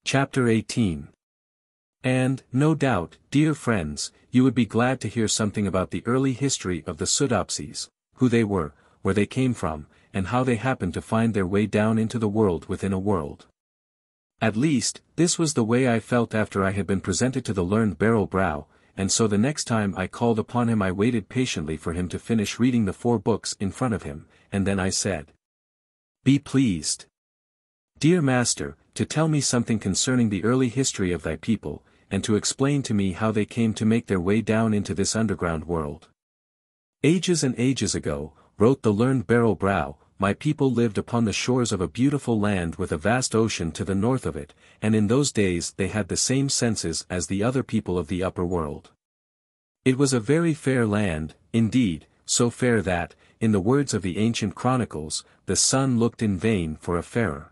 Chapter 18. And, no doubt, dear friends, you would be glad to hear something about the early history of the Pseudopsies, who they were, where they came from, and how they happened to find their way down into the world within a world. At least, this was the way I felt after I had been presented to the learned Barrel-Brow, and so the next time I called upon him I waited patiently for him to finish reading the 4 books in front of him, and then I said, "Be pleased, dear master, to tell me something concerning the early history of thy people, and to explain to me how they came to make their way down into this underground world." "Ages and ages ago," wrote the learned Barrel-Brow, "my people lived upon the shores of a beautiful land with a vast ocean to the north of it, and in those days they had the same senses as the other people of the upper world. It was a very fair land, indeed, so fair that, in the words of the ancient chronicles, the sun looked in vain for a fairer.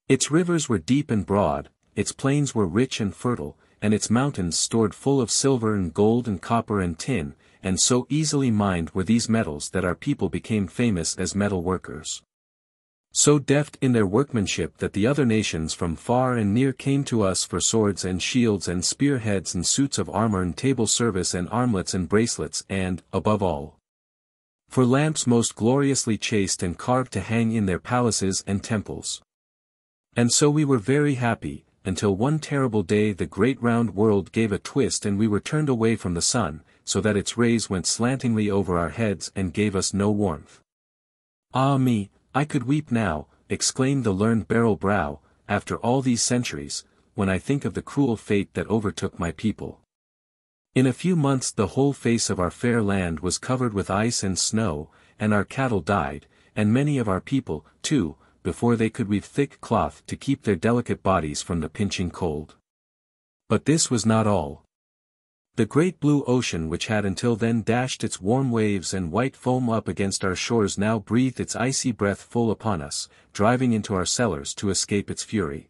Its rivers were deep and broad, its plains were rich and fertile, and its mountains stored full of silver and gold and copper and tin, and so easily mined were these metals that our people became famous as metal workers. So deft in their workmanship that the other nations from far and near came to us for swords and shields and spearheads and suits of armor and table service and armlets and bracelets and, above all, for lamps most gloriously chased and carved to hang in their palaces and temples. And so we were very happy, until one terrible day the great round world gave a twist and we were turned away from the sun, so that its rays went slantingly over our heads and gave us no warmth." "Ah me, I could weep now," exclaimed the learned Barrel-Brow, "after all these centuries, when I think of the cruel fate that overtook my people. In a few months the whole face of our fair land was covered with ice and snow, and our cattle died, and many of our people, too, before they could weave thick cloth to keep their delicate bodies from the pinching cold. But this was not all. The great blue ocean which had until then dashed its warm waves and white foam up against our shores now breathed its icy breath full upon us, driving into our cellars to escape its fury.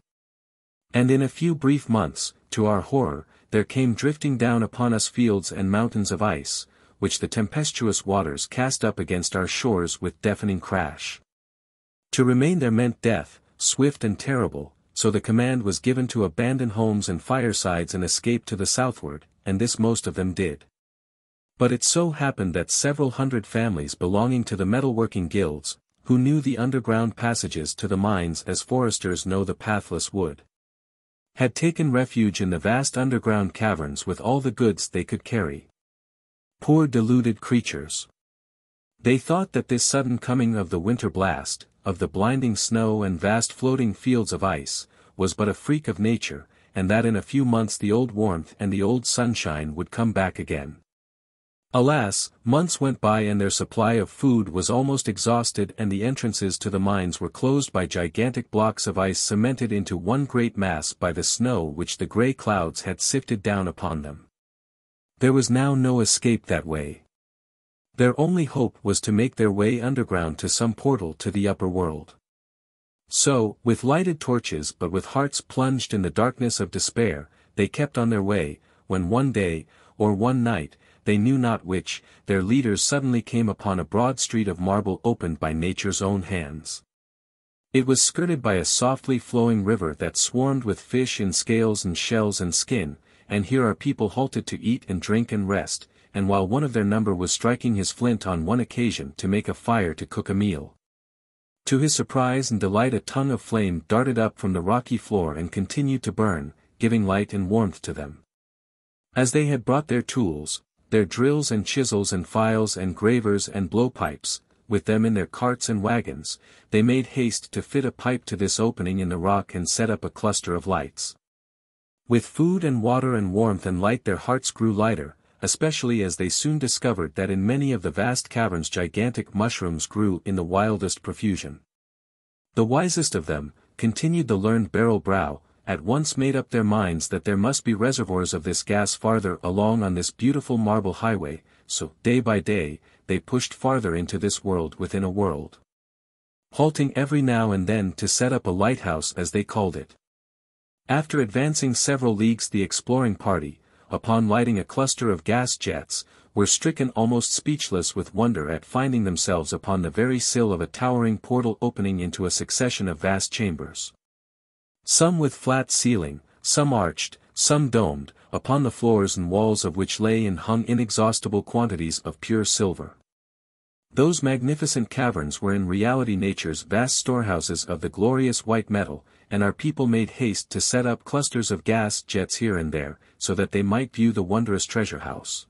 And in a few brief months, to our horror, there came drifting down upon us fields and mountains of ice, which the tempestuous waters cast up against our shores with deafening crash. To remain there meant death, swift and terrible, so the command was given to abandon homes and firesides and escape to the southward, and this most of them did. But it so happened that several hundred families belonging to the metalworking guilds, who knew the underground passages to the mines as foresters know the pathless wood, had taken refuge in the vast underground caverns with all the goods they could carry. Poor deluded creatures! They thought that this sudden coming of the winter blast, of the blinding snow and vast floating fields of ice, was but a freak of nature, and that in a few months the old warmth and the old sunshine would come back again. Alas, months went by and their supply of food was almost exhausted and the entrances to the mines were closed by gigantic blocks of ice cemented into one great mass by the snow which the grey clouds had sifted down upon them. There was now no escape that way. Their only hope was to make their way underground to some portal to the upper world. So, with lighted torches but with hearts plunged in the darkness of despair, they kept on their way, when one day, or one night, they knew not which, their leaders suddenly came upon a broad street of marble opened by nature's own hands. It was skirted by a softly flowing river that swarmed with fish in scales and shells and skin, and here our people halted to eat and drink and rest, and while one of their number was striking his flint on one occasion to make a fire to cook a meal, to his surprise and delight a tongue of flame darted up from the rocky floor and continued to burn, giving light and warmth to them. As they had brought their tools, their drills and chisels and files and gravers and blowpipes, with them in their carts and wagons, they made haste to fit a pipe to this opening in the rock and set up a cluster of lights. With food and water and warmth and light their hearts grew lighter, especially as they soon discovered that in many of the vast caverns gigantic mushrooms grew in the wildest profusion. The wisest of them, continued the learned Barrel-Brow, at once made up their minds that there must be reservoirs of this gas farther along on this beautiful marble highway, so, day by day, they pushed farther into this world within a world, halting every now and then to set up a lighthouse as they called it. After advancing several leagues the exploring party, upon lighting a cluster of gas jets, were stricken almost speechless with wonder at finding themselves upon the very sill of a towering portal opening into a succession of vast chambers. Some with flat ceiling, some arched, some domed, upon the floors and walls of which lay and hung inexhaustible quantities of pure silver. Those magnificent caverns were in reality nature's vast storehouses of the glorious white metal, and our people made haste to set up clusters of gas jets here and there, so that they might view the wondrous treasure house.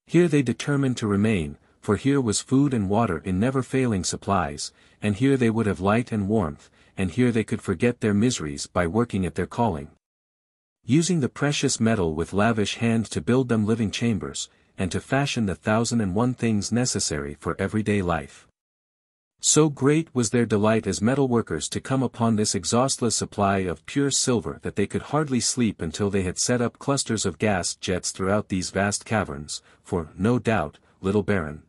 Here they determined to remain, for here was food and water in never-failing supplies, and here they would have light and warmth, and here they could forget their miseries by working at their calling. Using the precious metal with lavish hand to build them living chambers, and to fashion the 1,001 things necessary for everyday life. So great was their delight as metal workers to come upon this exhaustless supply of pure silver that they could hardly sleep until they had set up clusters of gas jets throughout these vast caverns, for, no doubt, little Baron,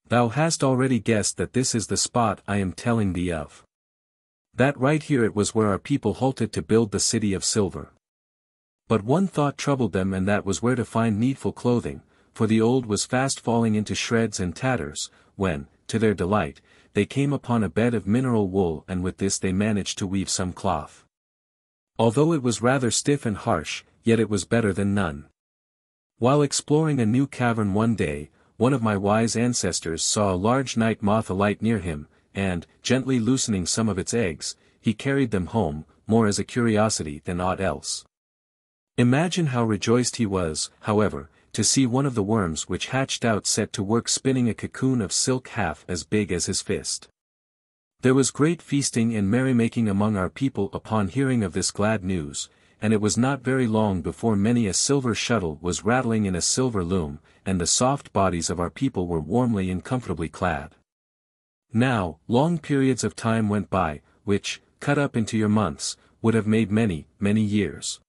thou hast already guessed that this is the spot I am telling thee of. That right here it was where our people halted to build the city of silver. But one thought troubled them, and that was where to find needful clothing, for the old was fast falling into shreds and tatters, when, to their delight, they came upon a bed of mineral wool, and with this they managed to weave some cloth. Although it was rather stiff and harsh, yet it was better than none. While exploring a new cavern one day, one of my wise ancestors saw a large night moth alight near him, and, gently loosening some of its eggs, he carried them home, more as a curiosity than aught else. Imagine how rejoiced he was, however, to see one of the worms which hatched out set to work spinning a cocoon of silk half as big as his fist. There was great feasting and merrymaking among our people upon hearing of this glad news, and it was not very long before many a silver shuttle was rattling in a silver loom, and the soft bodies of our people were warmly and comfortably clad. Now, long periods of time went by, which, cut up into your months, would have made many, many years.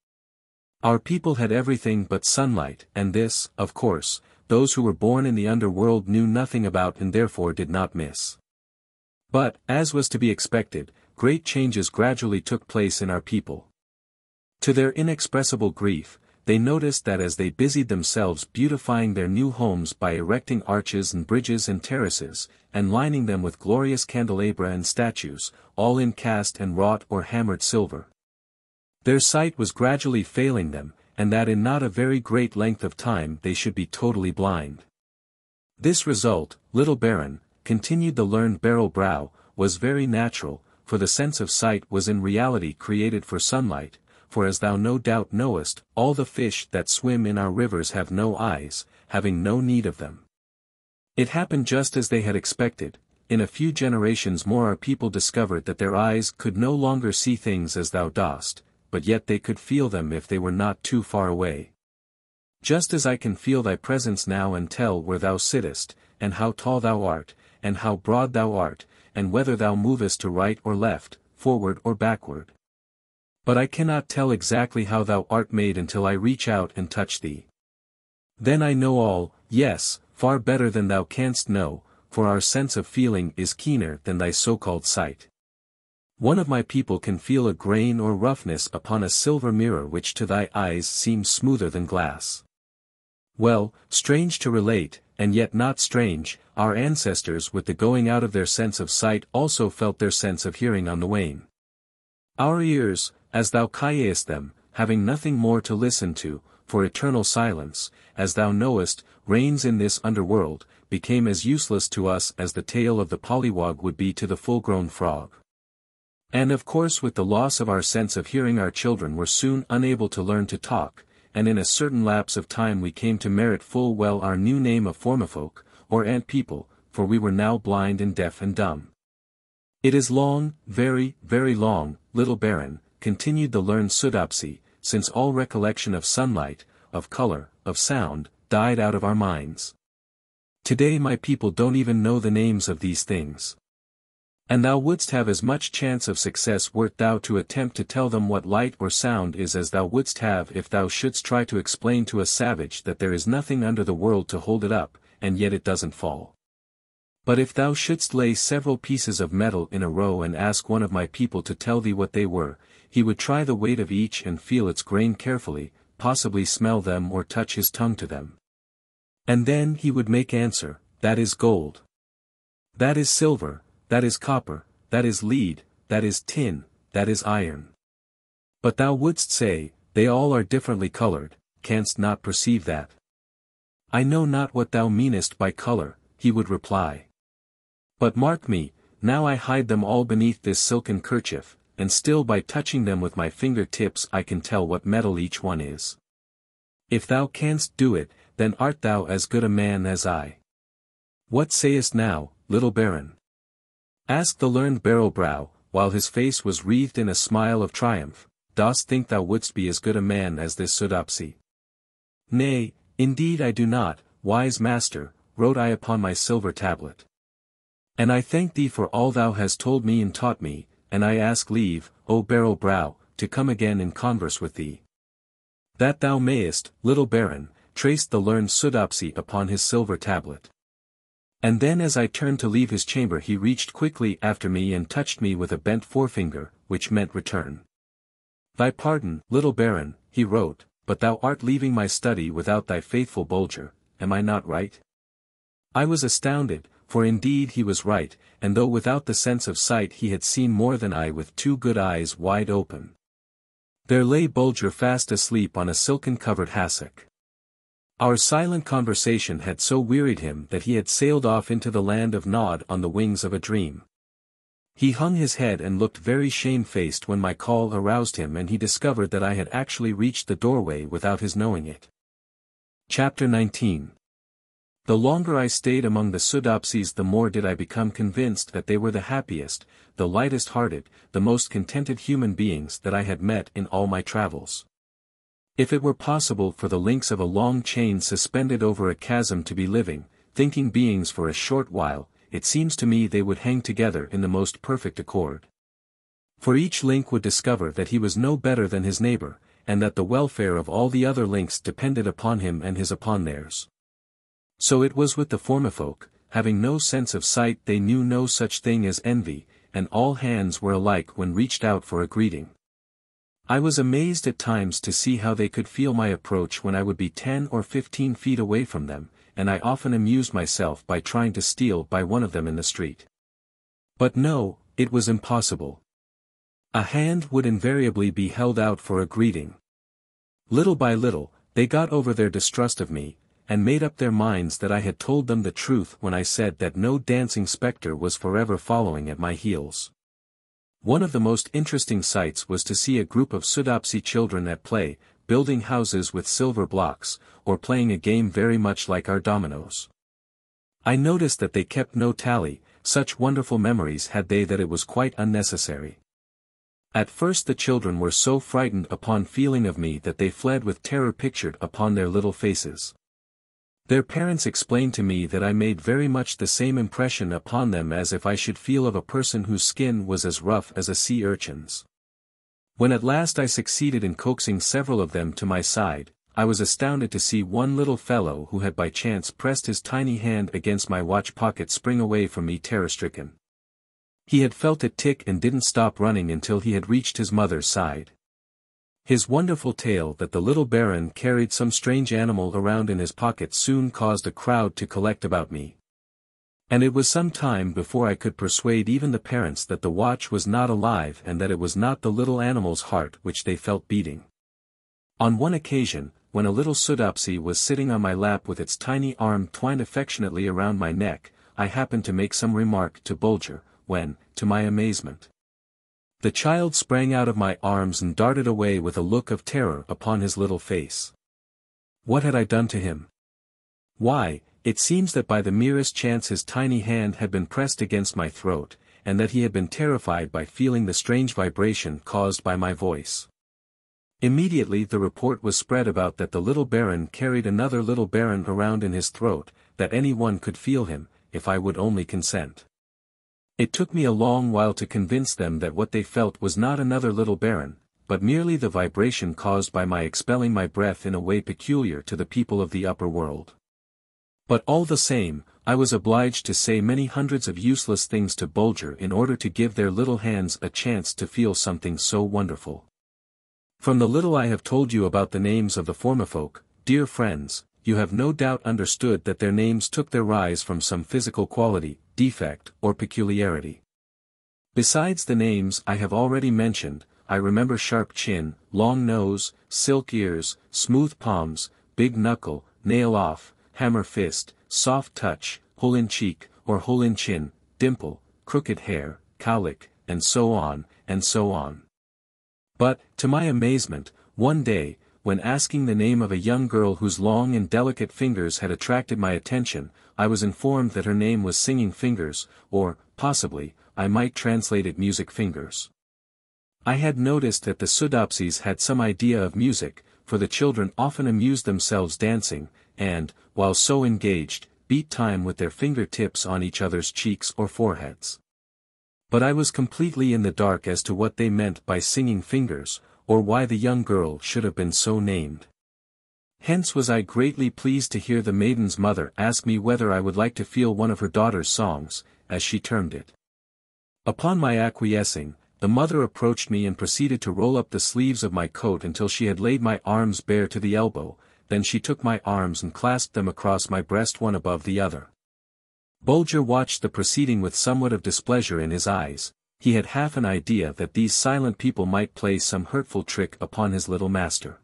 Our people had everything but sunlight, and this, of course, those who were born in the underworld knew nothing about and therefore did not miss. But, as was to be expected, great changes gradually took place in our people. To their inexpressible grief, they noticed that as they busied themselves beautifying their new homes by erecting arches and bridges and terraces, and lining them with glorious candelabra and statues, all in cast and wrought or hammered silver, their sight was gradually failing them, and that in not a very great length of time they should be totally blind. This result, little Baron, continued the learned Beryl Brow, was very natural, for the sense of sight was in reality created for sunlight, for as thou no doubt knowest, all the fish that swim in our rivers have no eyes, having no need of them. It happened just as they had expected. In a few generations more our people discovered that their eyes could no longer see things as thou dost, but yet they could feel them if they were not too far away. Just as I can feel thy presence now and tell where thou sittest, and how tall thou art, and how broad thou art, and whether thou movest to right or left, forward or backward. But I cannot tell exactly how thou art made until I reach out and touch thee. Then I know all, yes, far better than thou canst know, for our sense of feeling is keener than thy so-called sight. One of my people can feel a grain or roughness upon a silver mirror which to thy eyes seems smoother than glass. Well, strange to relate, and yet not strange, our ancestors with the going out of their sense of sight also felt their sense of hearing on the wane. Our ears, as thou callest them, having nothing more to listen to, for eternal silence, as thou knowest, reigns in this underworld, became as useless to us as the tail of the pollywog would be to the full-grown frog. And of course with the loss of our sense of hearing our children were soon unable to learn to talk, and in a certain lapse of time we came to merit full well our new name of Formifolk, or ant people, for we were now blind and deaf and dumb. It is long, very, very long, little Baron, continued the learned Soodopsy, since all recollection of sunlight, of color, of sound, died out of our minds. Today my people don't even know the names of these things. And thou wouldst have as much chance of success wert thou to attempt to tell them what light or sound is as thou wouldst have if thou shouldst try to explain to a savage that there is nothing under the world to hold it up, and yet it doesn't fall. But if thou shouldst lay several pieces of metal in a row and ask one of my people to tell thee what they were, he would try the weight of each and feel its grain carefully, possibly smell them or touch his tongue to them. And then he would make answer, that is gold. That is silver, that is copper, that is lead, that is tin, that is iron. But thou wouldst say, they all are differently colored, canst not perceive that? I know not what thou meanest by color, he would reply. But mark me, now I hide them all beneath this silken kerchief, and still by touching them with my finger tips I can tell what metal each one is. If thou canst do it, then art thou as good a man as I. What sayest now, little Baron? Asked the learned Barrowbrow, while his face was wreathed in a smile of triumph. Dost think thou wouldst be as good a man as this Soodopsy? Nay, indeed I do not, wise master, wrote I upon my silver tablet. And I thank thee for all thou hast told me and taught me, and I ask leave, O Barrowbrow, to come again in converse with thee. That thou mayest, little Baron, traced the learned Soodopsy upon his silver tablet. And then as I turned to leave his chamber he reached quickly after me and touched me with a bent forefinger, which meant return. Thy pardon, little Baron, he wrote, but thou art leaving my study without thy faithful Bulger, am I not right? I was astounded, for indeed he was right, and though without the sense of sight he had seen more than I with two good eyes wide open. There lay Bulger fast asleep on a silken-covered hassock. Our silent conversation had so wearied him that he had sailed off into the land of Nod on the wings of a dream. He hung his head and looked very shamefaced when my call aroused him and he discovered that I had actually reached the doorway without his knowing it. Chapter 19. The longer I stayed among the Soodopsies the more did I become convinced that they were the happiest, the lightest-hearted, the most contented human beings that I had met in all my travels. If it were possible for the links of a long chain suspended over a chasm to be living, thinking beings for a short while, it seems to me they would hang together in the most perfect accord. For each link would discover that he was no better than his neighbor, and that the welfare of all the other links depended upon him and his upon theirs. So it was with the Formifolk, having no sense of sight they knew no such thing as envy, and all hands were alike when reached out for a greeting. I was amazed at times to see how they could feel my approach when I would be 10 or 15 feet away from them, and I often amused myself by trying to steal by one of them in the street. But no, it was impossible. A hand would invariably be held out for a greeting. Little by little, they got over their distrust of me, and made up their minds that I had told them the truth when I said that no dancing spectre was forever following at my heels. One of the most interesting sights was to see a group of Soodopsy children at play, building houses with silver blocks, or playing a game very much like our dominoes. I noticed that they kept no tally, such wonderful memories had they that it was quite unnecessary. At first the children were so frightened upon feeling of me that they fled with terror pictured upon their little faces. Their parents explained to me that I made very much the same impression upon them as if I should feel of a person whose skin was as rough as a sea urchin's. When at last I succeeded in coaxing several of them to my side, I was astounded to see one little fellow who had by chance pressed his tiny hand against my watch pocket spring away from me terror-stricken. He had felt it tick and didn't stop running until he had reached his mother's side. His wonderful tale that the little Baron carried some strange animal around in his pocket soon caused a crowd to collect about me. And it was some time before I could persuade even the parents that the watch was not alive and that it was not the little animal's heart which they felt beating. On one occasion, when a little Soodopsy was sitting on my lap with its tiny arm twined affectionately around my neck, I happened to make some remark to Bulger, when, to my amazement, the child sprang out of my arms and darted away with a look of terror upon his little face. What had I done to him? Why, it seems that by the merest chance his tiny hand had been pressed against my throat, and that he had been terrified by feeling the strange vibration caused by my voice. Immediately the report was spread about that the little Baron carried another little Baron around in his throat, that any one could feel him, if I would only consent. It took me a long while to convince them that what they felt was not another little Baron, but merely the vibration caused by my expelling my breath in a way peculiar to the people of the upper world. But all the same, I was obliged to say many hundreds of useless things to Bulger in order to give their little hands a chance to feel something so wonderful. From the little I have told you about the names of the Formifolk, dear friends, you have no doubt understood that their names took their rise from some physical quality, defect, or peculiarity. Besides the names I have already mentioned, I remember sharp chin, long nose, silk ears, smooth palms, big knuckle, nail off, hammer fist, soft touch, hole in cheek, or hole in chin, dimple, crooked hair, cowlick, and so on, and so on. But, to my amazement, one day, when asking the name of a young girl whose long and delicate fingers had attracted my attention, I was informed that her name was Singing Fingers, or, possibly, I might translate it Music Fingers. I had noticed that the Pseudopsies had some idea of music, for the children often amused themselves dancing, and, while so engaged, beat time with their finger-tips on each other's cheeks or foreheads. But I was completely in the dark as to what they meant by Singing Fingers, or why the young girl should have been so named. Hence was I greatly pleased to hear the maiden's mother ask me whether I would like to feel one of her daughter's songs, as she termed it. Upon my acquiescing, the mother approached me and proceeded to roll up the sleeves of my coat until she had laid my arms bare to the elbow, then she took my arms and clasped them across my breast one above the other. Bulger watched the proceeding with somewhat of displeasure in his eyes. He had half an idea that these silent people might play some hurtful trick upon his little master.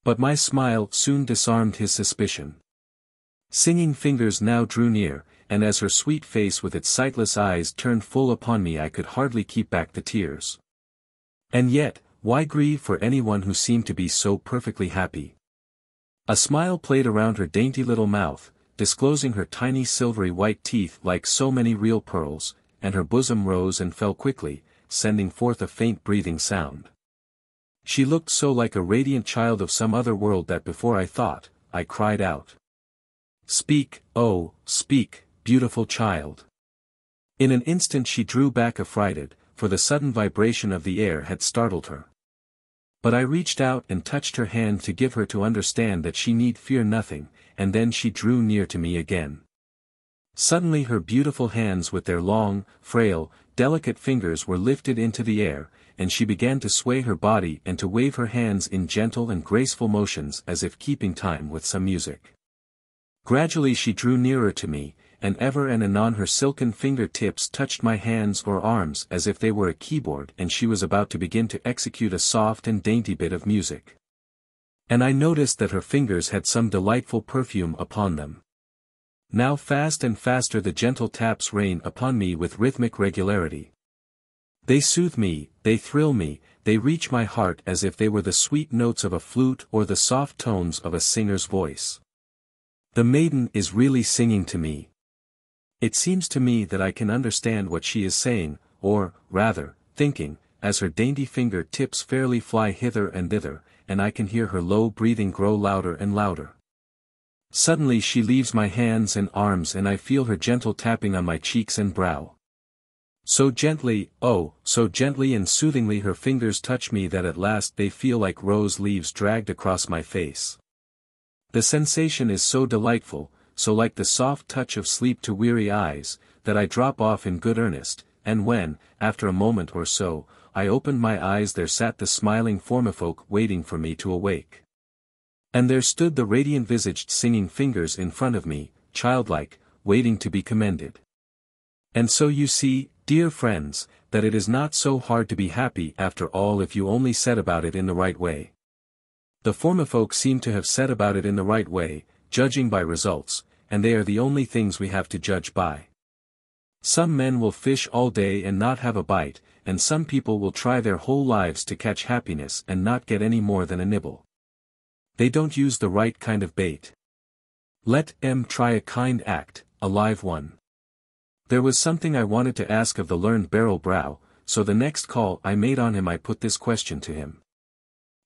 But my smile soon disarmed his suspicion. Singing Fingers now drew near, and as her sweet face with its sightless eyes turned full upon me I could hardly keep back the tears. And yet, why grieve for anyone who seemed to be so perfectly happy? A smile played around her dainty little mouth, disclosing her tiny silvery white teeth like so many real pearls, and her bosom rose and fell quickly, sending forth a faint breathing sound. She looked so like a radiant child of some other world that before I cried out. "Speak, oh, speak, beautiful child." In an instant she drew back affrighted, for the sudden vibration of the air had startled her. But I reached out and touched her hand to give her to understand that she need fear nothing, and then she drew near to me again. Suddenly her beautiful hands with their long, frail, delicate fingers were lifted into the air, and she began to sway her body and to wave her hands in gentle and graceful motions as if keeping time with some music. Gradually she drew nearer to me, and ever and anon her silken finger-tips touched my hands or arms as if they were a keyboard and she was about to begin to execute a soft and dainty bit of music. And I noticed that her fingers had some delightful perfume upon them. Now fast and faster the gentle taps rain upon me with rhythmic regularity. They soothe me, they thrill me, they reach my heart as if they were the sweet notes of a flute or the soft tones of a singer's voice. The maiden is really singing to me. It seems to me that I can understand what she is saying, or, rather, thinking, as her dainty finger tips fairly fly hither and thither, and I can hear her low breathing grow louder and louder. Suddenly she leaves my hands and arms and I feel her gentle tapping on my cheeks and brow. So gently, oh, so gently and soothingly her fingers touch me that at last they feel like rose leaves dragged across my face. The sensation is so delightful, so like the soft touch of sleep to weary eyes, that I drop off in good earnest, and when, after a moment or so, I opened my eyes there sat the smiling Formifolk waiting for me to awake. And there stood the radiant-visaged Singing Fingers in front of me, childlike, waiting to be commended. And so you see, dear friends, that it is not so hard to be happy after all if you only set about it in the right way. The Formifolk seem to have set about it in the right way, judging by results, and they are the only things we have to judge by. Some men will fish all day and not have a bite, and some people will try their whole lives to catch happiness and not get any more than a nibble. They don't use the right kind of bait. Let them try a kind act, a live one. There was something I wanted to ask of the learned Beryl Brow, so the next call I made on him I put this question to him.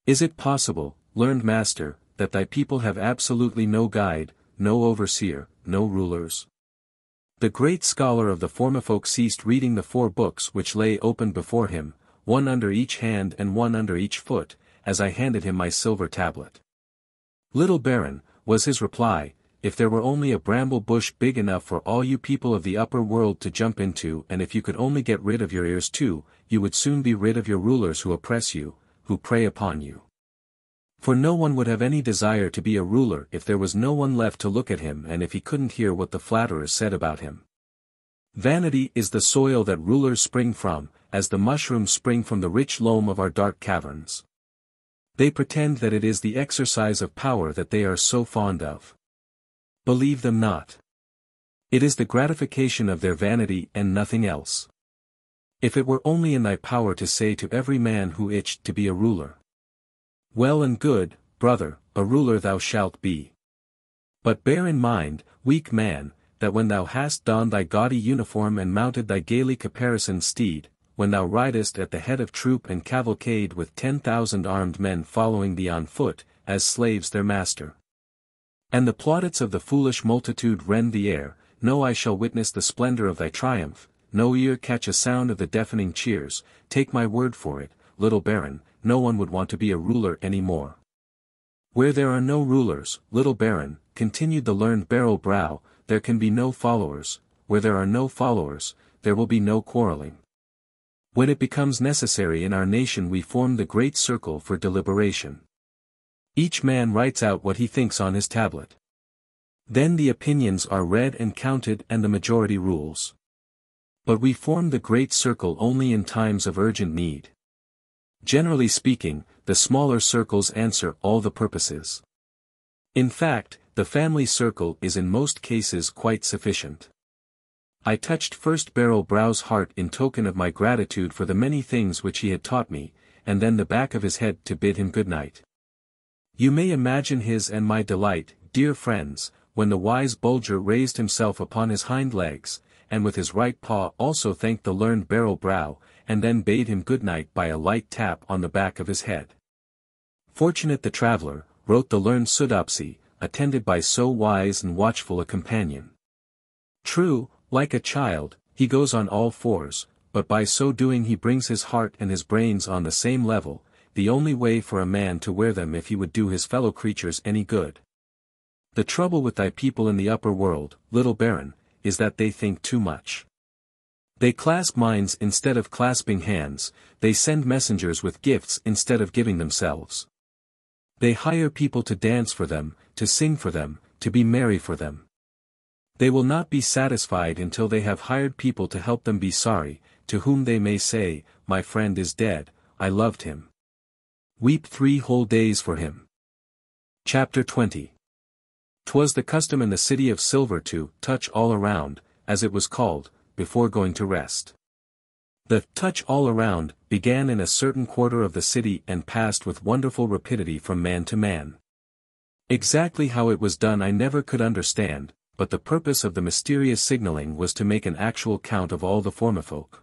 Is it possible, learned master, that thy people have absolutely no guide, no overseer, no rulers? The great scholar of the Formifolk ceased reading the 4 books which lay open before him, one under each hand and one under each foot, as I handed him my silver tablet. Little Baron, was his reply, if there were only a bramble bush big enough for all you people of the upper world to jump into, and if you could only get rid of your ears too, you would soon be rid of your rulers who oppress you, who prey upon you. For no one would have any desire to be a ruler if there was no one left to look at him and if he couldn't hear what the flatterers said about him. Vanity is the soil that rulers spring from, as the mushrooms spring from the rich loam of our dark caverns. They pretend that it is the exercise of power that they are so fond of. Believe them not. It is the gratification of their vanity and nothing else. If it were only in thy power to say to every man who itched to be a ruler, well and good, brother, a ruler thou shalt be. But bear in mind, weak man, that when thou hast donned thy gaudy uniform and mounted thy gaily caparisoned steed, when thou ridest at the head of troop and cavalcade with 10,000 armed men following thee on foot, as slaves their master, and the plaudits of the foolish multitude rend the air, no eye shall witness the splendor of thy triumph, no ear catch a sound of the deafening cheers, take my word for it, little baron, no one would want to be a ruler any more. Where there are no rulers, little baron, continued the learned Barrowbrow, there can be no followers, where there are no followers, there will be no quarreling. When it becomes necessary in our nation we form the great circle for deliberation. Each man writes out what he thinks on his tablet. Then the opinions are read and counted and the majority rules. But we form the great circle only in times of urgent need. Generally speaking, the smaller circles answer all the purposes. In fact, the family circle is in most cases quite sufficient. I touched first Barrowbrow's heart in token of my gratitude for the many things which he had taught me, and then the back of his head to bid him good night. You may imagine his and my delight, dear friends, when the wise Bulger raised himself upon his hind legs, and with his right paw also thanked the learned Barrowbrow, and then bade him good night by a light tap on the back of his head. Fortunate the traveller, wrote the learned Soodopsy, attended by so wise and watchful a companion. True, like a child, he goes on all fours, but by so doing he brings his heart and his brains on the same level, the only way for a man to wear them if he would do his fellow creatures any good. The trouble with thy people in the upper world, little baron, is that they think too much. They clasp minds instead of clasping hands, they send messengers with gifts instead of giving themselves. They hire people to dance for them, to sing for them, to be merry for them. They will not be satisfied until they have hired people to help them be sorry, to whom they may say, my friend is dead, I loved him. Weep 3 whole days for him. Chapter 20. 'Twas the custom in the city of Silver to touch all around, as it was called, before going to rest. The touch all around began in a certain quarter of the city and passed with wonderful rapidity from man to man. Exactly how it was done I never could understand, but the purpose of the mysterious signaling was to make an actual count of all the Formifolk.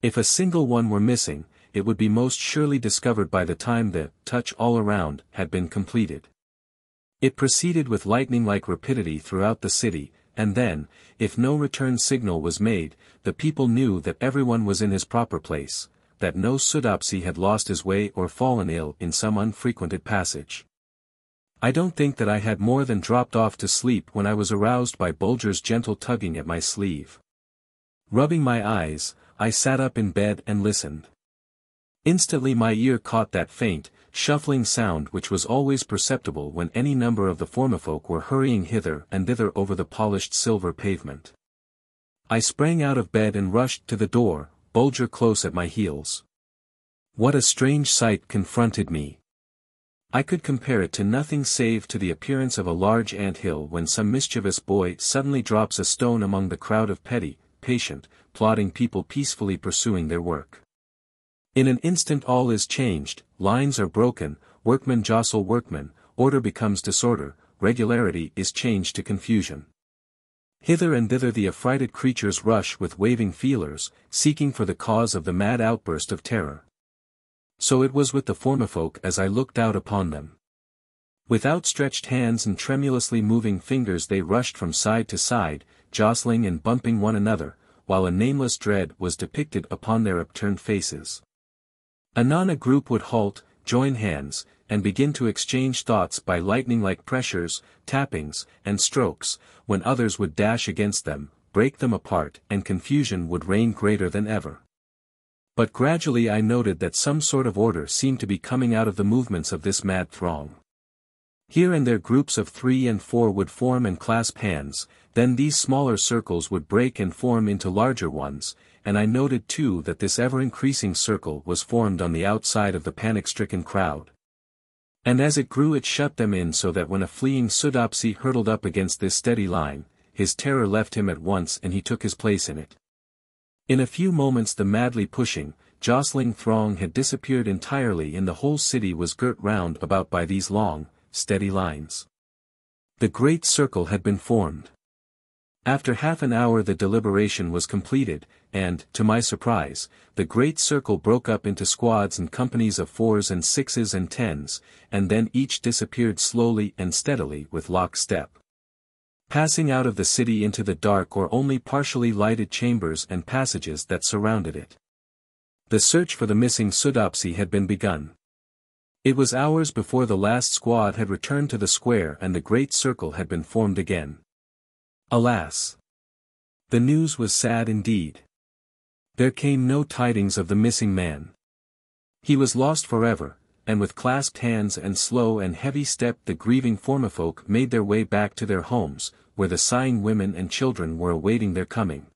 If a single one were missing, it would be most surely discovered by the time the touch all around had been completed. It proceeded with lightning-like rapidity throughout the city, and then, if no return signal was made, the people knew that everyone was in his proper place, that no Soodopsy had lost his way or fallen ill in some unfrequented passage. I don't think that I had more than dropped off to sleep when I was aroused by Bulger's gentle tugging at my sleeve. Rubbing my eyes, I sat up in bed and listened. Instantly my ear caught that faint, shuffling sound which was always perceptible when any number of the Formifolk were hurrying hither and thither over the polished silver pavement. I sprang out of bed and rushed to the door, Bulger close at my heels. What a strange sight confronted me. I could compare it to nothing save to the appearance of a large ant-hill when some mischievous boy suddenly drops a stone among the crowd of petty, patient, plodding people peacefully pursuing their work. In an instant all is changed, lines are broken, workmen jostle workmen, order becomes disorder, regularity is changed to confusion. Hither and thither the affrighted creatures rush with waving feelers, seeking for the cause of the mad outburst of terror. So it was with the Formifolk as I looked out upon them. With outstretched hands and tremulously moving fingers they rushed from side to side, jostling and bumping one another, while a nameless dread was depicted upon their upturned faces. Anon a group would halt, join hands, and begin to exchange thoughts by lightning-like pressures, tappings, and strokes, when others would dash against them, break them apart, and confusion would reign greater than ever. But gradually I noted that some sort of order seemed to be coming out of the movements of this mad throng. Here and there groups of 3 and 4 would form and clasp hands, then these smaller circles would break and form into larger ones, and I noted too that this ever-increasing circle was formed on the outside of the panic-stricken crowd. And as it grew it shut them in so that when a fleeing Soodopsy hurtled up against this steady line, his terror left him at once and he took his place in it. In a few moments the madly pushing, jostling throng had disappeared entirely and the whole city was girt round about by these long, steady lines. The great circle had been formed. After half an hour the deliberation was completed, and, to my surprise, the great circle broke up into squads and companies of 4s and 6s and 10s, and then each disappeared slowly and steadily with lock step, passing out of the city into the dark or only partially lighted chambers and passages that surrounded it. The search for the missing Soodopsy had been begun. It was hours before the last squad had returned to the square and the great circle had been formed again. Alas! The news was sad indeed. There came no tidings of the missing man. He was lost forever, and with clasped hands and slow and heavy step the grieving Formifolk made their way back to their homes, where the sighing women and children were awaiting their coming.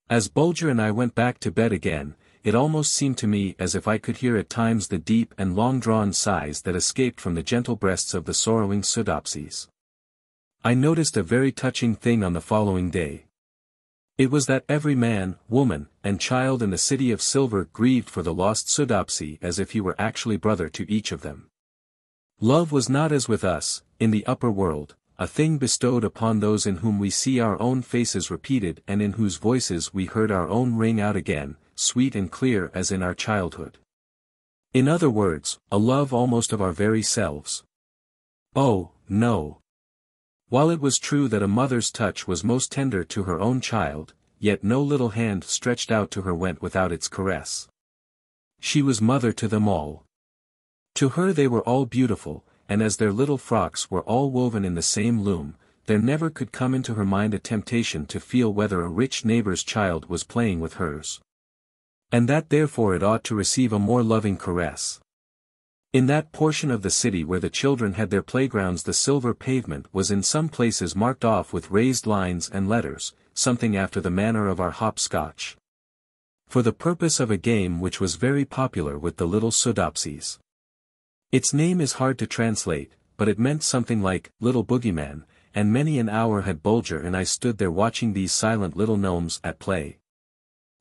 As Bulger and I went back to bed again, it almost seemed to me as if I could hear at times the deep and long-drawn sighs that escaped from the gentle breasts of the sorrowing Soodopsies. I noticed a very touching thing on the following day. It was that every man, woman, and child in the city of Silver grieved for the lost Soodopsy as if he were actually brother to each of them. Love was not as with us, in the upper world, a thing bestowed upon those in whom we see our own faces repeated and in whose voices we heard our own ring out again, sweet and clear as in our childhood. In other words, a love almost of our very selves. Oh, no. While it was true that a mother's touch was most tender to her own child, yet no little hand stretched out to her went without its caress. She was mother to them all. To her they were all beautiful, and as their little frocks were all woven in the same loom, there never could come into her mind a temptation to feel whether a rich neighbor's child was playing with hers. And that therefore it ought to receive a more loving caress. In that portion of the city where the children had their playgrounds the silver pavement was in some places marked off with raised lines and letters, something after the manner of our hopscotch, for the purpose of a game which was very popular with the little Soodopsies. Its name is hard to translate, but it meant something like, Little Boogeyman, and many an hour had Bulger and I stood there watching these silent little gnomes at play,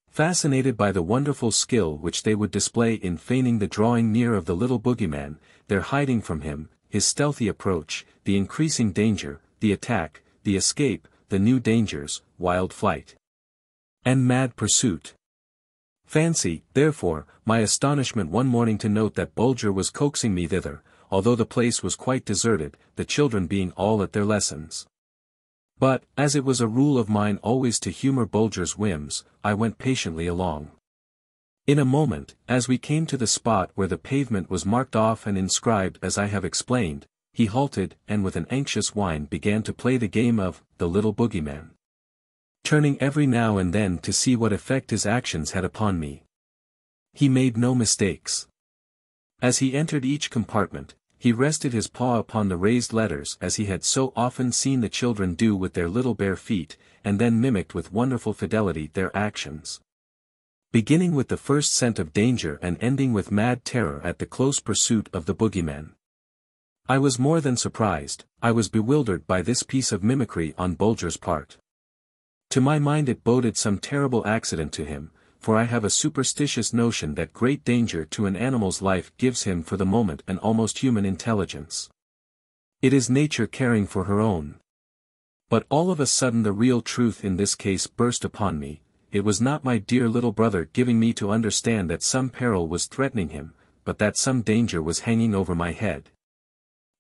fascinated by the wonderful skill which they would display in feigning the drawing near of the little boogeyman, their hiding from him, his stealthy approach, the increasing danger, the attack, the escape, the new dangers, wild flight, and mad pursuit. Fancy, therefore, my astonishment one morning to note that Bulger was coaxing me thither, although the place was quite deserted, the children being all at their lessons. But, as it was a rule of mine always to humor Bulger's whims, I went patiently along. In a moment, as we came to the spot where the pavement was marked off and inscribed as I have explained, he halted and with an anxious whine began to play the game of the Little Boogeyman, turning every now and then to see what effect his actions had upon me. He made no mistakes. As he entered each compartment, he rested his paw upon the raised letters as he had so often seen the children do with their little bare feet, and then mimicked with wonderful fidelity their actions, beginning with the first scent of danger and ending with mad terror at the close pursuit of the boogeyman. I was more than surprised, I was bewildered by this piece of mimicry on Bulger's part. To my mind it boded some terrible accident to him, for I have a superstitious notion that great danger to an animal's life gives him for the moment an almost human intelligence. It is nature caring for her own. But all of a sudden the real truth in this case burst upon me. It was not my dear little brother giving me to understand that some peril was threatening him, but that some danger was hanging over my head.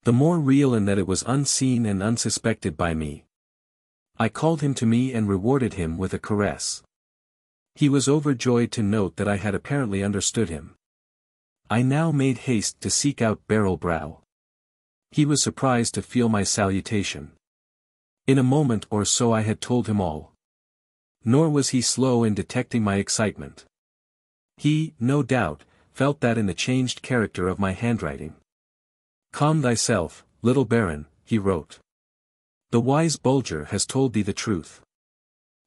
The more real in that it was unseen and unsuspected by me. I called him to me and rewarded him with a caress. He was overjoyed to note that I had apparently understood him. I now made haste to seek out Barrel Brow. He was surprised to feel my salutation. In a moment or so I had told him all. Nor was he slow in detecting my excitement. He, no doubt, felt that in the changed character of my handwriting. Calm thyself, little Baron," he wrote. "The wise Bulger has told thee the truth.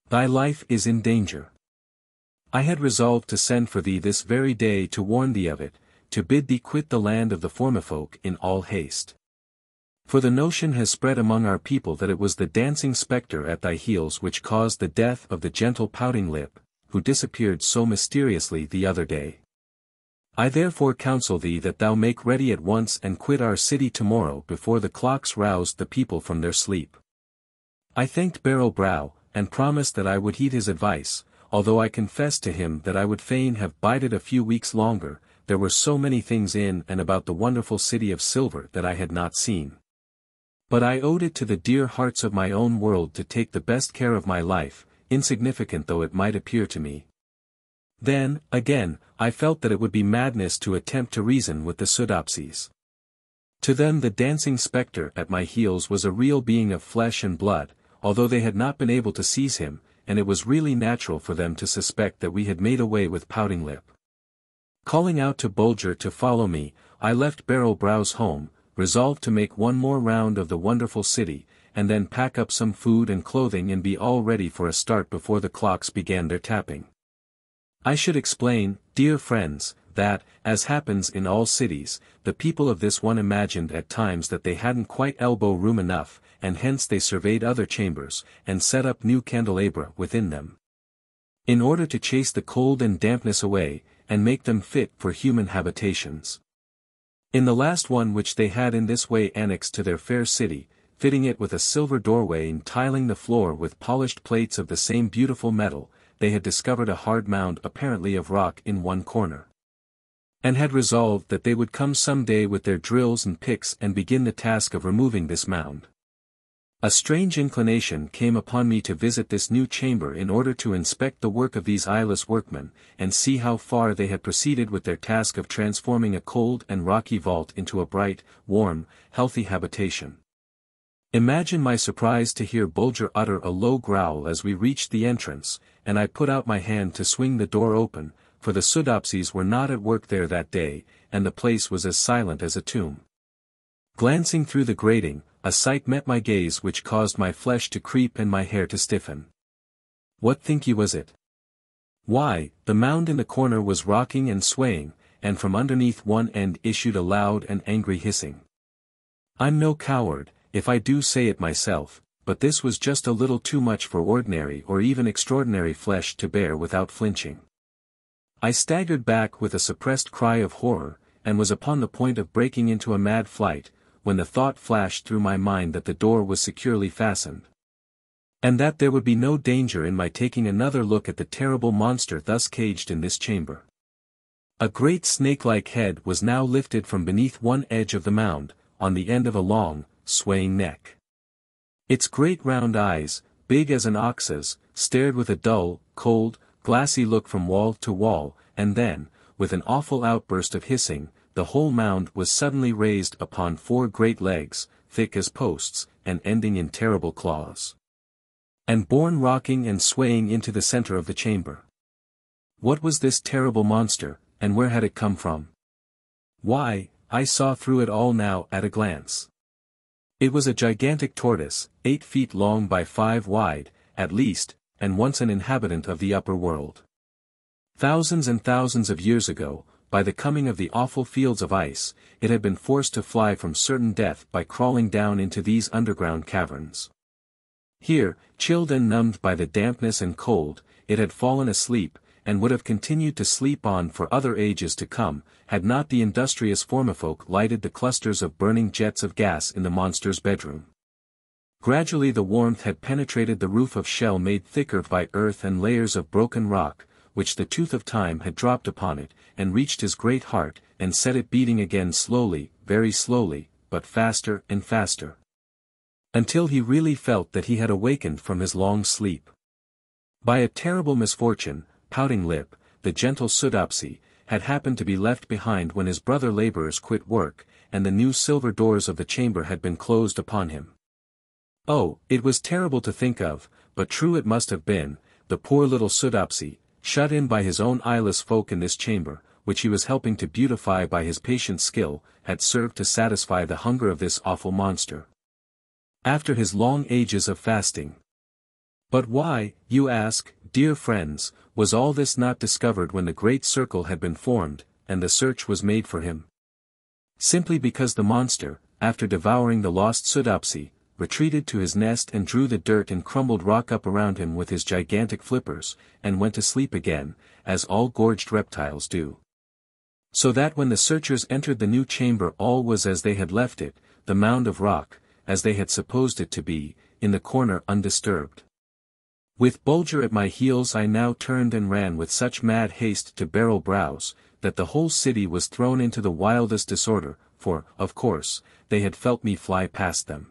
Thy life is in danger. I had resolved to send for thee this very day to warn thee of it, to bid thee quit the land of the Formifolk in all haste. For the notion has spread among our people that it was the dancing spectre at thy heels which caused the death of the gentle Pouting Lip, who disappeared so mysteriously the other day. I therefore counsel thee that thou make ready at once and quit our city tomorrow before the clocks roused the people from their sleep." I thanked Barrowbrow, and promised that I would heed his advice, although I confessed to him that I would fain have bided a few weeks longer. There were so many things in and about the wonderful city of silver that I had not seen. But I owed it to the dear hearts of my own world to take the best care of my life, insignificant though it might appear to me. Then, again, I felt that it would be madness to attempt to reason with the Soodopsies. To them the dancing spectre at my heels was a real being of flesh and blood, although they had not been able to seize him, and it was really natural for them to suspect that we had made away with Pouting Lip. Calling out to Bulger to follow me, I left Barrowbrow's home, resolved to make one more round of the wonderful city, and then pack up some food and clothing and be all ready for a start before the clocks began their tapping. I should explain, dear friends, that, as happens in all cities, the people of this one imagined at times that they hadn't quite elbow room enough, and hence they surveyed other chambers, and set up new candelabra within them, in order to chase the cold and dampness away, and make them fit for human habitations. In the last one which they had in this way annexed to their fair city, fitting it with a silver doorway and tiling the floor with polished plates of the same beautiful metal, they had discovered a hard mound apparently of rock in one corner, and had resolved that they would come some day with their drills and picks and begin the task of removing this mound. A strange inclination came upon me to visit this new chamber in order to inspect the work of these eyeless workmen, and see how far they had proceeded with their task of transforming a cold and rocky vault into a bright, warm, healthy habitation. Imagine my surprise to hear Bulger utter a low growl as we reached the entrance, and I put out my hand to swing the door open, for the Soodopsies were not at work there that day, and the place was as silent as a tomb. Glancing through the grating, a sight met my gaze which caused my flesh to creep and my hair to stiffen. What think ye was it? Why, the mound in the corner was rocking and swaying, and from underneath one end issued a loud and angry hissing. I'm no coward, if I do say it myself, but this was just a little too much for ordinary or even extraordinary flesh to bear without flinching. I staggered back with a suppressed cry of horror, and was upon the point of breaking into a mad flight, when the thought flashed through my mind that the door was securely fastened, and that there would be no danger in my taking another look at the terrible monster thus caged in this chamber. A great snake-like head was now lifted from beneath one edge of the mound, on the end of a long, swaying neck. Its great round eyes, big as an ox's, stared with a dull, cold, glassy look from wall to wall, and then, with an awful outburst of hissing, the whole mound was suddenly raised upon four great legs, thick as posts, and ending in terrible claws, and borne rocking and swaying into the center of the chamber. What was this terrible monster, and where had it come from? Why, I saw through it all now at a glance. It was a gigantic tortoise, 8 feet long by 5 wide, at least, and once an inhabitant of the upper world. Thousands and thousands of years ago, by the coming of the awful fields of ice, it had been forced to fly from certain death by crawling down into these underground caverns. Here, chilled and numbed by the dampness and cold, it had fallen asleep, and would have continued to sleep on for other ages to come, had not the industrious Formifolk lighted the clusters of burning jets of gas in the monster's bedroom. Gradually the warmth had penetrated the roof of shell made thicker by earth and layers of broken rock, which the tooth of time had dropped upon it, and reached his great heart, and set it beating again slowly, very slowly, but faster and faster, until he really felt that he had awakened from his long sleep. By a terrible misfortune, Pouting Lip, the gentle Soodopsy, had happened to be left behind when his brother laborers quit work, and the new silver doors of the chamber had been closed upon him. Oh, it was terrible to think of, but true it must have been, the poor little Soodopsy, shut in by his own eyeless folk in this chamber, which he was helping to beautify by his patient skill, had served to satisfy the hunger of this awful monster. After his long ages of fasting. But why, you ask, dear friends, was all this not discovered when the great circle had been formed, and the search was made for him? Simply because the monster, after devouring the lost Soodopsy, retreated to his nest and drew the dirt and crumbled rock up around him with his gigantic flippers, and went to sleep again, as all gorged reptiles do. So that when the searchers entered the new chamber all was as they had left it, the mound of rock, as they had supposed it to be, in the corner undisturbed. With Bulger at my heels I now turned and ran with such mad haste to Barrel Brows, that the whole city was thrown into the wildest disorder, for, of course, they had felt me fly past them.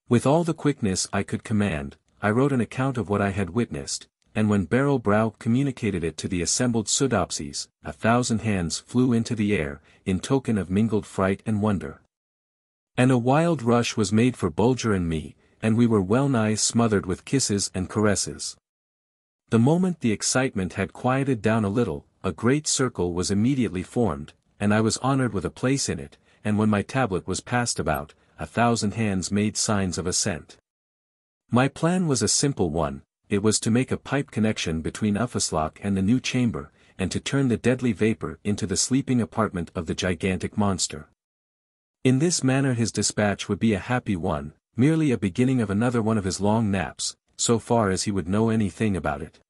With all the quickness I could command, I wrote an account of what I had witnessed, and when Barrel Brow communicated it to the assembled Soodopsies, 1,000 hands flew into the air, in token of mingled fright and wonder. And a wild rush was made for Bulger and me, and we were well-nigh smothered with kisses and caresses. The moment the excitement had quieted down a little, a great circle was immediately formed, and I was honored with a place in it, and when my tablet was passed about, 1,000 hands made signs of assent. My plan was a simple one. It was to make a pipe connection between Ufaslock and the new chamber, and to turn the deadly vapor into the sleeping apartment of the gigantic monster. In this manner his dispatch would be a happy one, merely a beginning of another one of his long naps, so far as he would know anything about it.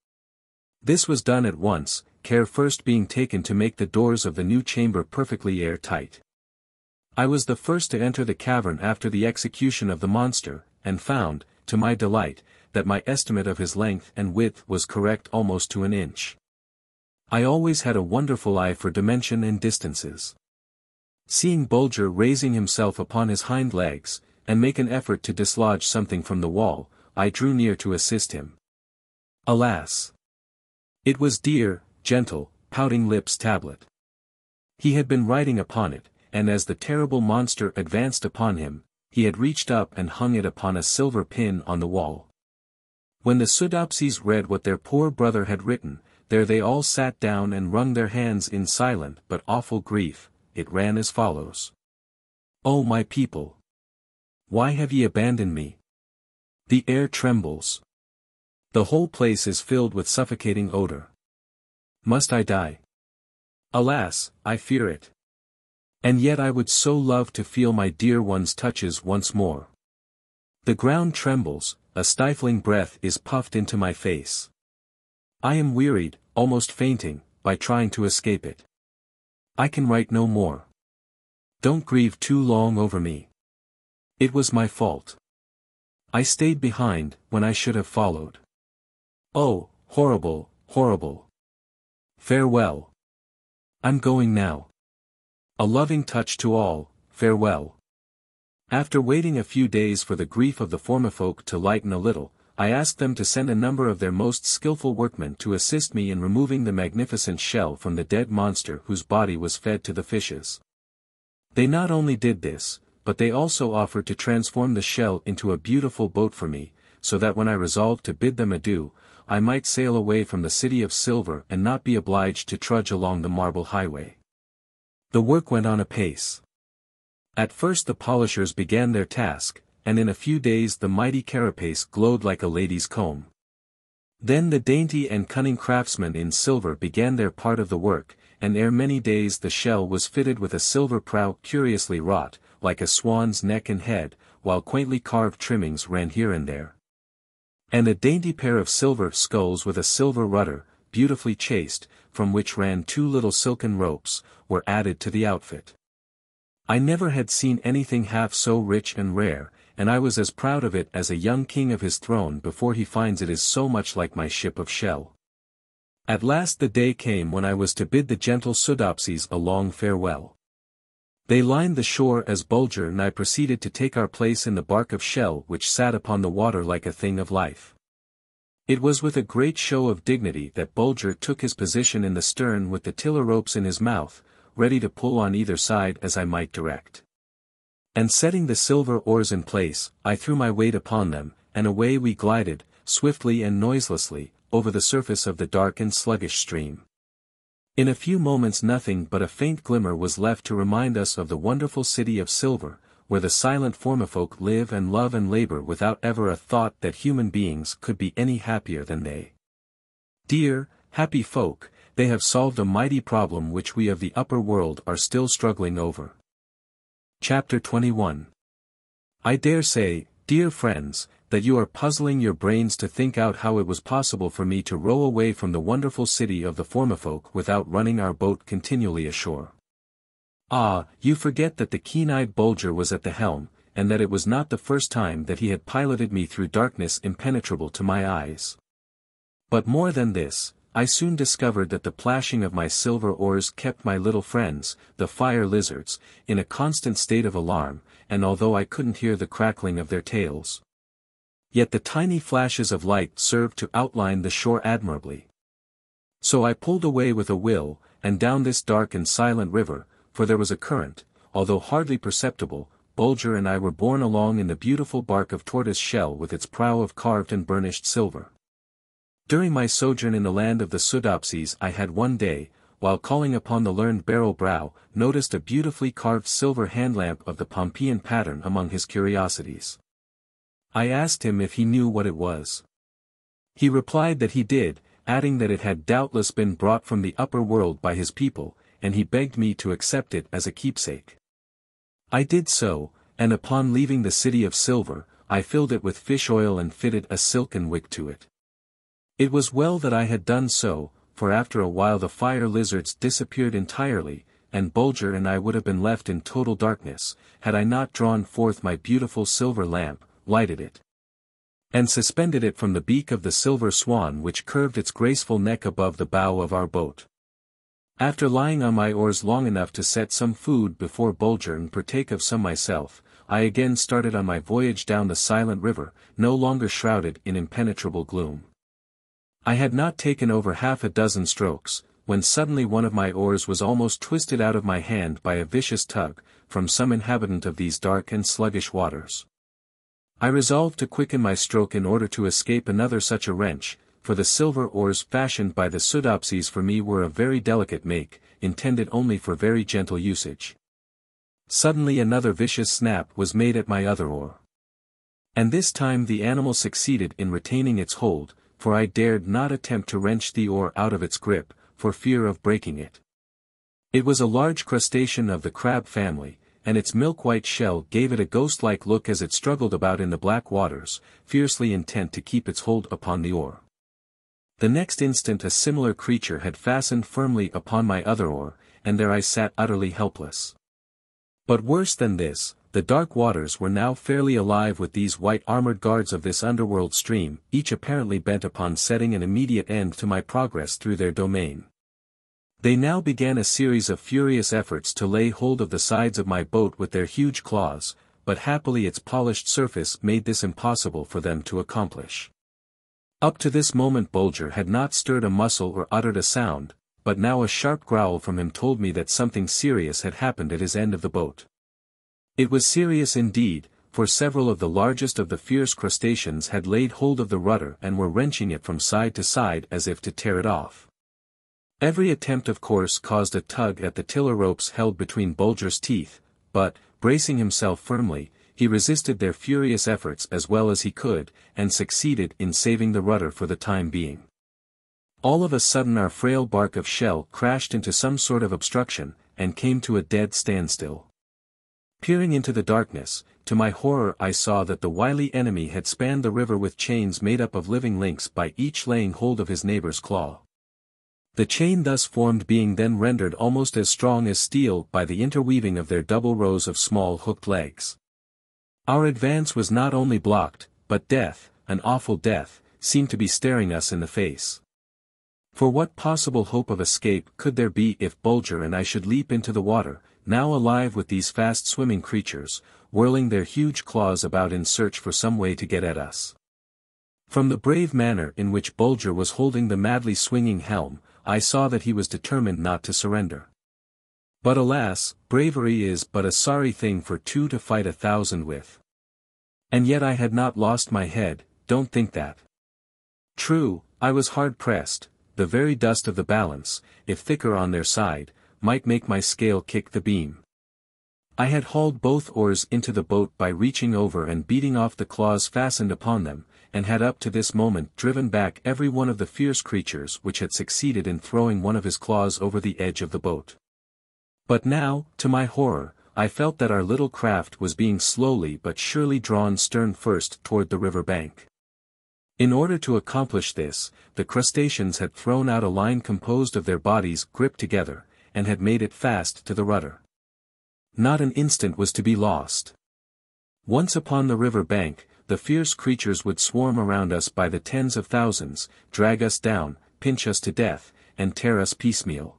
This was done at once, care first being taken to make the doors of the new chamber perfectly air-tight. I was the first to enter the cavern after the execution of the monster, and found, to my delight, that my estimate of his length and width was correct almost to an inch. I always had a wonderful eye for dimension and distances. Seeing Bulger raising himself upon his hind legs, and make an effort to dislodge something from the wall, I drew near to assist him. Alas! It was dear, gentle, pouting lips' tablet. He had been writing upon it, and as the terrible monster advanced upon him, he had reached up and hung it upon a silver pin on the wall. When the Soodopsies read what their poor brother had written, there they all sat down and wrung their hands in silent but awful grief. It ran as follows. O my people! Why have ye abandoned me? The air trembles. The whole place is filled with suffocating odor. Must I die? Alas, I fear it. And yet I would so love to feel my dear one's touches once more. The ground trembles, a stifling breath is puffed into my face. I am wearied, almost fainting, by trying to escape it. I can write no more. Don't grieve too long over me. It was my fault. I stayed behind, when I should have followed. Oh, horrible, horrible. Farewell. I'm going now. A loving touch to all, farewell. After waiting a few days for the grief of the Formifolk to lighten a little, I asked them to send a number of their most skillful workmen to assist me in removing the magnificent shell from the dead monster whose body was fed to the fishes. They not only did this, but they also offered to transform the shell into a beautiful boat for me, so that when I resolved to bid them adieu, I might sail away from the city of silver and not be obliged to trudge along the marble highway. The work went on apace. At first the polishers began their task, and in a few days the mighty carapace glowed like a lady's comb. Then the dainty and cunning craftsmen in silver began their part of the work, and ere many days the shell was fitted with a silver prow curiously wrought, like a swan's neck and head, while quaintly carved trimmings ran here and there. And a dainty pair of silver sculls with a silver rudder, beautifully chased, from which ran 2 little silken ropes, were added to the outfit. I never had seen anything half so rich and rare, and I was as proud of it as a young king of his throne before he finds it is so much like my ship of shell. At last the day came when I was to bid the gentle Soodopsies a long farewell. They lined the shore as Bulger and I proceeded to take our place in the bark of shell which sat upon the water like a thing of life. It was with a great show of dignity that Bulger took his position in the stern with the tiller ropes in his mouth, ready to pull on either side as I might direct. And setting the silver oars in place, I threw my weight upon them, and away we glided, swiftly and noiselessly, over the surface of the dark and sluggish stream. In a few moments nothing but a faint glimmer was left to remind us of the wonderful city of silver, where the silent formifolk live and love and labor without ever a thought that human beings could be any happier than they. Dear, happy folk, they have solved a mighty problem which we of the upper world are still struggling over. Chapter 21. I dare say, dear friends, that you are puzzling your brains to think out how it was possible for me to row away from the wonderful city of the formifolk without running our boat continually ashore. Ah, you forget that the keen-eyed Bulger was at the helm, and that it was not the first time that he had piloted me through darkness impenetrable to my eyes. But more than this, I soon discovered that the plashing of my silver oars kept my little friends, the fire lizards, in a constant state of alarm, and although I couldn't hear the crackling of their tails, yet the tiny flashes of light served to outline the shore admirably. So I pulled away with a will, and down this dark and silent river, for there was a current, although hardly perceptible, Bulger and I were borne along in the beautiful bark of tortoise shell with its prow of carved and burnished silver. During my sojourn in the land of the Soodopsies I had one day, while calling upon the learned Barrel Brow, noticed a beautifully carved silver hand-lamp of the Pompeian pattern among his curiosities. I asked him if he knew what it was. He replied that he did, adding that it had doubtless been brought from the upper world by his people, and he begged me to accept it as a keepsake. I did so, and upon leaving the city of silver, I filled it with fish oil and fitted a silken wick to it. It was well that I had done so, for after a while the fire lizards disappeared entirely, and Bulger and I would have been left in total darkness, had I not drawn forth my beautiful silver lamp, lighted it, and suspended it from the beak of the silver swan which curved its graceful neck above the bow of our boat. After lying on my oars long enough to set some food before Bulger and partake of some myself, I again started on my voyage down the silent river, no longer shrouded in impenetrable gloom. I had not taken over half a dozen strokes, when suddenly one of my oars was almost twisted out of my hand by a vicious tug, from some inhabitant of these dark and sluggish waters. I resolved to quicken my stroke in order to escape another such a wrench, for the silver oars fashioned by the Soodopsies for me were of very delicate make, intended only for very gentle usage. Suddenly another vicious snap was made at my other oar. And this time the animal succeeded in retaining its hold, for I dared not attempt to wrench the oar out of its grip, for fear of breaking it. It was a large crustacean of the crab family, and its milk-white shell gave it a ghost-like look as it struggled about in the black waters, fiercely intent to keep its hold upon the oar. The next instant a similar creature had fastened firmly upon my other oar, and there I sat utterly helpless. But worse than this, the dark waters were now fairly alive with these white armored guards of this underworld stream, each apparently bent upon setting an immediate end to my progress through their domain. They now began a series of furious efforts to lay hold of the sides of my boat with their huge claws, but happily its polished surface made this impossible for them to accomplish. Up to this moment Bulger had not stirred a muscle or uttered a sound, but now a sharp growl from him told me that something serious had happened at his end of the boat. It was serious indeed, for several of the largest of the fierce crustaceans had laid hold of the rudder and were wrenching it from side to side as if to tear it off. Every attempt of course caused a tug at the tiller ropes held between Bulger's teeth, but, bracing himself firmly, he resisted their furious efforts as well as he could, and succeeded in saving the rudder for the time being. All of a sudden our frail bark of shell crashed into some sort of obstruction, and came to a dead standstill. Peering into the darkness, to my horror I saw that the wily enemy had spanned the river with chains made up of living links by each laying hold of his neighbor's claw. The chain thus formed being then rendered almost as strong as steel by the interweaving of their double rows of small hooked legs. Our advance was not only blocked, but death, an awful death, seemed to be staring us in the face. For what possible hope of escape could there be if Bulger and I should leap into the water, now alive with these fast-swimming creatures, whirling their huge claws about in search for some way to get at us? From the brave manner in which Bulger was holding the madly swinging helm, I saw that he was determined not to surrender. But alas, bravery is but a sorry thing for two to fight 1,000 with. And yet I had not lost my head, don't think that. True, I was hard pressed, the very dust of the balance, if thicker on their side, might make my scale kick the beam. I had hauled both oars into the boat by reaching over and beating off the claws fastened upon them, and had up to this moment driven back every one of the fierce creatures which had succeeded in throwing one of his claws over the edge of the boat. But now, to my horror, I felt that our little craft was being slowly but surely drawn stern first toward the river bank. In order to accomplish this, the crustaceans had thrown out a line composed of their bodies gripped together, and had made it fast to the rudder. Not an instant was to be lost. Once upon the river bank, the fierce creatures would swarm around us by the tens of thousands, drag us down, pinch us to death, and tear us piecemeal.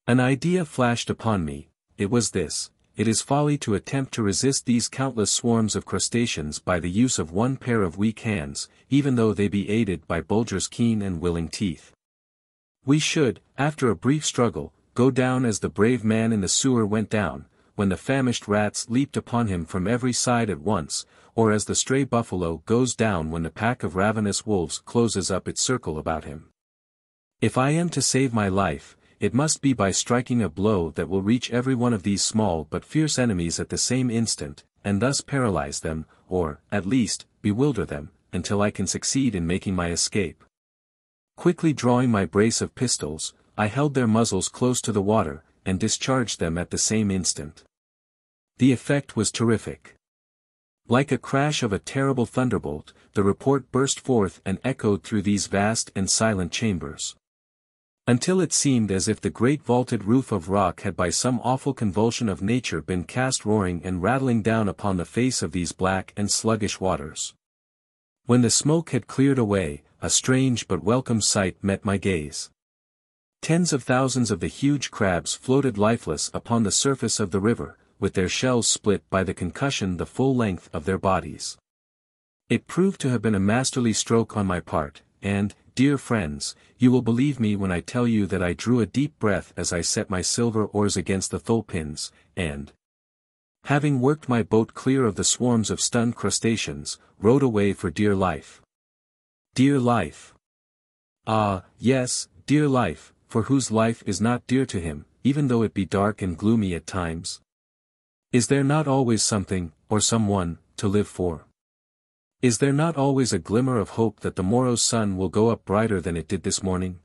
An idea flashed upon me. It was this: it is folly to attempt to resist these countless swarms of crustaceans by the use of one pair of weak hands, even though they be aided by Bulger's keen and willing teeth. We should, after a brief struggle, go down as the brave man in the sewer went down, when the famished rats leaped upon him from every side at once, or as the stray buffalo goes down when the pack of ravenous wolves closes up its circle about him. If I am to save my life, it must be by striking a blow that will reach every one of these small but fierce enemies at the same instant, and thus paralyze them, or, at least, bewilder them, until I can succeed in making my escape. Quickly drawing my brace of pistols, I held their muzzles close to the water, and discharged them at the same instant. The effect was terrific. Like a crash of a terrible thunderbolt, the report burst forth and echoed through these vast and silent chambers. Until it seemed as if the great vaulted roof of rock had by some awful convulsion of nature been cast roaring and rattling down upon the face of these black and sluggish waters. When the smoke had cleared away, a strange but welcome sight met my gaze. Tens of thousands of the huge crabs floated lifeless upon the surface of the river, with their shells split by the concussion the full length of their bodies. It proved to have been a masterly stroke on my part, and, dear friends, you will believe me when I tell you that I drew a deep breath as I set my silver oars against the thole pins, and, having worked my boat clear of the swarms of stunned crustaceans, rowed away for dear life. Dear life! Ah, yes, dear life, for whose life is not dear to him, even though it be dark and gloomy at times? Is there not always something, or someone, to live for? Is there not always a glimmer of hope that the morrow's sun will go up brighter than it did this morning?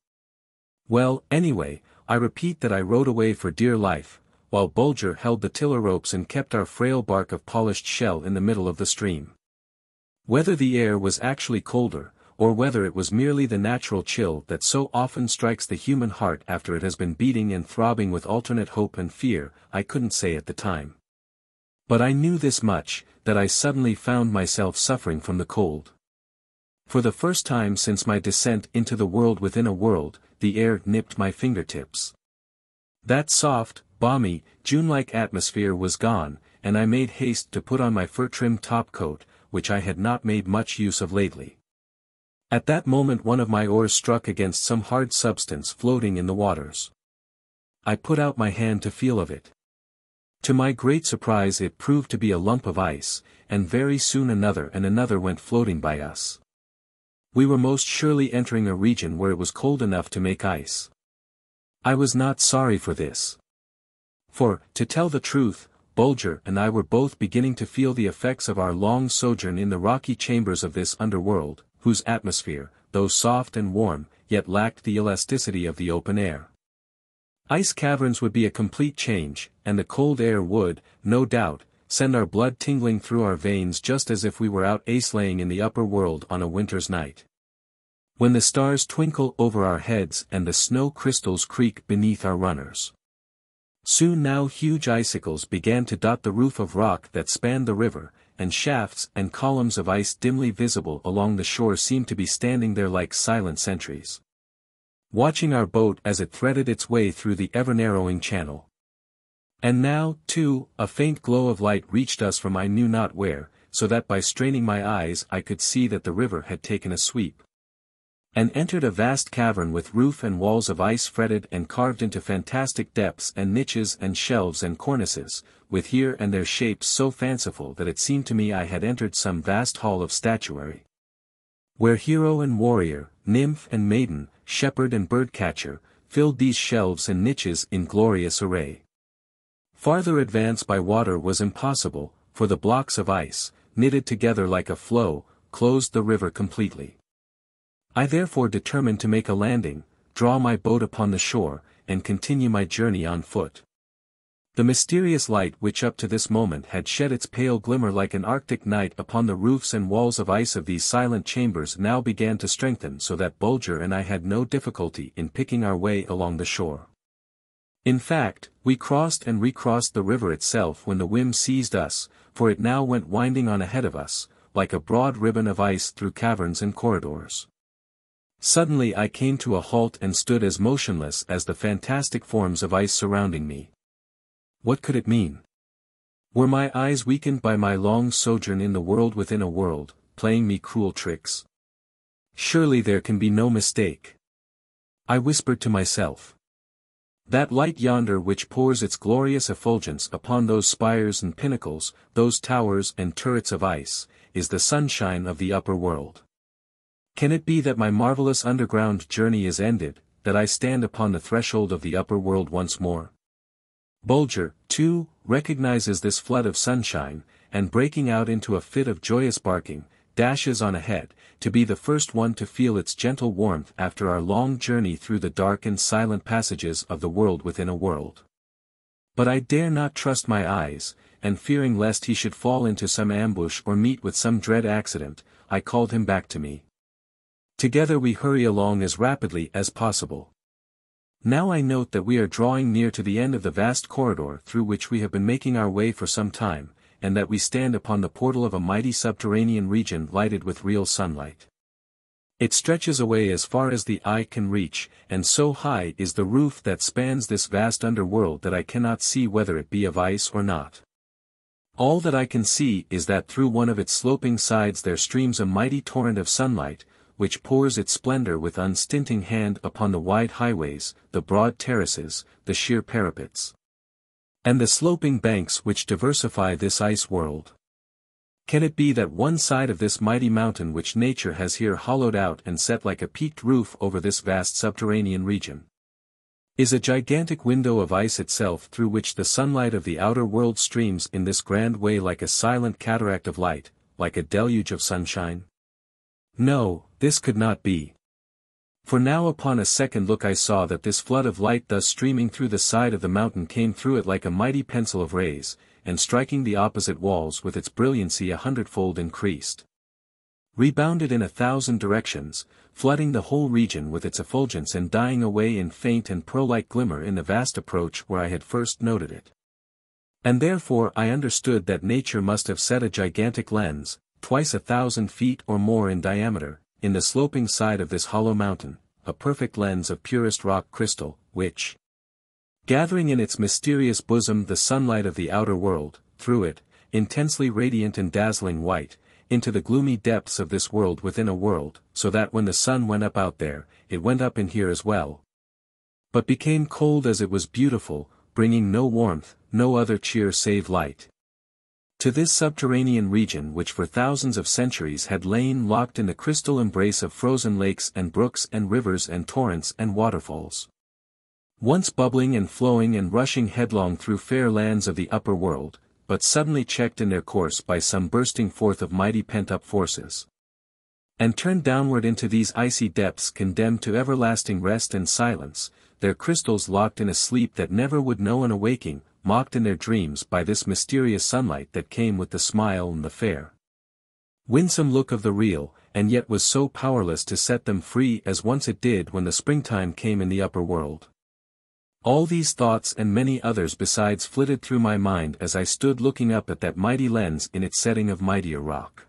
Well, anyway, I repeat that I rowed away for dear life, while Bulger held the tiller ropes and kept our frail bark of polished shell in the middle of the stream. Whether the air was actually colder, or whether it was merely the natural chill that so often strikes the human heart after it has been beating and throbbing with alternate hope and fear, I couldn't say at the time. But I knew this much, that I suddenly found myself suffering from the cold. For the first time since my descent into the world within a world, the air nipped my fingertips. That soft, balmy, June-like atmosphere was gone, and I made haste to put on my fur-trimmed top-coat, which I had not made much use of lately. At that moment one of my oars struck against some hard substance floating in the waters. I put out my hand to feel of it. To my great surprise it proved to be a lump of ice, and very soon another and another went floating by us. We were most surely entering a region where it was cold enough to make ice. I was not sorry for this. For, to tell the truth, Bulger and I were both beginning to feel the effects of our long sojourn in the rocky chambers of this underworld, whose atmosphere, though soft and warm, yet lacked the elasticity of the open air. Ice caverns would be a complete change, and the cold air would, no doubt, send our blood tingling through our veins just as if we were out ace-laying in the upper world on a winter's night. When the stars twinkle over our heads and the snow crystals creak beneath our runners. Soon now huge icicles began to dot the roof of rock that spanned the river, and shafts and columns of ice dimly visible along the shore seemed to be standing there like silent sentries, watching our boat as it threaded its way through the ever-narrowing channel. And now, too, a faint glow of light reached us from I knew not where, so that by straining my eyes I could see that the river had taken a sweep, and entered a vast cavern with roof and walls of ice fretted and carved into fantastic depths and niches and shelves and cornices, with here and there shapes so fanciful that it seemed to me I had entered some vast hall of statuary, where hero and warrior, nymph and maiden, shepherd and bird-catcher, filled these shelves and niches in glorious array. Farther advance by water was impossible, for the blocks of ice, knitted together like a floe, closed the river completely. I therefore determined to make a landing, draw my boat upon the shore, and continue my journey on foot. The mysterious light which up to this moment had shed its pale glimmer like an Arctic night upon the roofs and walls of ice of these silent chambers now began to strengthen so that Bulger and I had no difficulty in picking our way along the shore. In fact, we crossed and recrossed the river itself when the whim seized us, for it now went winding on ahead of us, like a broad ribbon of ice through caverns and corridors. Suddenly I came to a halt and stood as motionless as the fantastic forms of ice surrounding me. What could it mean? Were my eyes weakened by my long sojourn in the world within a world, playing me cruel tricks? Surely there can be no mistake. I whispered to myself. That light yonder which pours its glorious effulgence upon those spires and pinnacles, those towers and turrets of ice, is the sunshine of the upper world. Can it be that my marvelous underground journey is ended, that I stand upon the threshold of the upper world once more? Bulger, too, recognizes this flood of sunshine, and breaking out into a fit of joyous barking, dashes on ahead, to be the first one to feel its gentle warmth after our long journey through the dark and silent passages of the world within a world. But I dare not trust my eyes, and fearing lest he should fall into some ambush or meet with some dread accident, I called him back to me. Together we hurry along as rapidly as possible. Now I note that we are drawing near to the end of the vast corridor through which we have been making our way for some time, and that we stand upon the portal of a mighty subterranean region lighted with real sunlight. It stretches away as far as the eye can reach, and so high is the roof that spans this vast underworld that I cannot see whether it be of ice or not. All that I can see is that through one of its sloping sides there streams a mighty torrent of sunlight, which pours its splendor with unstinting hand upon the wide highways, the broad terraces, the sheer parapets, and the sloping banks which diversify this ice world. Can it be that one side of this mighty mountain which nature has here hollowed out and set like a peaked roof over this vast subterranean region, is a gigantic window of ice itself through which the sunlight of the outer world streams in this grand way like a silent cataract of light, like a deluge of sunshine? No, this could not be. For now upon a second look I saw that this flood of light thus streaming through the side of the mountain came through it like a mighty pencil of rays, and striking the opposite walls with its brilliancy 100-fold increased. Rebounded in 1,000 directions, flooding the whole region with its effulgence and dying away in faint and pearl-like glimmer in the vast approach where I had first noted it. And therefore I understood that nature must have set a gigantic lens, twice 1,000 feet or more in diameter, in the sloping side of this hollow mountain, a perfect lens of purest rock crystal, which, gathering in its mysterious bosom the sunlight of the outer world, threw it, intensely radiant and dazzling white, into the gloomy depths of this world within a world, so that when the sun went up out there, it went up in here as well, but became cold as it was beautiful, bringing no warmth, no other cheer save light. To this subterranean region which for thousands of centuries had lain locked in the crystal embrace of frozen lakes and brooks and rivers and torrents and waterfalls, once bubbling and flowing and rushing headlong through fair lands of the upper world, but suddenly checked in their course by some bursting forth of mighty pent-up forces, and turned downward into these icy depths condemned to everlasting rest and silence, their crystals locked in a sleep that never would know an awaking, mocked in their dreams by this mysterious sunlight that came with the smile and the fair, winsome look of the real, and yet was so powerless to set them free as once it did when the springtime came in the upper world. All these thoughts and many others besides flitted through my mind as I stood looking up at that mighty lens in its setting of mightier rock.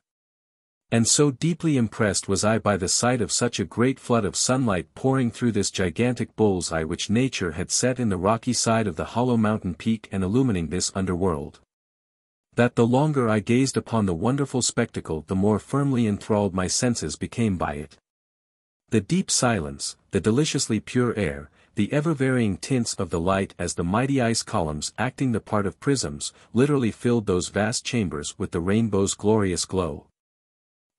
And so deeply impressed was I by the sight of such a great flood of sunlight pouring through this gigantic bull's eye which nature had set in the rocky side of the hollow mountain peak and illumining this underworld, that the longer I gazed upon the wonderful spectacle the more firmly enthralled my senses became by it. The deep silence, the deliciously pure air, the ever-varying tints of the light as the mighty ice columns acting the part of prisms, literally filled those vast chambers with the rainbow's glorious glow.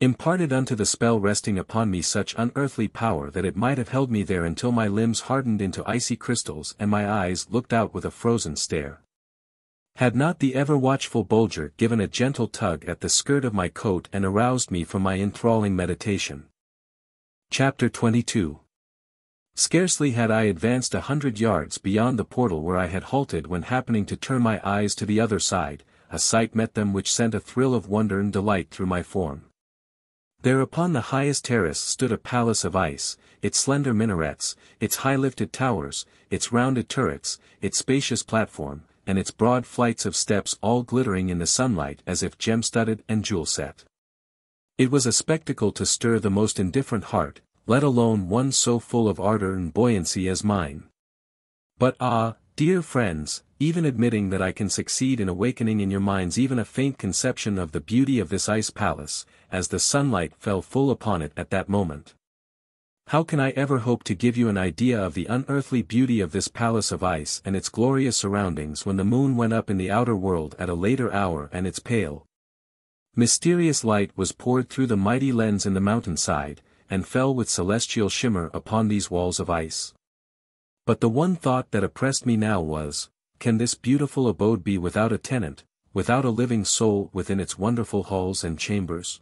imparted unto the spell resting upon me such unearthly power that it might have held me there until my limbs hardened into icy crystals and my eyes looked out with a frozen stare. Had not the ever-watchful Bulger given a gentle tug at the skirt of my coat and aroused me from my enthralling meditation. Chapter 22. Scarcely had I advanced 100 yards beyond the portal where I had halted when, happening to turn my eyes to the other side, a sight met them which sent a thrill of wonder and delight through my form. There upon the highest terrace stood a palace of ice, its slender minarets, its high-lifted towers, its rounded turrets, its spacious platform, and its broad flights of steps all glittering in the sunlight as if gem-studded and jewel-set. It was a spectacle to stir the most indifferent heart, let alone one so full of ardor and buoyancy as mine. But ah, dear friends, even admitting that I can succeed in awakening in your minds even a faint conception of the beauty of this ice palace, as the sunlight fell full upon it at that moment, how can I ever hope to give you an idea of the unearthly beauty of this palace of ice and its glorious surroundings when the moon went up in the outer world at a later hour and its pale, mysterious light was poured through the mighty lens in the mountainside, and fell with celestial shimmer upon these walls of ice? But the one thought that oppressed me now was, can this beautiful abode be without a tenant, without a living soul within its wonderful halls and chambers?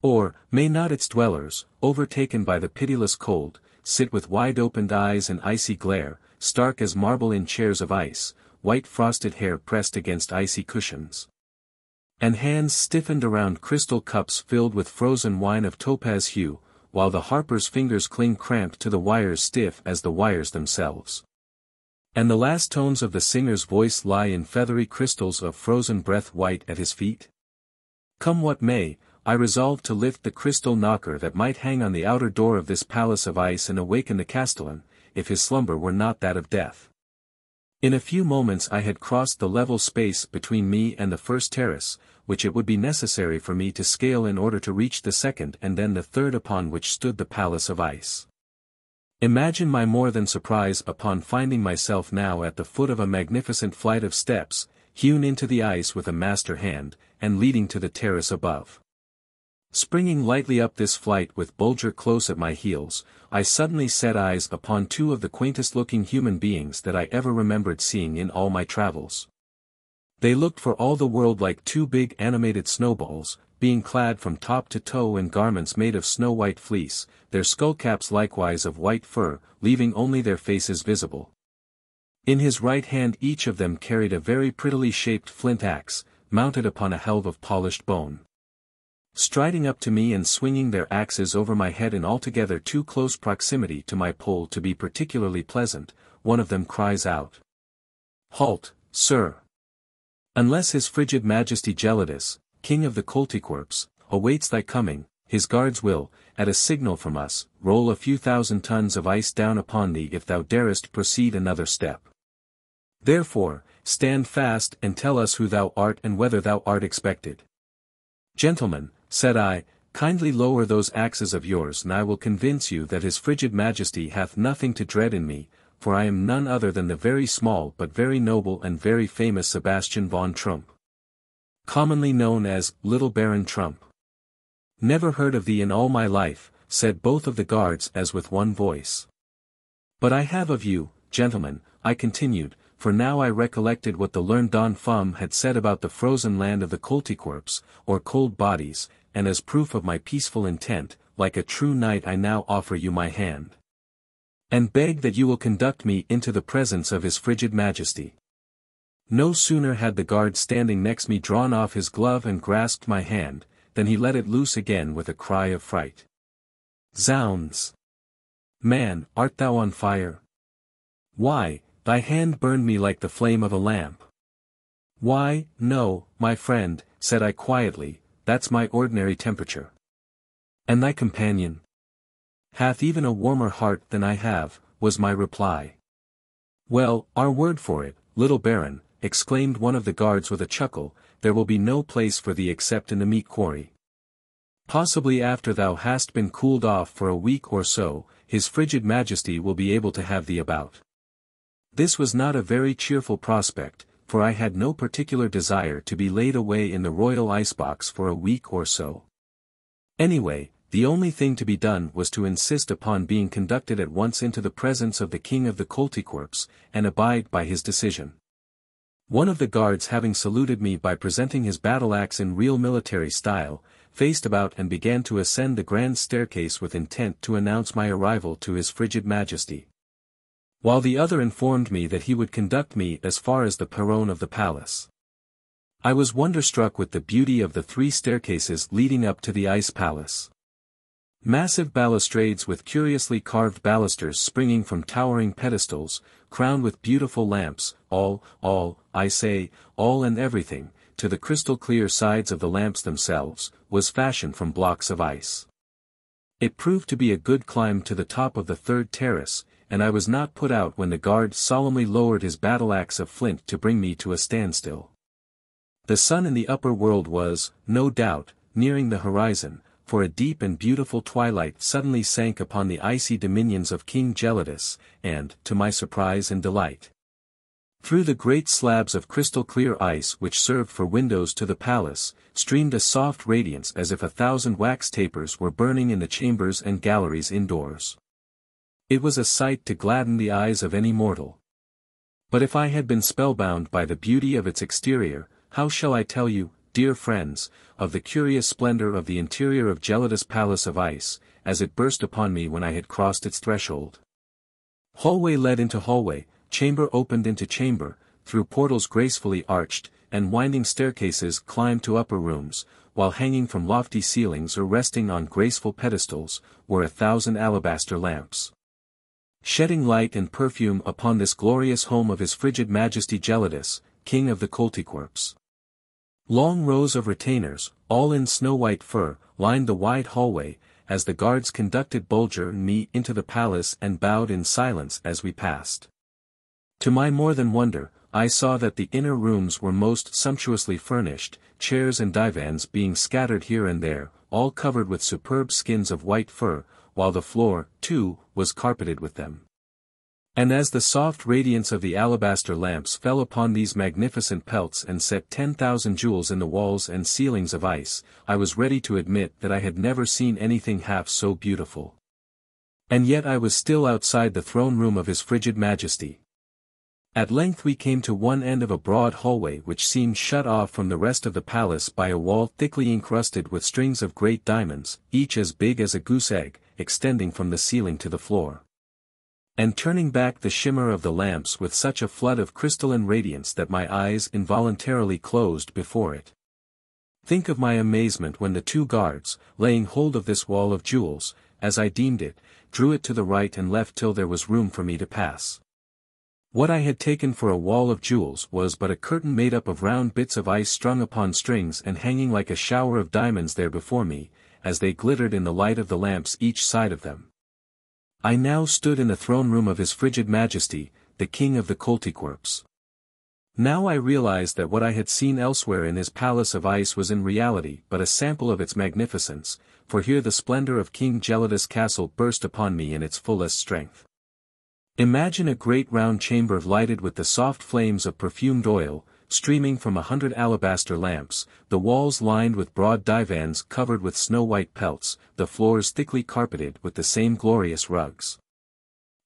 Or, may not its dwellers, overtaken by the pitiless cold, sit with wide-opened eyes and icy glare, stark as marble in chairs of ice, white frosted hair pressed against icy cushions, and hands stiffened around crystal cups filled with frozen wine of topaz hue, while the harper's fingers cling cramped to the wires stiff as the wires themselves, and the last tones of the singer's voice lie in feathery crystals of frozen breath white at his feet? Come what may, I resolved to lift the crystal knocker that might hang on the outer door of this palace of ice and awaken the castellan, if his slumber were not that of death. In a few moments I had crossed the level space between me and the first terrace, which it would be necessary for me to scale in order to reach the second and then the third, upon which stood the palace of ice. Imagine my more than surprise upon finding myself now at the foot of a magnificent flight of steps, hewn into the ice with a master hand, and leading to the terrace above. Springing lightly up this flight with Bulger close at my heels, I suddenly set eyes upon two of the quaintest-looking human beings that I ever remembered seeing in all my travels. They looked for all the world like two big animated snowballs, being clad from top to toe in garments made of snow-white fleece, their skullcaps likewise of white fur, leaving only their faces visible. In his right hand each of them carried a very prettily shaped flint axe, mounted upon a helve of polished bone. Striding up to me and swinging their axes over my head in altogether too close proximity to my pole to be particularly pleasant, one of them cries out, "Halt, sir! Unless his frigid majesty Gelidus, king of the Coltiquerps, awaits thy coming, his guards will, at a signal from us, roll a few thousand tons of ice down upon thee if thou darest proceed another step. Therefore, stand fast and tell us who thou art and whether thou art expected." "Gentlemen," said I, "kindly lower those axes of yours and I will convince you that his frigid majesty hath nothing to dread in me, for I am none other than the very small but very noble and very famous Sebastian von Troomp, commonly known as Little Baron Trump." "Never heard of thee in all my life," said both of the guards as with one voice. "But I have of you, gentlemen," I continued, for now I recollected what the learned Don Fum had said about the frozen land of the Coltiquerps, or cold bodies, and as proof of my peaceful intent, like a true knight I now offer you my hand, and beg that you will conduct me into the presence of his frigid majesty. No sooner had the guard standing next me drawn off his glove and grasped my hand, than he let it loose again with a cry of fright. "Zounds! Man, art thou on fire? Why, thy hand burned me like the flame of a lamp." "Why, no, my friend," said I quietly, "that's my ordinary temperature." "And thy companion?" "Hath even a warmer heart than I have," was my reply. "Well, our word for it, little Baron," exclaimed one of the guards with a chuckle, "there will be no place for thee except in the meat quarry. Possibly after thou hast been cooled off for a week or so, his frigid majesty will be able to have thee about." This was not a very cheerful prospect, for I had no particular desire to be laid away in the royal icebox for a week or so. Anyway, the only thing to be done was to insist upon being conducted at once into the presence of the king of the Koltykwerps, and abide by his decision. One of the guards having saluted me by presenting his battle-axe in real military style, faced about and began to ascend the grand staircase with intent to announce my arrival to his frigid majesty. While the other informed me that he would conduct me as far as the perron of the palace. I was wonderstruck with the beauty of the 3 staircases leading up to the ice palace. Massive balustrades with curiously carved balusters springing from towering pedestals, crowned with beautiful lamps, all and everything, to the crystal-clear sides of the lamps themselves, was fashioned from blocks of ice. It proved to be a good climb to the top of the 3rd terrace, and I was not put out when the guard solemnly lowered his battle-axe of flint to bring me to a standstill. The sun in the upper world was, no doubt, nearing the horizon, for a deep and beautiful twilight suddenly sank upon the icy dominions of King Gelidus, and, to my surprise and delight, through the great slabs of crystal-clear ice which served for windows to the palace, streamed a soft radiance as if 1,000 wax tapers were burning in the chambers and galleries indoors. It was a sight to gladden the eyes of any mortal. But if I had been spellbound by the beauty of its exterior, how shall I tell you, dear friends, of the curious splendor of the interior of Gelidus' palace of ice, as it burst upon me when I had crossed its threshold? Hallway led into hallway, chamber opened into chamber, through portals gracefully arched, and winding staircases climbed to upper rooms, while hanging from lofty ceilings or resting on graceful pedestals, were 1,000 alabaster lamps, shedding light and perfume upon this glorious home of his frigid majesty Gelidus, king of the Koltykwerps. Long rows of retainers, all in snow-white fur, lined the wide hallway, as the guards conducted Bulger and me into the palace and bowed in silence as we passed. To my more than wonder, I saw that the inner rooms were most sumptuously furnished, chairs and divans being scattered here and there, all covered with superb skins of white fur, while the floor, too, was carpeted with them. And as the soft radiance of the alabaster lamps fell upon these magnificent pelts and set 10,000 jewels in the walls and ceilings of ice, I was ready to admit that I had never seen anything half so beautiful. And yet I was still outside the throne room of his frigid majesty. At length we came to one end of a broad hallway which seemed shut off from the rest of the palace by a wall thickly encrusted with strings of great diamonds, each as big as a goose egg, extending from the ceiling to the floor, and turning back the shimmer of the lamps with such a flood of crystalline radiance that my eyes involuntarily closed before it. Think of my amazement when the 2 guards, laying hold of this wall of jewels, as I deemed it, drew it to the right and left till there was room for me to pass. What I had taken for a wall of jewels was but a curtain made up of round bits of ice strung upon strings and hanging like a shower of diamonds there before me, as they glittered in the light of the lamps each side of them. I now stood in the throne room of his frigid majesty, the king of the Koltykwerps. Now I realized that what I had seen elsewhere in his palace of ice was in reality but a sample of its magnificence, for here the splendor of King Gelidus' castle burst upon me in its fullest strength. Imagine a great round chamber lighted with the soft flames of perfumed oil, streaming from 100 alabaster lamps, the walls lined with broad divans covered with snow-white pelts, the floors thickly carpeted with the same glorious rugs.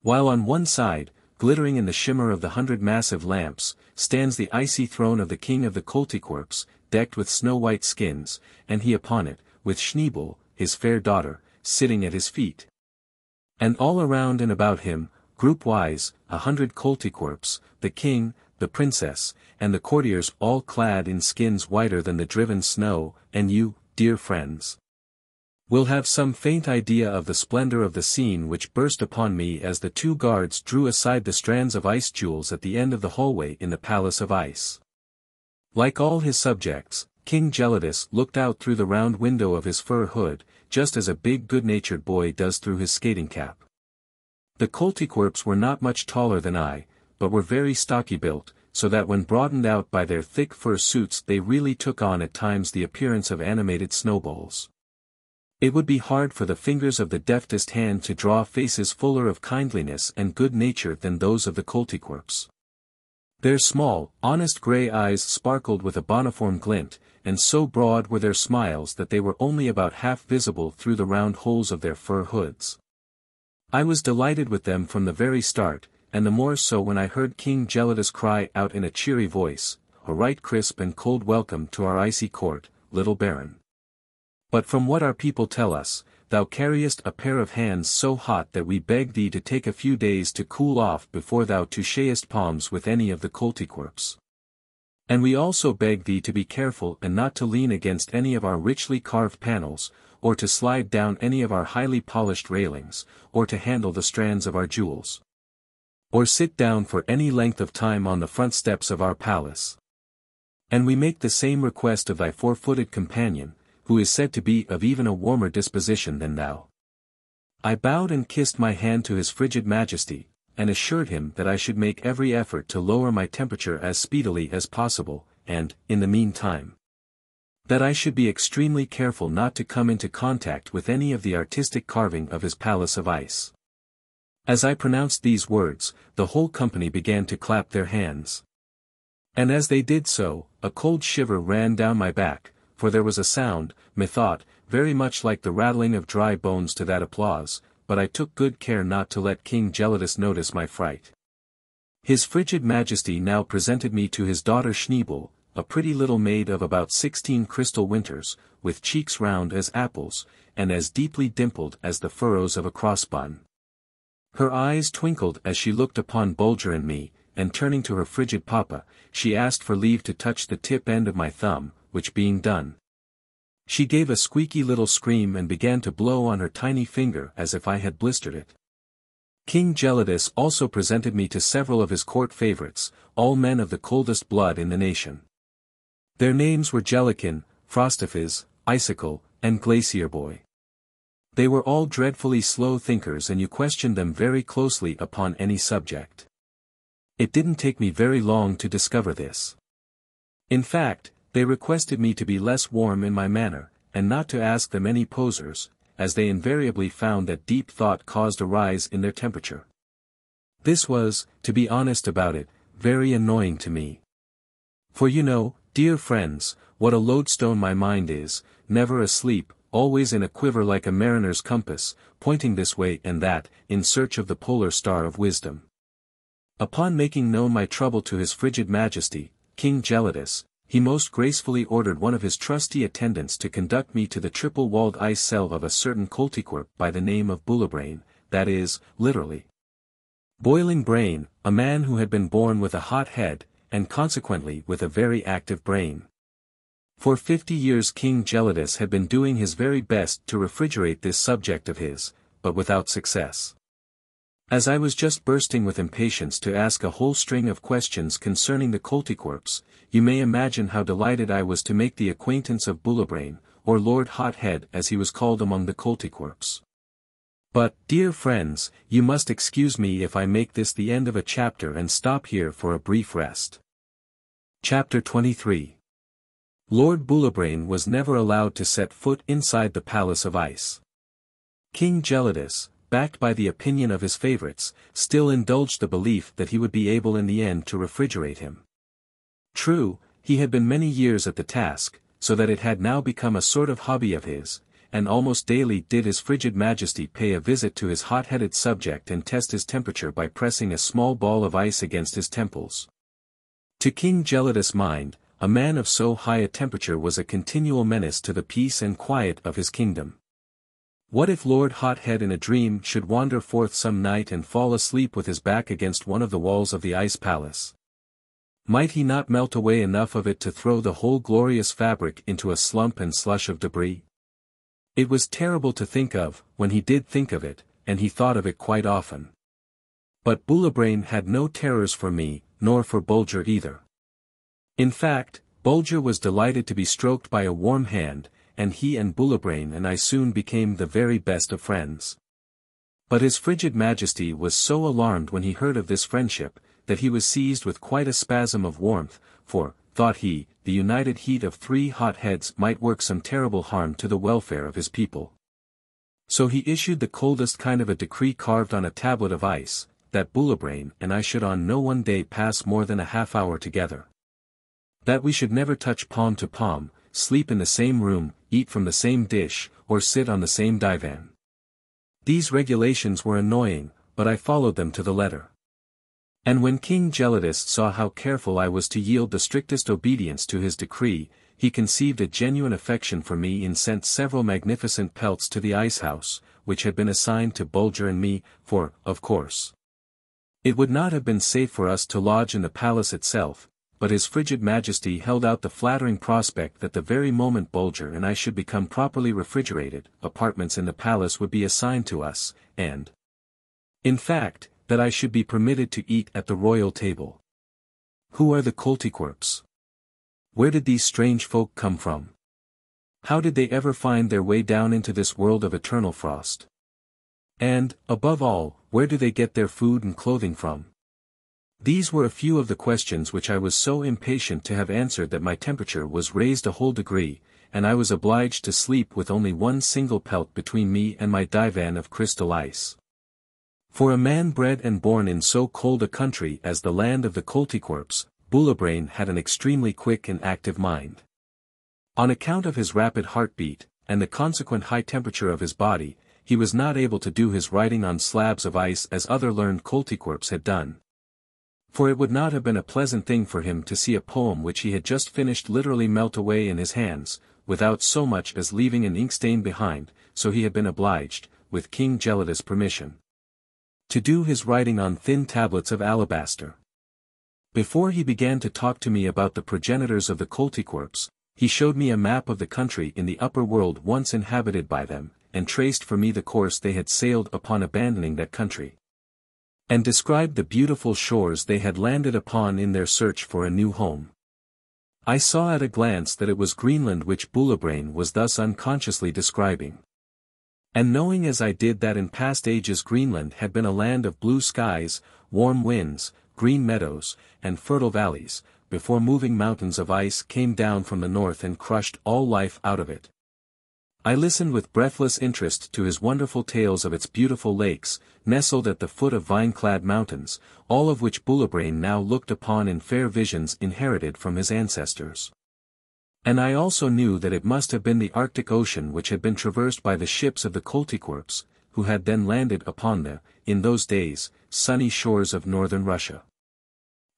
While on one side, glittering in the shimmer of the 100 massive lamps, stands the icy throne of the king of the Koltykwerps, decked with snow-white skins, and he upon it, with Schneebel, his fair daughter, sitting at his feet. And all around and about him, group-wise, 100 Koltykwerps, the king, the princess, and the courtiers all clad in skins whiter than the driven snow, and you, dear friends, will have some faint idea of the splendor of the scene which burst upon me as the 2 guards drew aside the strands of ice jewels at the end of the hallway in the palace of ice. Like all his subjects, King Gelidus looked out through the round window of his fur hood, just as a big good-natured boy does through his skating cap. The Koltykwerps were not much taller than I, but were very stocky built, so that when broadened out by their thick fur suits they really took on at times the appearance of animated snowballs. It would be hard for the fingers of the deftest hand to draw faces fuller of kindliness and good nature than those of the Koltykwerps. Their small, honest grey eyes sparkled with a boniform glint, and so broad were their smiles that they were only about half visible through the round holes of their fur hoods. I was delighted with them from the very start, and the more so when I heard King Gelidus cry out in a cheery voice, "A right crisp and cold welcome to our icy court, little Baron. But from what our people tell us, thou carriest a pair of hands so hot that we beg thee to take a few days to cool off before thou touchest palms with any of the Koltykwerps. And we also beg thee to be careful and not to lean against any of our richly carved panels, or to slide down any of our highly polished railings, or to handle the strands of our jewels, or sit down for any length of time on the front steps of our palace. And we make the same request of thy four-footed companion, who is said to be of even a warmer disposition than thou." I bowed and kissed my hand to his frigid majesty, and assured him that I should make every effort to lower my temperature as speedily as possible, and, in the meantime, that I should be extremely careful not to come into contact with any of the artistic carving of his palace of ice. As I pronounced these words, the whole company began to clap their hands. And as they did so, a cold shiver ran down my back, for there was a sound, methought, very much like the rattling of dry bones to that applause, but I took good care not to let King Gelidus notice my fright. His frigid majesty now presented me to his daughter Schneebel, a pretty little maid of about 16 crystal winters, with cheeks round as apples, and as deeply dimpled as the furrows of a crossbun. Her eyes twinkled as she looked upon Bulger and me, and turning to her frigid papa, she asked for leave to touch the tip end of my thumb, which being done, she gave a squeaky little scream and began to blow on her tiny finger as if I had blistered it. King Gelidus also presented me to several of his court favorites, all men of the coldest blood in the nation. Their names were Jellikin, Frostifizz, Icicle, and Glacier Boy. They were all dreadfully slow thinkers and you questioned them very closely upon any subject. It didn't take me very long to discover this. In fact, they requested me to be less warm in my manner, and not to ask them any posers, as they invariably found that deep thought caused a rise in their temperature. This was, to be honest about it, very annoying to me. For you know, dear friends, what a lodestone my mind is, never asleep, always in a quiver like a mariner's compass, pointing this way and that, in search of the polar star of wisdom. Upon making known my trouble to his frigid majesty, King Gelidus, he most gracefully ordered one of his trusty attendants to conduct me to the triple-walled ice cell of a certain Koltykwerp by the name of Bullerbrain, that is, literally, boiling brain, a man who had been born with a hot head, and consequently with a very active brain. For 50 years King Gelidus had been doing his very best to refrigerate this subject of his, but without success. As I was just bursting with impatience to ask a whole string of questions concerning the Koltykwerps, you may imagine how delighted I was to make the acquaintance of Bullerbrain, or Lord Hothead as he was called among the Koltykwerps. But, dear friends, you must excuse me if I make this the end of a chapter and stop here for a brief rest. Chapter 23. Lord Bullerbrain was never allowed to set foot inside the Palace of Ice. King Gelidus, backed by the opinion of his favorites, still indulged the belief that he would be able in the end to refrigerate him. True, he had been many years at the task, so that it had now become a sort of hobby of his, and almost daily did his frigid majesty pay a visit to his hot-headed subject and test his temperature by pressing a small ball of ice against his temples. To King Gelidus' mind, a man of so high a temperature was a continual menace to the peace and quiet of his kingdom. What if Lord Hothead in a dream should wander forth some night and fall asleep with his back against one of the walls of the ice palace? Might he not melt away enough of it to throw the whole glorious fabric into a slump and slush of debris? It was terrible to think of, when he did think of it, and he thought of it quite often. But Bullerbrain had no terrors for me, nor for Bulger either. In fact, Bulger was delighted to be stroked by a warm hand, and he and Bullerbrain and I soon became the very best of friends. But his frigid majesty was so alarmed when he heard of this friendship, that he was seized with quite a spasm of warmth, for, thought he, the united heat of 3 hot heads might work some terrible harm to the welfare of his people. So he issued the coldest kind of a decree carved on a tablet of ice, that Bullerbrain and I should on no one day pass more than a half-hour together. That we should never touch palm to palm, sleep in the same room, eat from the same dish, or sit on the same divan. These regulations were annoying, but I followed them to the letter. And when King Gelidus saw how careful I was to yield the strictest obedience to his decree, he conceived a genuine affection for me and sent several magnificent pelts to the ice house, which had been assigned to Bulger and me, for, of course, it would not have been safe for us to lodge in the palace itself, but his frigid majesty held out the flattering prospect that the very moment Bulger and I should become properly refrigerated, apartments in the palace would be assigned to us, and, in fact, that I should be permitted to eat at the royal table. Who are the Koltykwerps? Where did these strange folk come from? How did they ever find their way down into this world of eternal frost? And, above all, where do they get their food and clothing from? These were a few of the questions which I was so impatient to have answered that my temperature was raised a whole degree, and I was obliged to sleep with only one single pelt between me and my divan of crystal ice. For a man bred and born in so cold a country as the land of the Koltykwerps, Bullerbrain had an extremely quick and active mind. On account of his rapid heartbeat, and the consequent high temperature of his body, he was not able to do his writing on slabs of ice as other learned Koltykwerps had done. For it would not have been a pleasant thing for him to see a poem which he had just finished literally melt away in his hands, without so much as leaving an inkstain behind, so he had been obliged, with King Gelidus' permission, to do his writing on thin tablets of alabaster. Before he began to talk to me about the progenitors of the Koltykwerps, he showed me a map of the country in the upper world once inhabited by them, and traced for me the course they had sailed upon abandoning that country, and described the beautiful shores they had landed upon in their search for a new home. I saw at a glance that it was Greenland which Bullerbrain was thus unconsciously describing. And knowing as I did that in past ages Greenland had been a land of blue skies, warm winds, green meadows, and fertile valleys, before moving mountains of ice came down from the north and crushed all life out of it, I listened with breathless interest to his wonderful tales of its beautiful lakes, nestled at the foot of vine-clad mountains, all of which Bullerbrain now looked upon in fair visions inherited from his ancestors. And I also knew that it must have been the Arctic Ocean which had been traversed by the ships of the Koltykwerps, who had then landed upon the, in those days, sunny shores of northern Russia.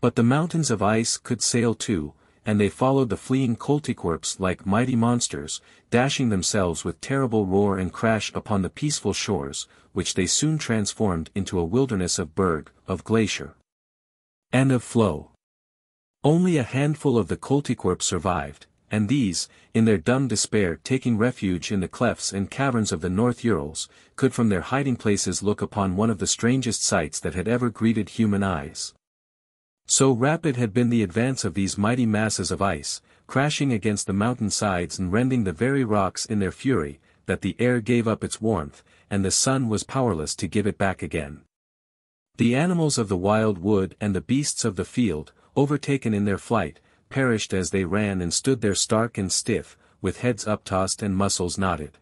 But the mountains of ice could sail too, and they followed the fleeing Koltykwerps like mighty monsters, dashing themselves with terrible roar and crash upon the peaceful shores, which they soon transformed into a wilderness of berg, of glacier, and of floe. Only a handful of the Koltykwerps survived, and these, in their dumb despair taking refuge in the clefts and caverns of the North Urals, could from their hiding places look upon one of the strangest sights that had ever greeted human eyes. So rapid had been the advance of these mighty masses of ice, crashing against the mountain sides and rending the very rocks in their fury, that the air gave up its warmth, and the sun was powerless to give it back again. The animals of the wild wood and the beasts of the field, overtaken in their flight, perished as they ran and stood there stark and stiff, with heads uptossed and muscles knotted.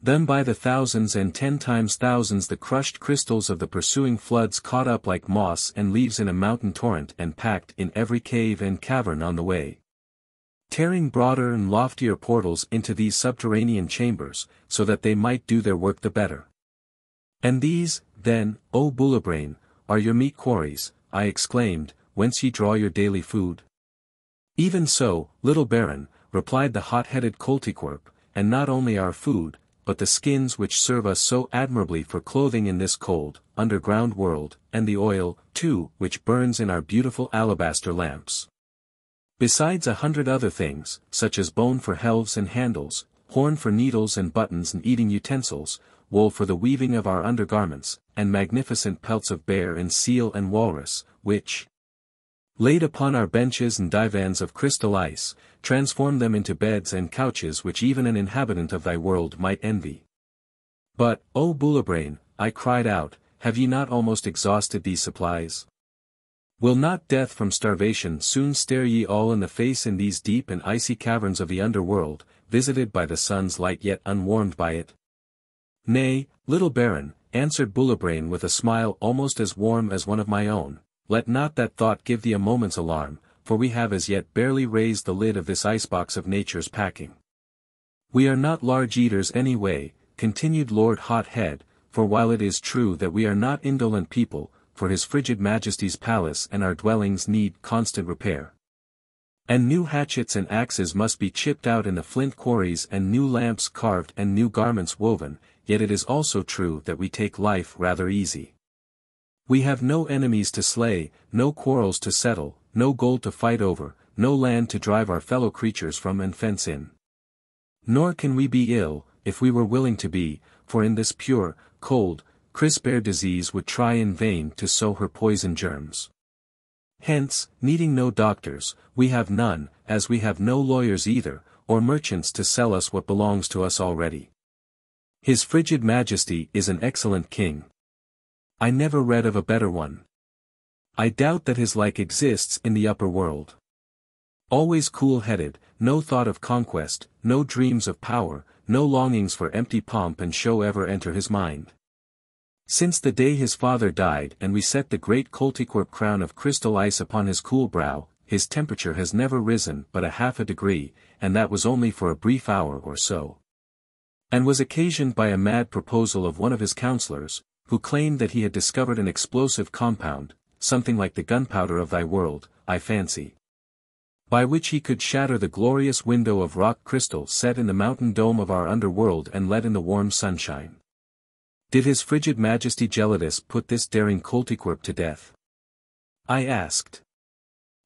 Then by the thousands and 10 times thousands the crushed crystals of the pursuing floods caught up like moss and leaves in a mountain torrent and packed in every cave and cavern on the way, tearing broader and loftier portals into these subterranean chambers, so that they might do their work the better. And these, then, O Bullerbrain, are your meat quarries, I exclaimed, whence ye draw your daily food? Even so, little Baron, replied the hot-headed Koltykwerp, and not only our food, but the skins which serve us so admirably for clothing in this cold, underground world, and the oil, too, which burns in our beautiful alabaster lamps. Besides 100 other things, such as bone for helves and handles, horn for needles and buttons and eating utensils, wool for the weaving of our undergarments, and magnificent pelts of bear and seal and walrus, which, laid upon our benches and divans of crystal ice, transform them into beds and couches which even an inhabitant of thy world might envy. But, O Bullerbrain, I cried out, have ye not almost exhausted these supplies? Will not death from starvation soon stare ye all in the face in these deep and icy caverns of the underworld, visited by the sun's light yet unwarmed by it? Nay, little Baron, answered Bullebrain with a smile almost as warm as one of my own, let not that thought give thee a moment's alarm, for we have as yet barely raised the lid of this icebox of nature's packing. We are not large eaters any way, continued Lord Hothead, for while it is true that we are not indolent people, for his frigid majesty's palace and our dwellings need constant repair. And new hatchets and axes must be chipped out in the flint quarries and new lamps carved and new garments woven, yet it is also true that we take life rather easy. We have no enemies to slay, no quarrels to settle, no gold to fight over, no land to drive our fellow creatures from and fence in. Nor can we be ill, if we were willing to be, for in this pure, cold, crisp air disease would try in vain to sow her poison germs. Hence, needing no doctors, we have none, as we have no lawyers either, or merchants to sell us what belongs to us already. His frigid majesty is an excellent king. I never read of a better one. I doubt that his like exists in the upper world. Always cool-headed, no thought of conquest, no dreams of power, no longings for empty pomp and show ever enter his mind. Since the day his father died and we set the great Koltykwerp crown of crystal ice upon his cool brow, his temperature has never risen but 1/2 degree, and that was only for a brief hour or so. And was occasioned by a mad proposal of one of his counselors, who claimed that he had discovered an explosive compound, something like the gunpowder of thy world, I fancy, by which he could shatter the glorious window of rock crystal set in the mountain dome of our underworld and let in the warm sunshine. Did his frigid majesty Gelidus put this daring Koltykwerp to death? I asked.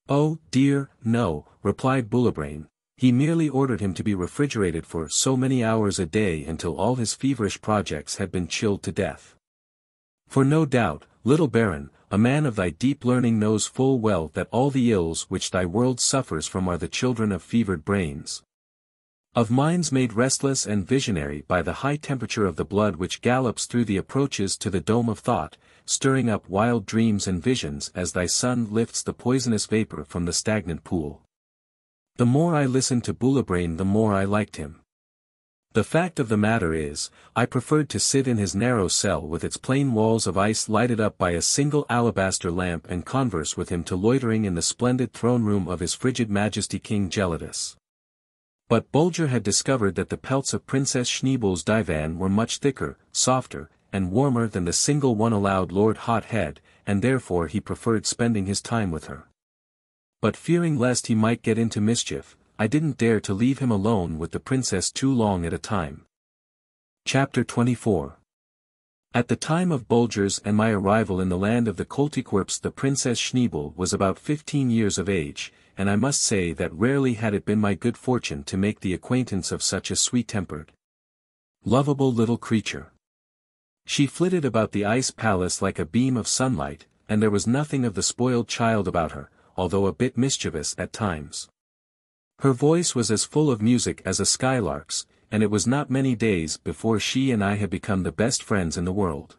Oh, dear, no, replied Bullebrain, he merely ordered him to be refrigerated for so many hours a day until all his feverish projects had been chilled to death. For no doubt, little Baron, a man of thy deep learning knows full well that all the ills which thy world suffers from are the children of fevered brains. Of minds made restless and visionary by the high temperature of the blood which gallops through the approaches to the dome of thought, stirring up wild dreams and visions as thy sun lifts the poisonous vapor from the stagnant pool. The more I listened to Bullebrain the more I liked him. The fact of the matter is, I preferred to sit in his narrow cell with its plain walls of ice lighted up by a single alabaster lamp and converse with him to loitering in the splendid throne room of his frigid majesty King Gelidus. But Bulger had discovered that the pelts of Princess Schneebel's divan were much thicker, softer, and warmer than the single one allowed Lord Hothead, and therefore he preferred spending his time with her. But fearing lest he might get into mischief, I didn't dare to leave him alone with the princess too long at a time. Chapter 24. At the time of Bulger's and my arrival in the land of the Koltykwerps the Princess Schneebel was about 15 years of age, and I must say that rarely had it been my good fortune to make the acquaintance of such a sweet-tempered, lovable little creature. She flitted about the ice palace like a beam of sunlight, and there was nothing of the spoiled child about her, although a bit mischievous at times. Her voice was as full of music as a skylark's, and it was not many days before she and I had become the best friends in the world.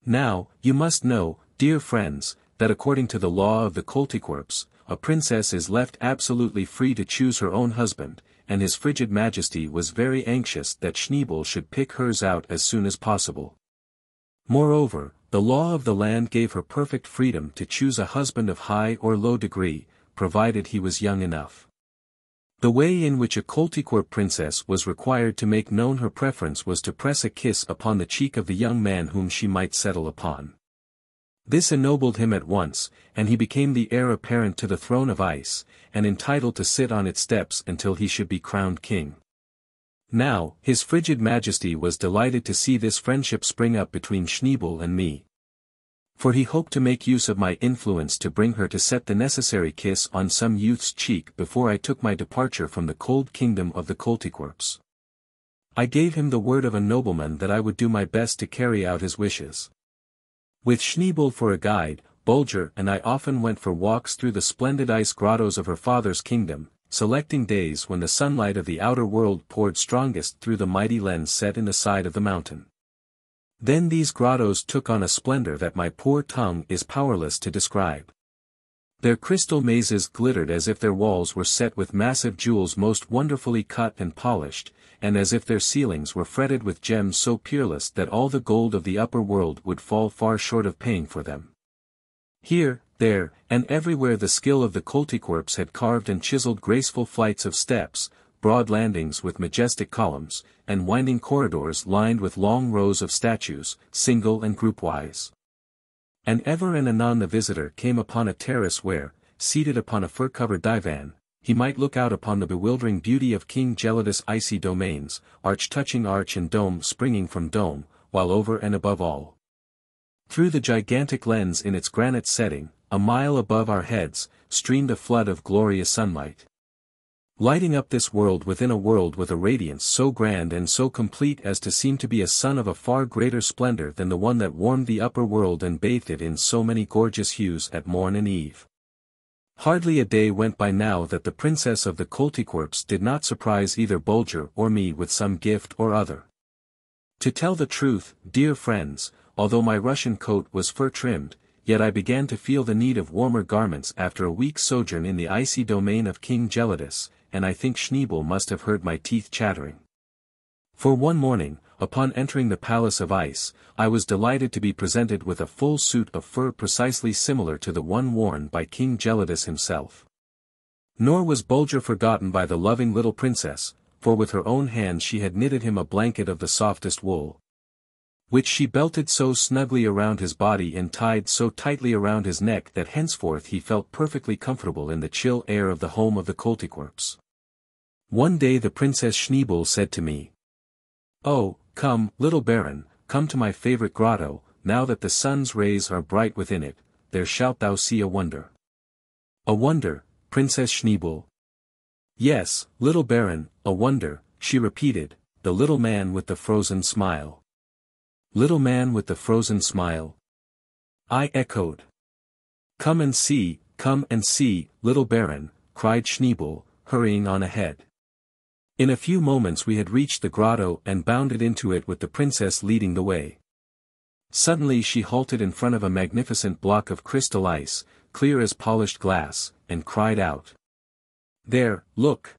Now, you must know, dear friends, that according to the law of the Koltykwerps, a princess is left absolutely free to choose her own husband, and his frigid majesty was very anxious that Schneebel should pick hers out as soon as possible. Moreover, the law of the land gave her perfect freedom to choose a husband of high or low degree, provided he was young enough. The way in which a Koltykwerp princess was required to make known her preference was to press a kiss upon the cheek of the young man whom she might settle upon. This ennobled him at once, and he became the heir apparent to the throne of ice, and entitled to sit on its steps until he should be crowned king. Now, his frigid majesty was delighted to see this friendship spring up between Schneebel and me. For he hoped to make use of my influence to bring her to set the necessary kiss on some youth's cheek before I took my departure from the cold kingdom of the Koltykwerps. I gave him the word of a nobleman that I would do my best to carry out his wishes. With Schneebel for a guide, Bulger and I often went for walks through the splendid ice grottos of her father's kingdom, selecting days when the sunlight of the outer world poured strongest through the mighty lens set in the side of the mountain. Then these grottos took on a splendor that my poor tongue is powerless to describe. Their crystal mazes glittered as if their walls were set with massive jewels most wonderfully cut and polished, and as if their ceilings were fretted with gems so peerless that all the gold of the upper world would fall far short of paying for them. Here, there, and everywhere the skill of the Koltykwerps had carved and chiseled graceful flights of steps, broad landings with majestic columns, and winding corridors lined with long rows of statues, single and groupwise. And ever and anon the visitor came upon a terrace where, seated upon a fur-covered divan, he might look out upon the bewildering beauty of King Gelidus' icy domains, arch touching arch and dome springing from dome, while over and above all, through the gigantic lens in its granite setting, a mile above our heads, streamed a flood of glorious sunlight, lighting up this world within a world with a radiance so grand and so complete as to seem to be a sun of a far greater splendor than the one that warmed the upper world and bathed it in so many gorgeous hues at morn and eve. Hardly a day went by now that the princess of the Koltykwerps did not surprise either Bulger or me with some gift or other. To tell the truth, dear friends, although my Russian coat was fur-trimmed, yet I began to feel the need of warmer garments after a week's sojourn in the icy domain of King Gelidus, and I think Schneebel must have heard my teeth chattering. For one morning, upon entering the Palace of Ice, I was delighted to be presented with a full suit of fur precisely similar to the one worn by King Gelidus himself. Nor was Bulger forgotten by the loving little princess, for with her own hands she had knitted him a blanket of the softest wool, which she belted so snugly around his body and tied so tightly around his neck that henceforth he felt perfectly comfortable in the chill air of the home of the Koltykwerps. One day the Princess Schneebel said to me, "Oh, come, little Baron, come to my favorite grotto, now that the sun's rays are bright within it, there shalt thou see a wonder." "A wonder, Princess Schneebel?" "Yes, little Baron, a wonder," she repeated, "the little man with the frozen smile." "Little man with the frozen smile?" I echoed. come and see, little Baron," cried Schneebel, hurrying on ahead. In a few moments we had reached the grotto and bounded into it with the princess leading the way. Suddenly she halted in front of a magnificent block of crystal ice, clear as polished glass, and cried out, "There, look!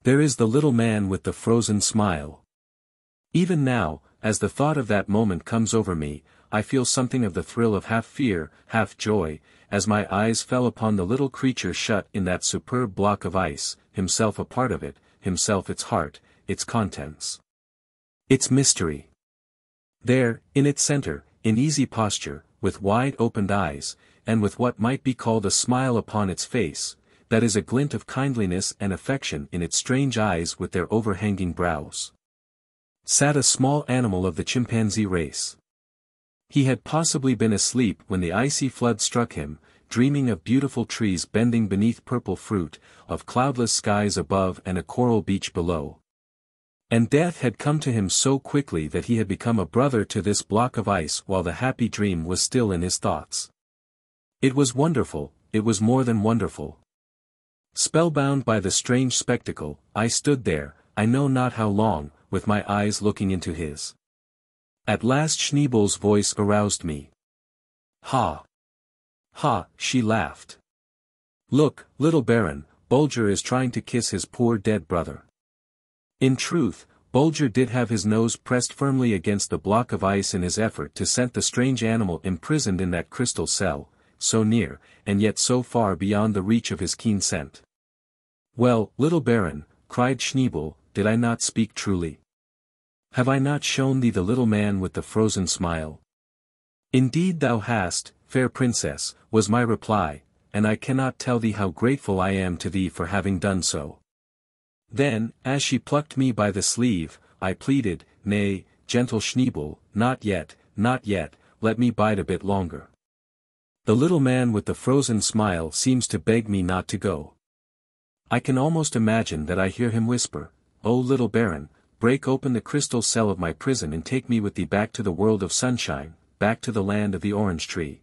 There is the little man with the frozen smile." Even now, as the thought of that moment comes over me, I feel something of the thrill of half fear, half joy, as my eyes fell upon the little creature shut in that superb block of ice, himself a part of it, himself its heart, its contents, its mystery. There, in its center, in easy posture, with wide-opened eyes, and with what might be called a smile upon its face, that is a glint of kindliness and affection in its strange eyes with their overhanging brows, sat a small animal of the chimpanzee race. He had possibly been asleep when the icy flood struck him, dreaming of beautiful trees bending beneath purple fruit, of cloudless skies above and a coral beach below. And death had come to him so quickly that he had become a brother to this block of ice while the happy dream was still in his thoughts. It was wonderful, it was more than wonderful. Spellbound by the strange spectacle, I stood there, I know not how long, with my eyes looking into his. At last Schneebel's voice aroused me. "Ha! Ha!" she laughed. "Look, little Baron, Bulger is trying to kiss his poor dead brother." In truth, Bulger did have his nose pressed firmly against the block of ice in his effort to scent the strange animal imprisoned in that crystal cell, so near, and yet so far beyond the reach of his keen scent. "Well, little Baron," cried Schneebel, "did I not speak truly? Have I not shown thee the little man with the frozen smile?" "Indeed thou hast, fair princess," was my reply, "and I cannot tell thee how grateful I am to thee for having done so." Then, as she plucked me by the sleeve, I pleaded, "Nay, gentle Schneebel, not yet, let me bide a bit longer. The little man with the frozen smile seems to beg me not to go. I can almost imagine that I hear him whisper, 'O little Baron, break open the crystal cell of my prison and take me with thee back to the world of sunshine, back to the land of the orange tree,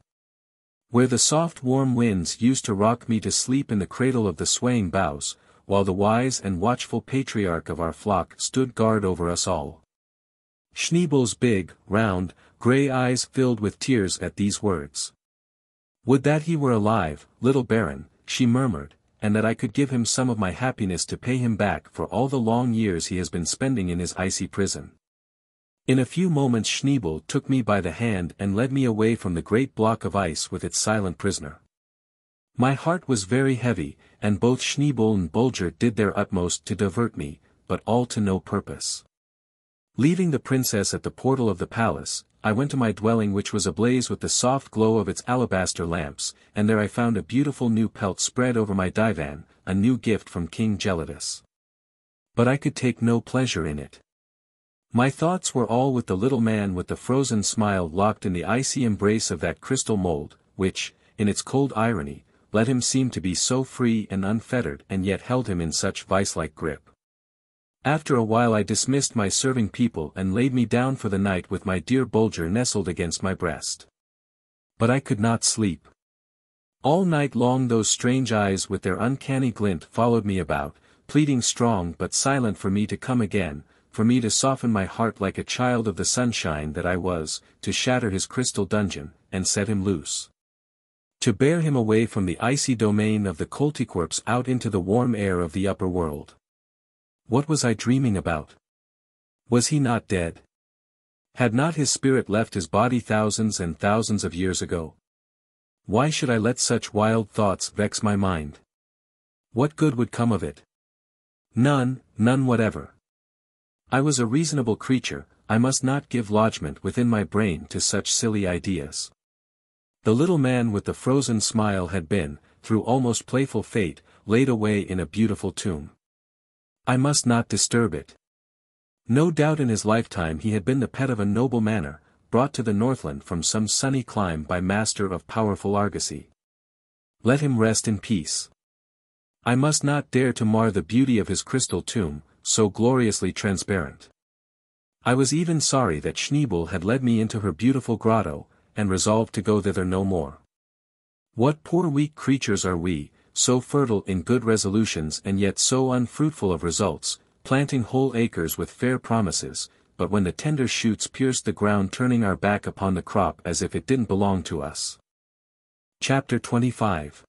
where the soft warm winds used to rock me to sleep in the cradle of the swaying boughs, while the wise and watchful patriarch of our flock stood guard over us all.'" Schneebel's big, round, gray eyes filled with tears at these words. Would that he were alive, little Baron, she murmured, and that I could give him some of my happiness to pay him back for all the long years he has been spending in his icy prison. In a few moments Schneebel took me by the hand and led me away from the great block of ice with its silent prisoner. My heart was very heavy, and both Schneebel and Bulger did their utmost to divert me, but all to no purpose. Leaving the princess at the portal of the palace, I went to my dwelling, which was ablaze with the soft glow of its alabaster lamps, and there I found a beautiful new pelt spread over my divan, a new gift from King Gelidus. But I could take no pleasure in it. My thoughts were all with the little man with the frozen smile locked in the icy embrace of that crystal mold, which, in its cold irony, let him seem to be so free and unfettered and yet held him in such vice-like grip. After a while I dismissed my serving people and laid me down for the night with my dear Bulger nestled against my breast. But I could not sleep. All night long those strange eyes with their uncanny glint followed me about, pleading strong but silent for me to come again, for me to soften my heart like a child of the sunshine that I was, to shatter his crystal dungeon, and set him loose. To bear him away from the icy domain of the Koltykwerps out into the warm air of the upper world. What was I dreaming about? Was he not dead? Had not his spirit left his body thousands and thousands of years ago? Why should I let such wild thoughts vex my mind? What good would come of it? None whatever. I was a reasonable creature, I must not give lodgment within my brain to such silly ideas. The little man with the frozen smile had been, through almost playful fate, laid away in a beautiful tomb. I must not disturb it. No doubt in his lifetime he had been the pet of a noble manor, brought to the Northland from some sunny clime by master of powerful argosy. Let him rest in peace. I must not dare to mar the beauty of his crystal tomb, so gloriously transparent. I was even sorry that Schneebel had led me into her beautiful grotto, and resolved to go thither no more. What poor weak creatures are we, so fertile in good resolutions and yet so unfruitful of results, planting whole acres with fair promises, but when the tender shoots pierce the ground turning our back upon the crop as if it didn't belong to us. Chapter 25.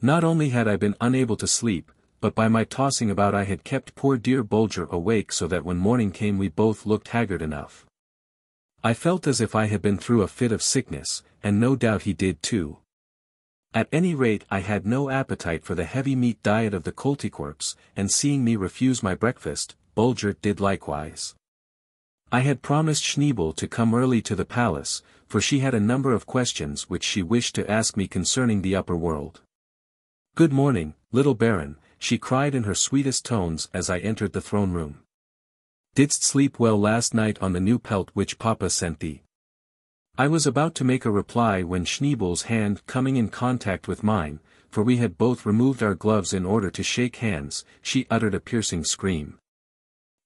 Not only had I been unable to sleep, but by my tossing about I had kept poor dear Bulger awake so that when morning came we both looked haggard enough. I felt as if I had been through a fit of sickness, and no doubt he did too. At any rate I had no appetite for the heavy meat diet of the Koltykwerps, and seeing me refuse my breakfast, Bulger did likewise. I had promised Schneebel to come early to the palace, for she had a number of questions which she wished to ask me concerning the upper world. "Good morning, little Baron," she cried in her sweetest tones as I entered the throne room. "Didst sleep well last night on the new pelt which Papa sent thee?" I was about to make a reply when Schneebel's hand coming in contact with mine, for we had both removed our gloves in order to shake hands, she uttered a piercing scream.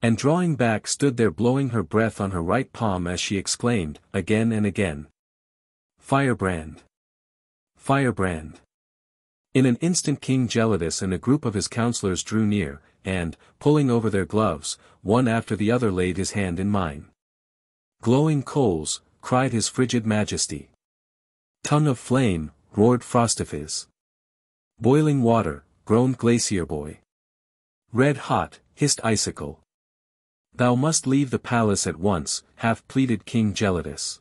And drawing back stood there blowing her breath on her right palm as she exclaimed, again and again, "Firebrand! Firebrand!" In an instant King Gelidus and a group of his counselors drew near, and, pulling over their gloves, one after the other laid his hand in mine. "Glowing coals," cried his frigid majesty. "Tongue of flame," roared Frostifizz. "Boiling water," groaned Glacier Boy. "Red hot," hissed Icicle. "Thou must leave the palace at once," half pleaded King Gelidus.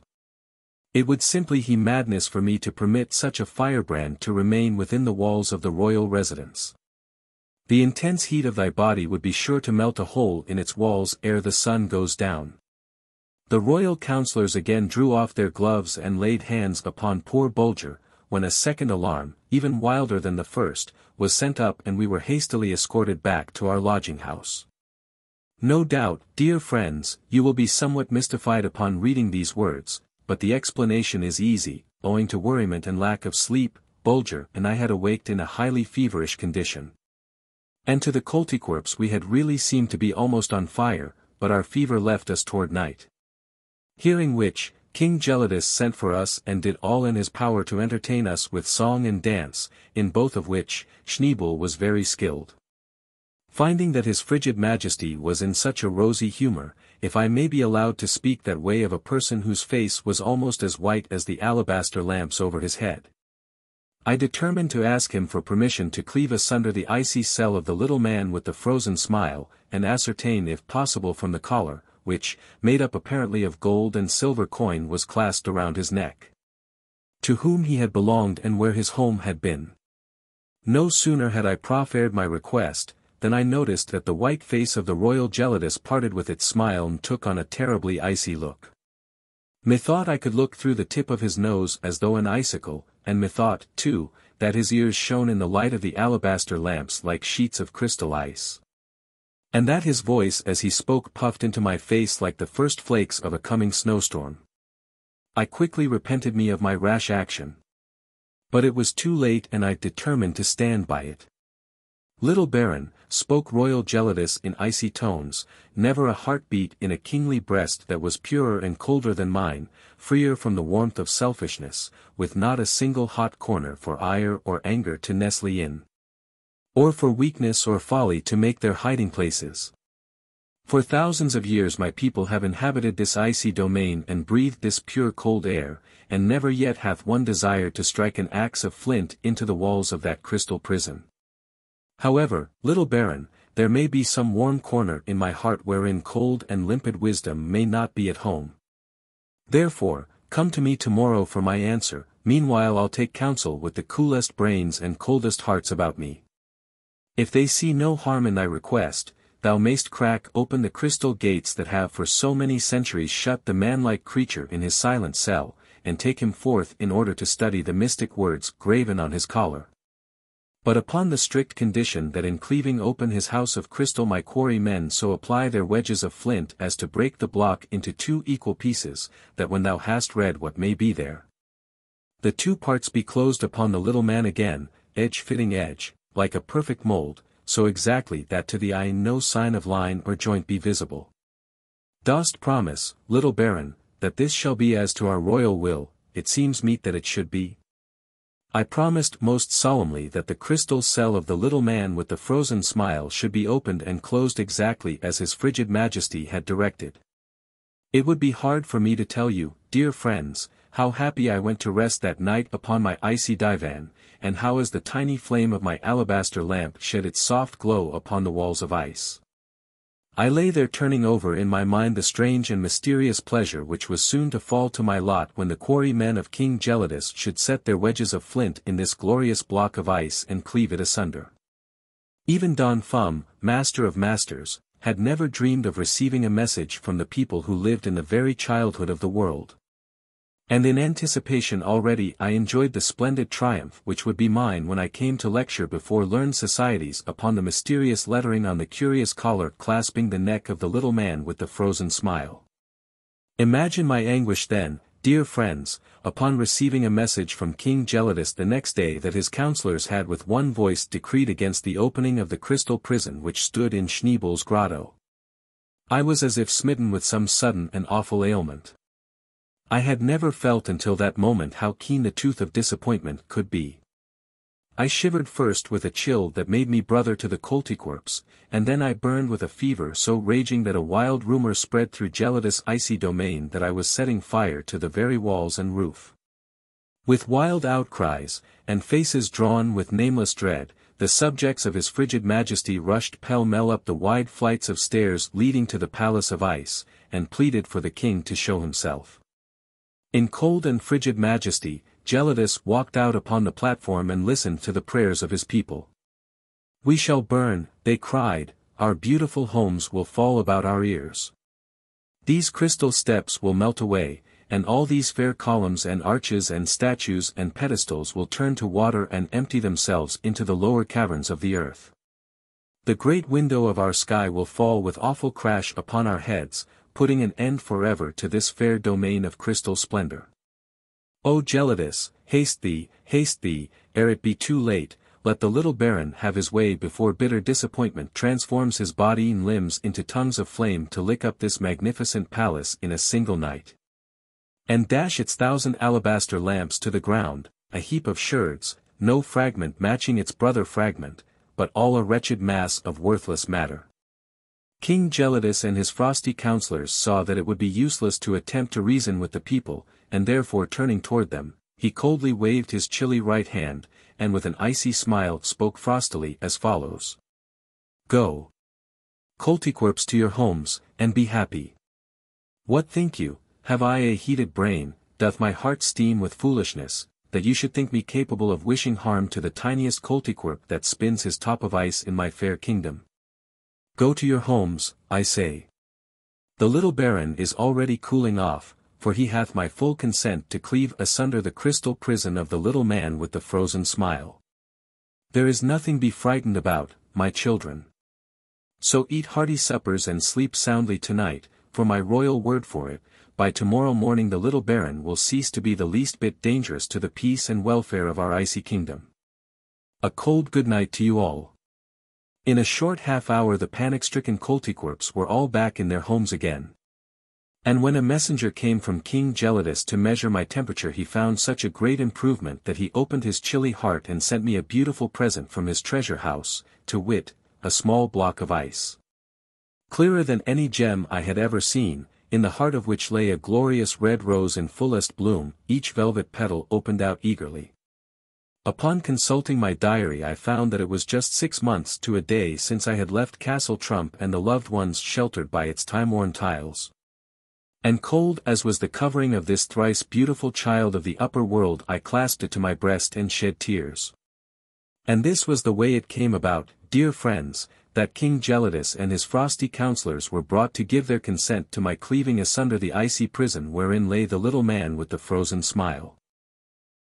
It would simply be madness for me to permit such a firebrand to remain within the walls of the royal residence. The intense heat of thy body would be sure to melt a hole in its walls ere the sun goes down. The royal counselors again drew off their gloves and laid hands upon poor Bulger, when a second alarm, even wilder than the first, was sent up and we were hastily escorted back to our lodging-house. No doubt, dear friends, you will be somewhat mystified upon reading these words, but the explanation is easy. Owing to worriment and lack of sleep, Bulger and I had awaked in a highly feverish condition. And to the Koltykwerps we had really seemed to be almost on fire, but our fever left us toward night. Hearing which, King Gelidus sent for us and did all in his power to entertain us with song and dance, in both of which, Schneebel was very skilled. Finding that his frigid majesty was in such a rosy humor, if I may be allowed to speak that way of a person whose face was almost as white as the alabaster lamps over his head, I determined to ask him for permission to cleave asunder the icy cell of the little man with the frozen smile, and ascertain if possible from the collar, which, made up apparently of gold and silver coin, was clasped around his neck. To whom he had belonged and where his home had been. No sooner had I proffered my request, than I noticed that the white face of the royal Gelidus parted with its smile and took on a terribly icy look. Methought I could look through the tip of his nose as though an icicle, and methought, too, that his ears shone in the light of the alabaster lamps like sheets of crystal ice. And that his voice as he spoke puffed into my face like the first flakes of a coming snowstorm. I quickly repented me of my rash action. But it was too late, and I determined to stand by it. "Little Baron," spoke royal Gelidus in icy tones, "never a heartbeat in a kingly breast that was purer and colder than mine, freer from the warmth of selfishness, with not a single hot corner for ire or anger to nestle in. Or for weakness or folly to make their hiding places. For thousands of years my people have inhabited this icy domain and breathed this pure cold air, and never yet hath one desired to strike an axe of flint into the walls of that crystal prison. However, little Baron, there may be some warm corner in my heart wherein cold and limpid wisdom may not be at home. Therefore, come to me tomorrow for my answer, meanwhile I'll take counsel with the coolest brains and coldest hearts about me. If they see no harm in thy request, thou mayst crack open the crystal gates that have for so many centuries shut the man-like creature in his silent cell, and take him forth in order to study the mystic words graven on his collar. But upon the strict condition that in cleaving open his house of crystal my quarry men so apply their wedges of flint as to break the block into 2 equal pieces, that when thou hast read what may be there, the 2 parts be closed upon the little man again, edge fitting edge, like a perfect mold, so exactly that to the eye no sign of line or joint be visible. Dost promise, little Baron, that this shall be as to our royal will? It seems meet that it should be." I promised most solemnly that the crystal cell of the little man with the frozen smile should be opened and closed exactly as his frigid majesty had directed. It would be hard for me to tell you, dear friends, how happy I went to rest that night upon my icy divan, and how as the tiny flame of my alabaster lamp shed its soft glow upon the walls of ice, I lay there turning over in my mind the strange and mysterious pleasure which was soon to fall to my lot when the quarry men of King Gelidus should set their wedges of flint in this glorious block of ice and cleave it asunder. Even Don Fum, master of masters, had never dreamed of receiving a message from the people who lived in the very childhood of the world. And in anticipation already I enjoyed the splendid triumph which would be mine when I came to lecture before learned societies upon the mysterious lettering on the curious collar clasping the neck of the little man with the frozen smile. Imagine my anguish then, dear friends, upon receiving a message from King Gelidus the next day that his counselors had with one voice decreed against the opening of the crystal prison which stood in Schneebel's grotto. I was as if smitten with some sudden and awful ailment. I had never felt until that moment how keen the tooth of disappointment could be. I shivered first with a chill that made me brother to the Colticorpse, and then I burned with a fever so raging that a wild rumor spread through Gelidus' icy domain that I was setting fire to the very walls and roof. With wild outcries, and faces drawn with nameless dread, the subjects of his frigid majesty rushed pell-mell up the wide flights of stairs leading to the palace of ice, and pleaded for the king to show himself. In cold and frigid majesty, Gelidus walked out upon the platform and listened to the prayers of his people. "We shall burn," they cried, "our beautiful homes will fall about our ears. These crystal steps will melt away, and all these fair columns and arches and statues and pedestals will turn to water and empty themselves into the lower caverns of the earth. The great window of our sky will fall with awful crash upon our heads, putting an end forever to this fair domain of crystal splendor. O Gelidus, haste thee, ere it be too late, let the little baron have his way before bitter disappointment transforms his body and limbs into tongues of flame to lick up this magnificent palace in a single night. And dash its 1,000 alabaster lamps to the ground, a heap of sherds, no fragment matching its brother fragment, but all a wretched mass of worthless matter." King Gelidus and his frosty counselors saw that it would be useless to attempt to reason with the people, and therefore turning toward them, he coldly waved his chilly right hand, and with an icy smile spoke frostily as follows. Go, Coltiquerps, to your homes, and be happy. What think you, have I a heated brain, doth my heart steam with foolishness, that you should think me capable of wishing harm to the tiniest Coltiquerp that spins his top of ice in my fair kingdom? Go to your homes, I say. The little Baron is already cooling off, for he hath my full consent to cleave asunder the crystal prison of the little man with the frozen smile. There is nothing be frightened about, my children. So eat hearty suppers and sleep soundly tonight, for my royal word for it, by tomorrow morning the little Baron will cease to be the least bit dangerous to the peace and welfare of our icy kingdom. A cold good night to you all. In a short half-hour the panic-stricken Coltiquerps were all back in their homes again. And when a messenger came from King Gelidus to measure my temperature, he found such a great improvement that he opened his chilly heart and sent me a beautiful present from his treasure house, to wit, a small block of ice. Clearer than any gem I had ever seen, in the heart of which lay a glorious red rose in fullest bloom, each velvet petal opened out eagerly. Upon consulting my diary I found that it was just 6 months to a day since I had left Castle Troomp and the loved ones sheltered by its time-worn tiles. And cold as was the covering of this thrice beautiful child of the upper world, I clasped it to my breast and shed tears. And this was the way it came about, dear friends, that King Gelidus and his frosty counselors were brought to give their consent to my cleaving asunder the icy prison wherein lay the little man with the frozen smile.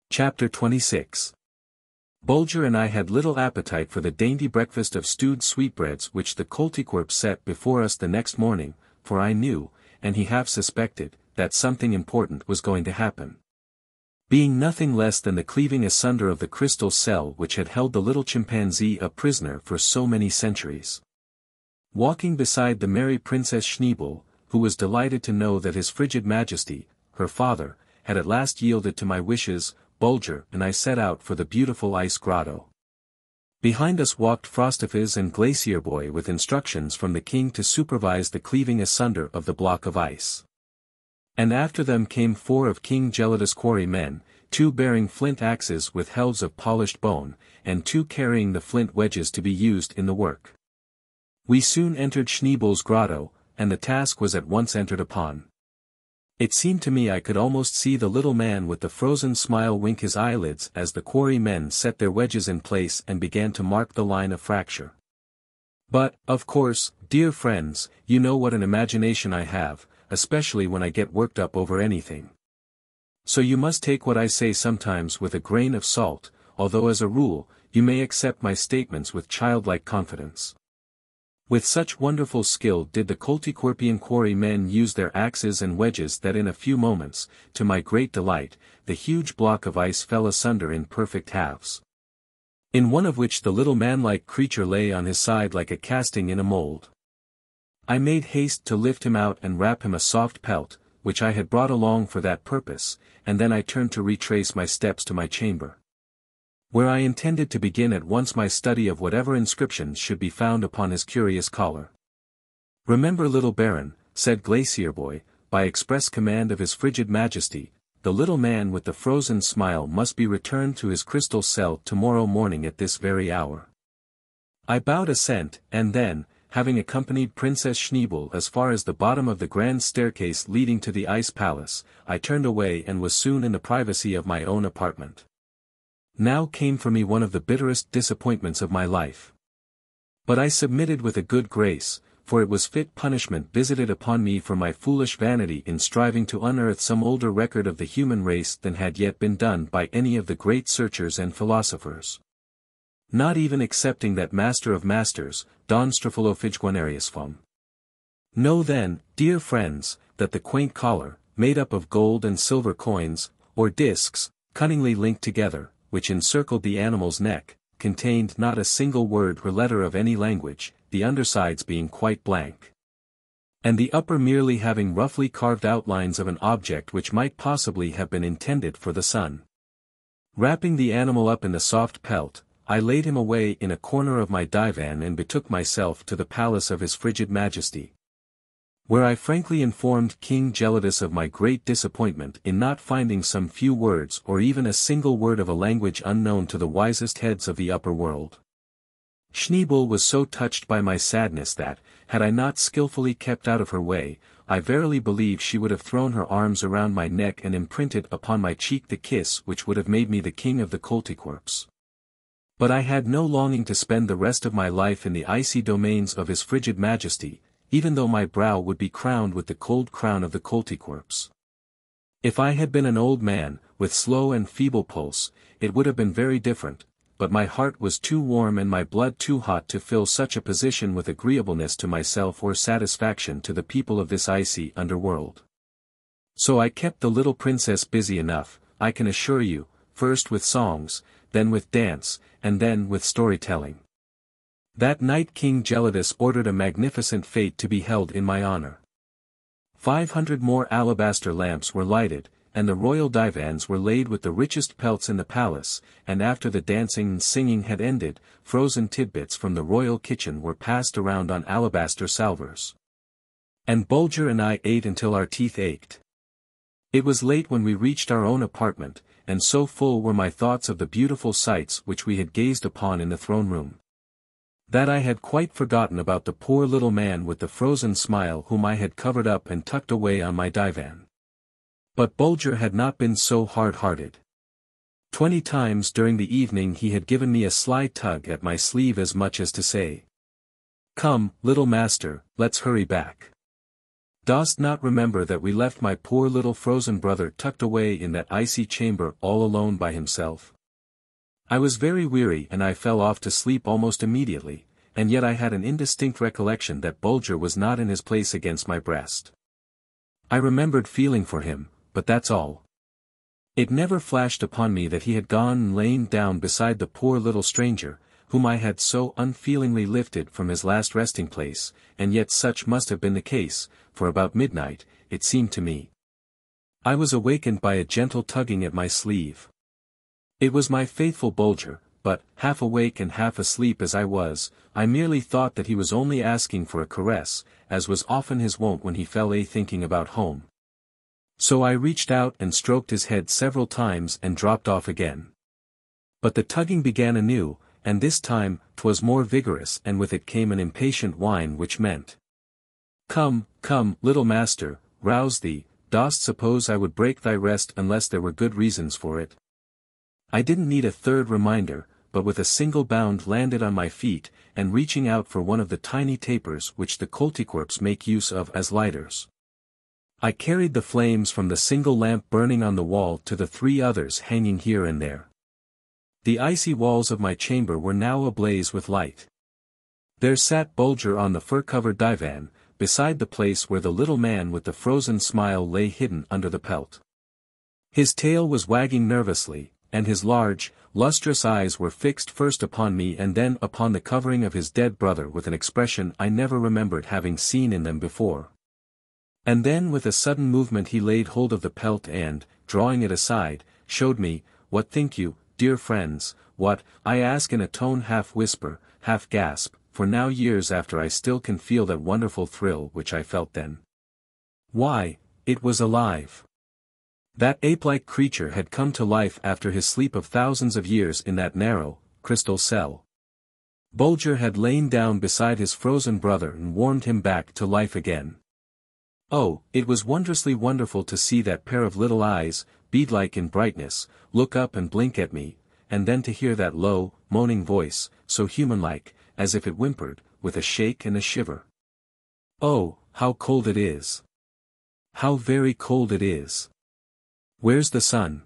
Chapter 26. Bulger and I had little appetite for the dainty breakfast of stewed sweetbreads which the Coltiquerp set before us the next morning, for I knew, and he half suspected, that something important was going to happen. Being nothing less than the cleaving asunder of the crystal cell which had held the little chimpanzee a prisoner for so many centuries. Walking beside the merry Princess Schneebel, who was delighted to know that his frigid majesty, her father, had at last yielded to my wishes, Bulger and I set out for the beautiful ice grotto. Behind us walked Frostifizz and Glacier Boy with instructions from the king to supervise the cleaving asunder of the block of ice. And after them came 4 of King Gelidus' quarry men, 2 bearing flint axes with helves of polished bone, and 2 carrying the flint wedges to be used in the work. We soon entered Schneebel's grotto, and the task was at once entered upon. It seemed to me I could almost see the little man with the frozen smile wink his eyelids as the quarry men set their wedges in place and began to mark the line of fracture. But, of course, dear friends, you know what an imagination I have, especially when I get worked up over anything. So you must take what I say sometimes with a grain of salt, although as a rule, you may accept my statements with childlike confidence. With such wonderful skill did the Coltiquerpian quarry men use their axes and wedges that in a few moments, to my great delight, the huge block of ice fell asunder in perfect halves. In one of which the little man-like creature lay on his side like a casting in a mold. I made haste to lift him out and wrap him a soft pelt, which I had brought along for that purpose, and then I turned to retrace my steps to my chamber, where I intended to begin at once my study of whatever inscriptions should be found upon his curious collar. Remember, little Baron, said Glacier Boy, by express command of his frigid majesty, the little man with the frozen smile must be returned to his crystal cell tomorrow morning at this very hour. I bowed assent, and then, having accompanied Princess Schneebel as far as the bottom of the grand staircase leading to the ice palace, I turned away and was soon in the privacy of my own apartment. Now came for me one of the bitterest disappointments of my life. But I submitted with a good grace, for it was fit punishment visited upon me for my foolish vanity in striving to unearth some older record of the human race than had yet been done by any of the great searchers and philosophers. Not even excepting that master of masters, Don Strephalophyguanariusfum. Know then, dear friends, that the quaint collar, made up of gold and silver coins, or discs, cunningly linked together, which encircled the animal's neck, contained not a single word or letter of any language, the undersides being quite blank, and the upper merely having roughly carved outlines of an object which might possibly have been intended for the sun. Wrapping the animal up in the soft pelt, I laid him away in a corner of my divan and betook myself to the palace of his frigid majesty. where I frankly informed King Gelidus of my great disappointment in not finding some few words or even a single word of a language unknown to the wisest heads of the upper world. Schneebel was so touched by my sadness that, had I not skillfully kept out of her way, I verily believe she would have thrown her arms around my neck and imprinted upon my cheek the kiss which would have made me the king of the Koltykwerps. But I had no longing to spend the rest of my life in the icy domains of his frigid majesty, even though my brow would be crowned with the cold crown of the Koltykwerps. If I had been an old man, with slow and feeble pulse, it would have been very different, but my heart was too warm and my blood too hot to fill such a position with agreeableness to myself or satisfaction to the people of this icy underworld. So I kept the little princess busy enough, I can assure you, first with songs, then with dance, and then with storytelling. That night King Gelidus ordered a magnificent fete to be held in my honor. 500 more alabaster lamps were lighted, and the royal divans were laid with the richest pelts in the palace, and after the dancing and singing had ended, frozen tidbits from the royal kitchen were passed around on alabaster salvers. And Bulger and I ate until our teeth ached. It was late when we reached our own apartment, and so full were my thoughts of the beautiful sights which we had gazed upon in the throne room, that I had quite forgotten about the poor little man with the frozen smile whom I had covered up and tucked away on my divan. But Bulger had not been so hard-hearted. 20 times during the evening he had given me a sly tug at my sleeve as much as to say, "Come, little master, let's hurry back. Dost not remember that we left my poor little frozen brother tucked away in that icy chamber all alone by himself?" I was very weary and I fell off to sleep almost immediately, and yet I had an indistinct recollection that Bulger was not in his place against my breast. I remembered feeling for him, but that's all. It never flashed upon me that he had gone and lain down beside the poor little stranger, whom I had so unfeelingly lifted from his last resting place, and yet such must have been the case, for about midnight, it seemed to me, I was awakened by a gentle tugging at my sleeve. It was my faithful Bulger, but, half awake and half asleep as I was, I merely thought that he was only asking for a caress, as was often his wont when he fell thinking about home. So I reached out and stroked his head several times and dropped off again. But the tugging began anew, and this time, 'twas more vigorous and with it came an impatient whine which meant, "Come, come, little master, rouse thee, dost suppose I would break thy rest unless there were good reasons for it?" I didn't need a third reminder, but with a single bound landed on my feet, and reaching out for one of the tiny tapers which the Koltykwerps make use of as lighters, I carried the flames from the single lamp burning on the wall to the 3 others hanging here and there. The icy walls of my chamber were now ablaze with light. There sat Bulger on the fur-covered divan, beside the place where the little man with the frozen smile lay hidden under the pelt. His tail was wagging nervously, and his large, lustrous eyes were fixed first upon me and then upon the covering of his dead brother with an expression I never remembered having seen in them before. And then with a sudden movement he laid hold of the pelt and, drawing it aside, showed me, what think you, dear friends, what, I ask in a tone half whisper, half gasp, for now years after I still can feel that wonderful thrill which I felt then. Why, it was alive. That ape-like creature had come to life after his sleep of thousands of years in that narrow, crystal cell. Bulger had lain down beside his frozen brother and warmed him back to life again. Oh, it was wondrously wonderful to see that pair of little eyes, bead-like in brightness, look up and blink at me, and then to hear that low, moaning voice, so human-like, as if it whimpered, with a shake and a shiver. Oh, how cold it is! How very cold it is! Where's the sun?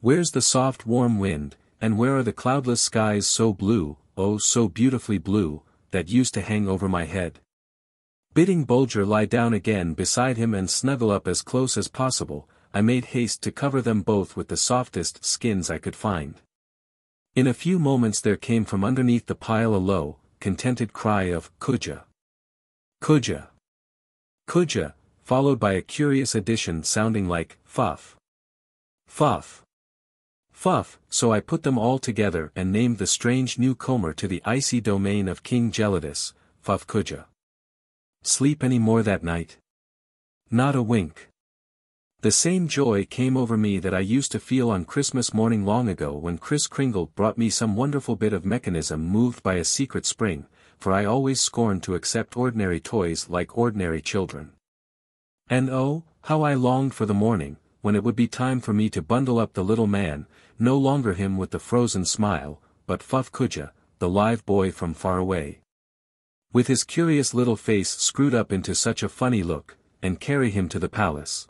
Where's the soft warm wind, and where are the cloudless skies so blue, oh so beautifully blue, that used to hang over my head? Bidding Bulger lie down again beside him and snuggle up as close as possible, I made haste to cover them both with the softest skins I could find. In a few moments there came from underneath the pile a low, contented cry of "Kuja! Kuja! Kuja!" followed by a curious addition sounding like "Fuff! Fuff! Fuff!" So I put them all together and named the strange newcomer to the icy domain of King Gelidus, Fuff Kuja. sleep any more that night? Not a wink. The same joy came over me that I used to feel on Christmas morning long ago when Kris Kringle brought me some wonderful bit of mechanism moved by a secret spring, for I always scorned to accept ordinary toys like ordinary children. And oh, how I longed for the morning, when it would be time for me to bundle up the little man, no longer him with the frozen smile, but Fuffcoojah, the live boy from far away. With his curious little face screwed up into such a funny look, and carry him to the palace.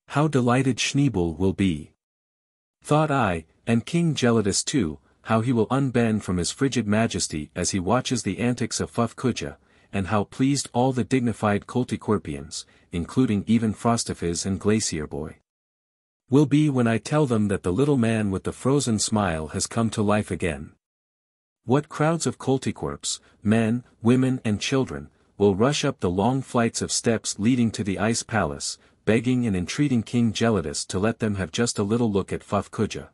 How delighted Schneebel will be! Thought I, and King Gelidus too, how he will unbend from his frigid majesty as he watches the antics of Fuffcoojah, and how pleased all the dignified Koltykwerpians, including even Frostifizz and Glacier Boy, will be when I tell them that the little man with the frozen smile has come to life again. What crowds of Koltykwerps, men, women and children, will rush up the long flights of steps leading to the Ice Palace, begging and entreating King Gelidus to let them have just a little look at Fuffcoojah,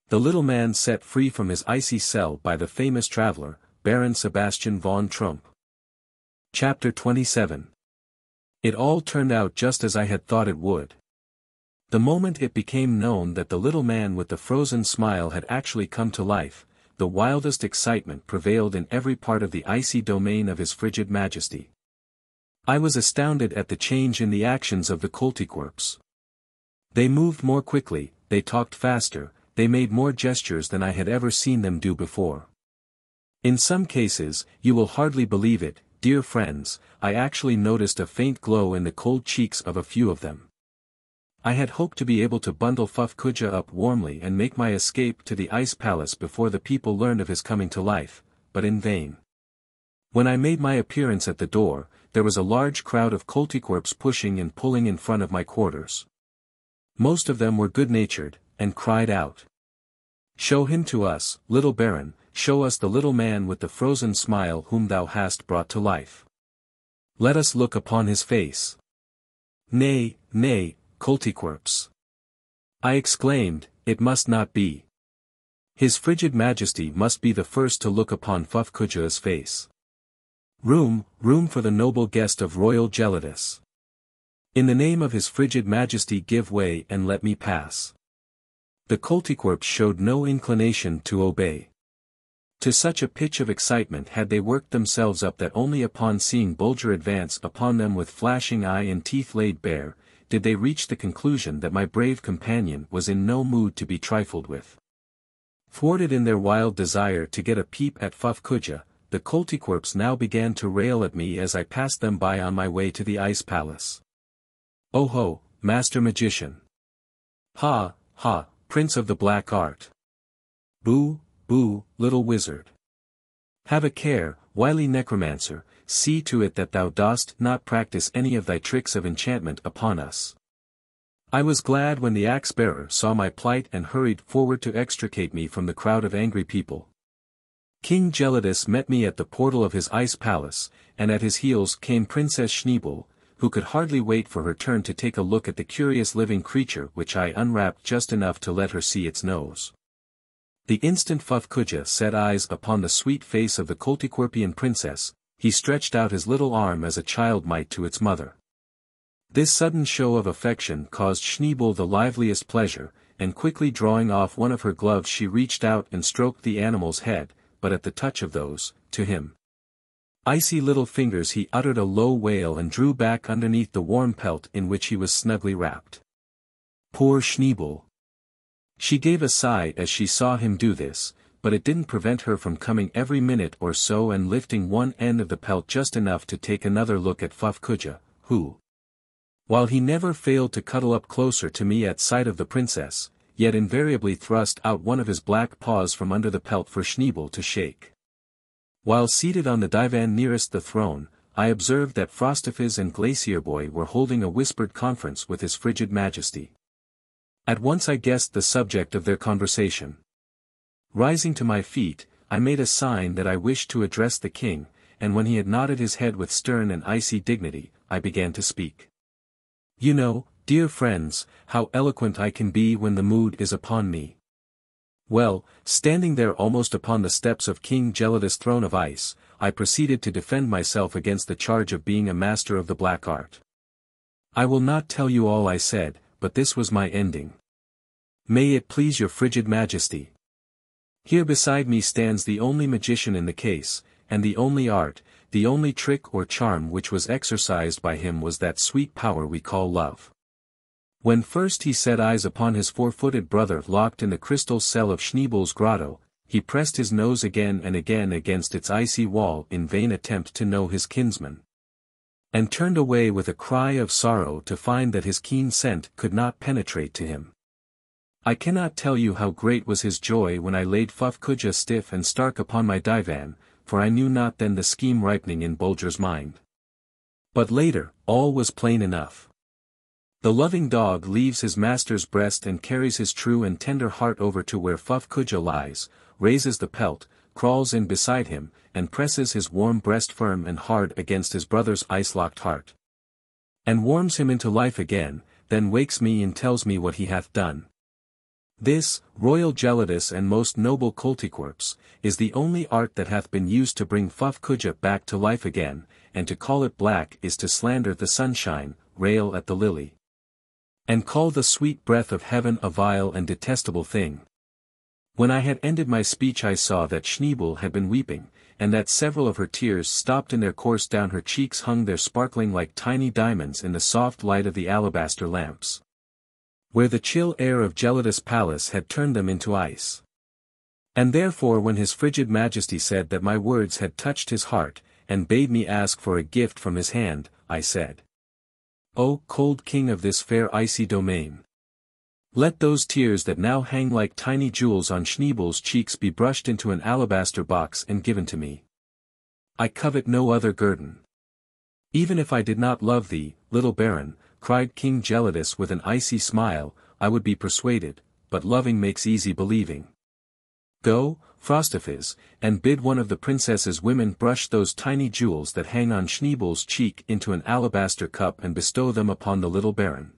the little man set free from his icy cell by the famous traveler, Baron Sebastian von Troomp. Chapter 27. It all turned out just as I had thought it would. The moment it became known that the little man with the frozen smile had actually come to life, the wildest excitement prevailed in every part of the icy domain of his frigid majesty. I was astounded at the change in the actions of the Koltykwerps. They moved more quickly, they talked faster, they made more gestures than I had ever seen them do before. In some cases, you will hardly believe it, dear friends, I actually noticed a faint glow in the cold cheeks of a few of them. I had hoped to be able to bundle Fuffcoojah up warmly and make my escape to the Ice Palace before the people learned of his coming to life, but in vain. When I made my appearance at the door, there was a large crowd of Koltykwerps pushing and pulling in front of my quarters. Most of them were good-natured, and cried out, "Show him to us, little Baron, show us the little man with the frozen smile whom thou hast brought to life. Let us look upon his face." "Nay, nay, Koltykwerps," I exclaimed, "it must not be. His frigid majesty must be the first to look upon Fuffcoojah's face. Room for the noble guest of royal Gelidus. In the name of his frigid majesty give way and let me pass." The Koltykwerps showed no inclination to obey. To such a pitch of excitement had they worked themselves up that only upon seeing Bulger advance upon them with flashing eye and teeth laid bare, did they reach the conclusion that my brave companion was in no mood to be trifled with. Thwarted in their wild desire to get a peep at Fuffcoojah, the Koltykwerps now began to rail at me as I passed them by on my way to the Ice Palace. "Oh ho, Master Magician! Ha, ha, Prince of the Black Art! Boo, boo, little wizard! Have a care, wily necromancer, see to it that thou dost not practice any of thy tricks of enchantment upon us." I was glad when the axe-bearer saw my plight and hurried forward to extricate me from the crowd of angry people. King Gelidus met me at the portal of his ice palace, and at his heels came Princess Schneebel, who could hardly wait for her turn to take a look at the curious living creature which I unwrapped just enough to let her see its nose. The instant Fuffcoojah set eyes upon the sweet face of the Koltykwerpian princess, he stretched out his little arm as a child might to its mother. This sudden show of affection caused Schneebel the liveliest pleasure, and quickly drawing off one of her gloves she reached out and stroked the animal's head, but at the touch of those, to him, icy little fingers he uttered a low wail and drew back underneath the warm pelt in which he was snugly wrapped. Poor Schneebel! She gave a sigh as she saw him do this, but it didn't prevent her from coming every minute or so and lifting one end of the pelt just enough to take another look at Fuffcoojah, who, while he never failed to cuddle up closer to me at sight of the princess, yet invariably thrust out one of his black paws from under the pelt for Schneebel to shake. While seated on the divan nearest the throne, I observed that Frostifizz and Glacier Boy were holding a whispered conference with his frigid majesty. At once I guessed the subject of their conversation. Rising to my feet, I made a sign that I wished to address the king, and when he had nodded his head with stern and icy dignity, I began to speak. "You know, dear friends, how eloquent I can be when the mood is upon me. Well, standing there almost upon the steps of King Gelidus' throne of ice, I proceeded to defend myself against the charge of being a master of the black art. I will not tell you all I said, but this was my ending. May it please your frigid majesty. Here beside me stands the only magician in the case, and the only art, the only trick or charm which was exercised by him was that sweet power we call love. When first he set eyes upon his four-footed brother locked in the crystal cell of Schneebel's grotto, he pressed his nose again and again against its icy wall in vain attempt to know his kinsman, and turned away with a cry of sorrow to find that his keen scent could not penetrate to him. I cannot tell you how great was his joy when I laid Fuffcoojah stiff and stark upon my divan, for I knew not then the scheme ripening in Bulger's mind. But later, all was plain enough. The loving dog leaves his master's breast and carries his true and tender heart over to where Fuffcoojah lies, raises the pelt, crawls in beside him, and presses his warm breast firm and hard against his brother's ice-locked heart, and warms him into life again, then wakes me and tells me what he hath done. This, royal Gelidus and most noble Colticorpse, is the only art that hath been used to bring Fuffcoojah back to life again, and to call it black is to slander the sunshine, rail at the lily, and call the sweet breath of heaven a vile and detestable thing. When I had ended my speech I saw that Schneebel had been weeping, and that several of her tears stopped in their course down her cheeks hung there sparkling like tiny diamonds in the soft light of the alabaster lamps, where the chill air of Gelidus' palace had turned them into ice. And therefore when his frigid majesty said that my words had touched his heart, and bade me ask for a gift from his hand, I said, O cold king of this fair icy domain, let those tears that now hang like tiny jewels on Schneebel's cheeks be brushed into an alabaster box and given to me. I covet no other guerdon. Even if I did not love thee, little baron, cried King Gelidus with an icy smile, I would be persuaded, but loving makes easy believing. Go, Frostifizz, and bid one of the princess's women brush those tiny jewels that hang on Schneebel's cheek into an alabaster cup and bestow them upon the little baron.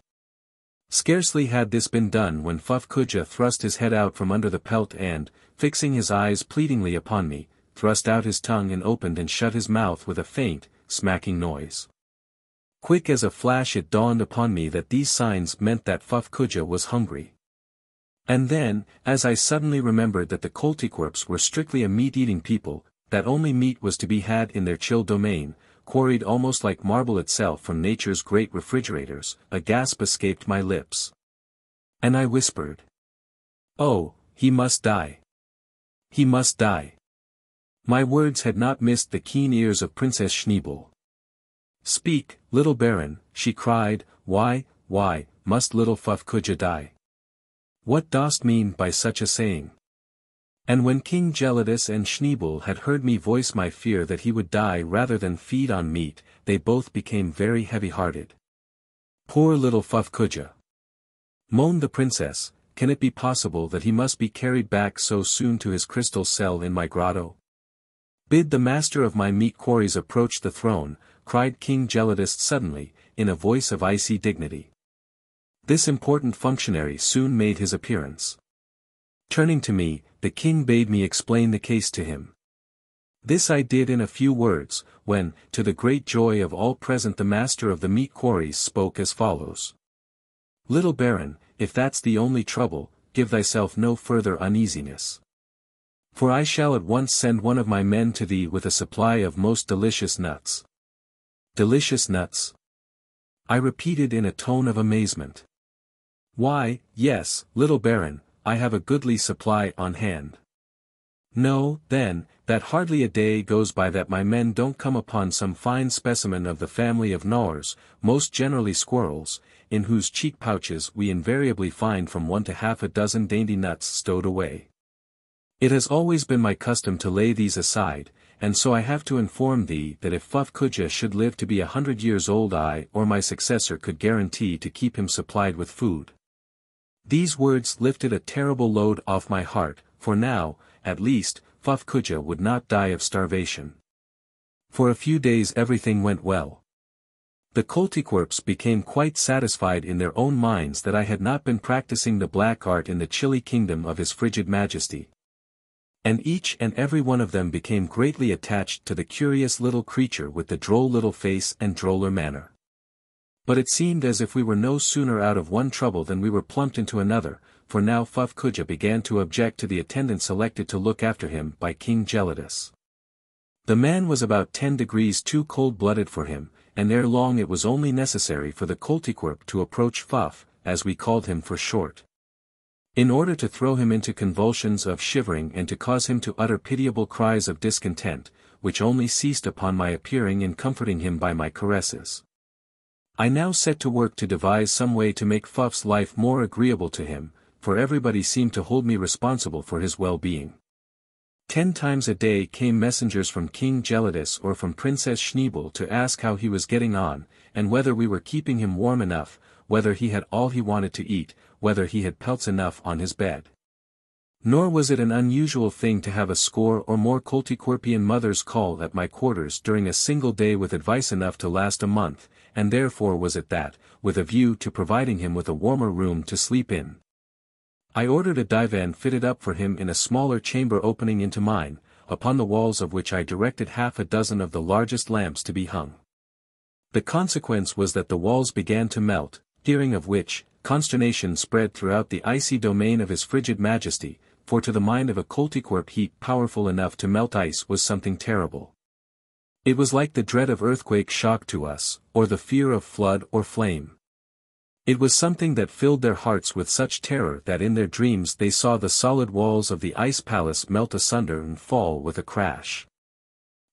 Scarcely had this been done when Fuffcoojah thrust his head out from under the pelt and, fixing his eyes pleadingly upon me, thrust out his tongue and opened and shut his mouth with a faint, smacking noise. Quick as a flash it dawned upon me that these signs meant that Fuffcoojah was hungry. And then, as I suddenly remembered that the Colticorpse were strictly a meat-eating people, that only meat was to be had in their chill domain, quarried almost like marble itself from nature's great refrigerators, a gasp escaped my lips. And I whispered, "Oh, he must die. He must die." My words had not missed the keen ears of Princess Schneebel. "Speak, little baron," she cried, why, must little Fuffcoojah die? What dost mean by such a saying?" And when King Gelidus and Schneebel had heard me voice my fear that he would die rather than feed on meat, they both became very heavy-hearted. "Poor little Fuffcoojah," moaned the princess, "can it be possible that he must be carried back so soon to his crystal cell in my grotto?" "Bid the master of my meat quarries approach the throne," cried King Gelidus suddenly, in a voice of icy dignity. This important functionary soon made his appearance. Turning to me, the king bade me explain the case to him. This I did in a few words, when, to the great joy of all present, the master of the meat quarries spoke as follows. "Little baron, if that's the only trouble, give thyself no further uneasiness. For I shall at once send one of my men to thee with a supply of most delicious nuts." "Delicious nuts?" I repeated in a tone of amazement. "Why, yes, little baron, I have a goodly supply on hand. No, then, that hardly a day goes by that my men don't come upon some fine specimen of the family of gnawers, most generally squirrels, in whose cheek pouches we invariably find from 1 to half a dozen dainty nuts stowed away. It has always been my custom to lay these aside, and so I have to inform thee that if Fuffcoojah should live to be 100 years old, I or my successor could guarantee to keep him supplied with food." These words lifted a terrible load off my heart, for now, at least, Fuffcoojah would not die of starvation. For a few days everything went well. The Colticorpse became quite satisfied in their own minds that I had not been practicing the black art in the chilly kingdom of his frigid majesty. And each and every one of them became greatly attached to the curious little creature with the droll little face and droller manner. But it seemed as if we were no sooner out of one trouble than we were plumped into another, for now Fuffcoojah began to object to the attendant selected to look after him by King Gelidus. The man was about 10 degrees too cold-blooded for him, and ere long it was only necessary for the Koltykwerp to approach Fuff, as we called him for short, in order to throw him into convulsions of shivering and to cause him to utter pitiable cries of discontent, which only ceased upon my appearing and comforting him by my caresses. I now set to work to devise some way to make Fuff's life more agreeable to him, for everybody seemed to hold me responsible for his well-being. 10 times a day came messengers from King Gelidus or from Princess Schneebel to ask how he was getting on, and whether we were keeping him warm enough, whether he had all he wanted to eat, whether he had pelts enough on his bed. Nor was it an unusual thing to have a score or more Koltykwerpian mothers call at my quarters during a single day with advice enough to last a month, and therefore was it that, with a view to providing him with a warmer room to sleep in, I ordered a divan fitted up for him in a smaller chamber opening into mine, upon the walls of which I directed half a dozen of the largest lamps to be hung. The consequence was that the walls began to melt, hearing of which, consternation spread throughout the icy domain of his frigid majesty, for to the mind of a Koltykwerp heat powerful enough to melt ice was something terrible. It was like the dread of earthquake shock to us, or the fear of flood or flame. It was something that filled their hearts with such terror that in their dreams they saw the solid walls of the ice palace melt asunder and fall with a crash.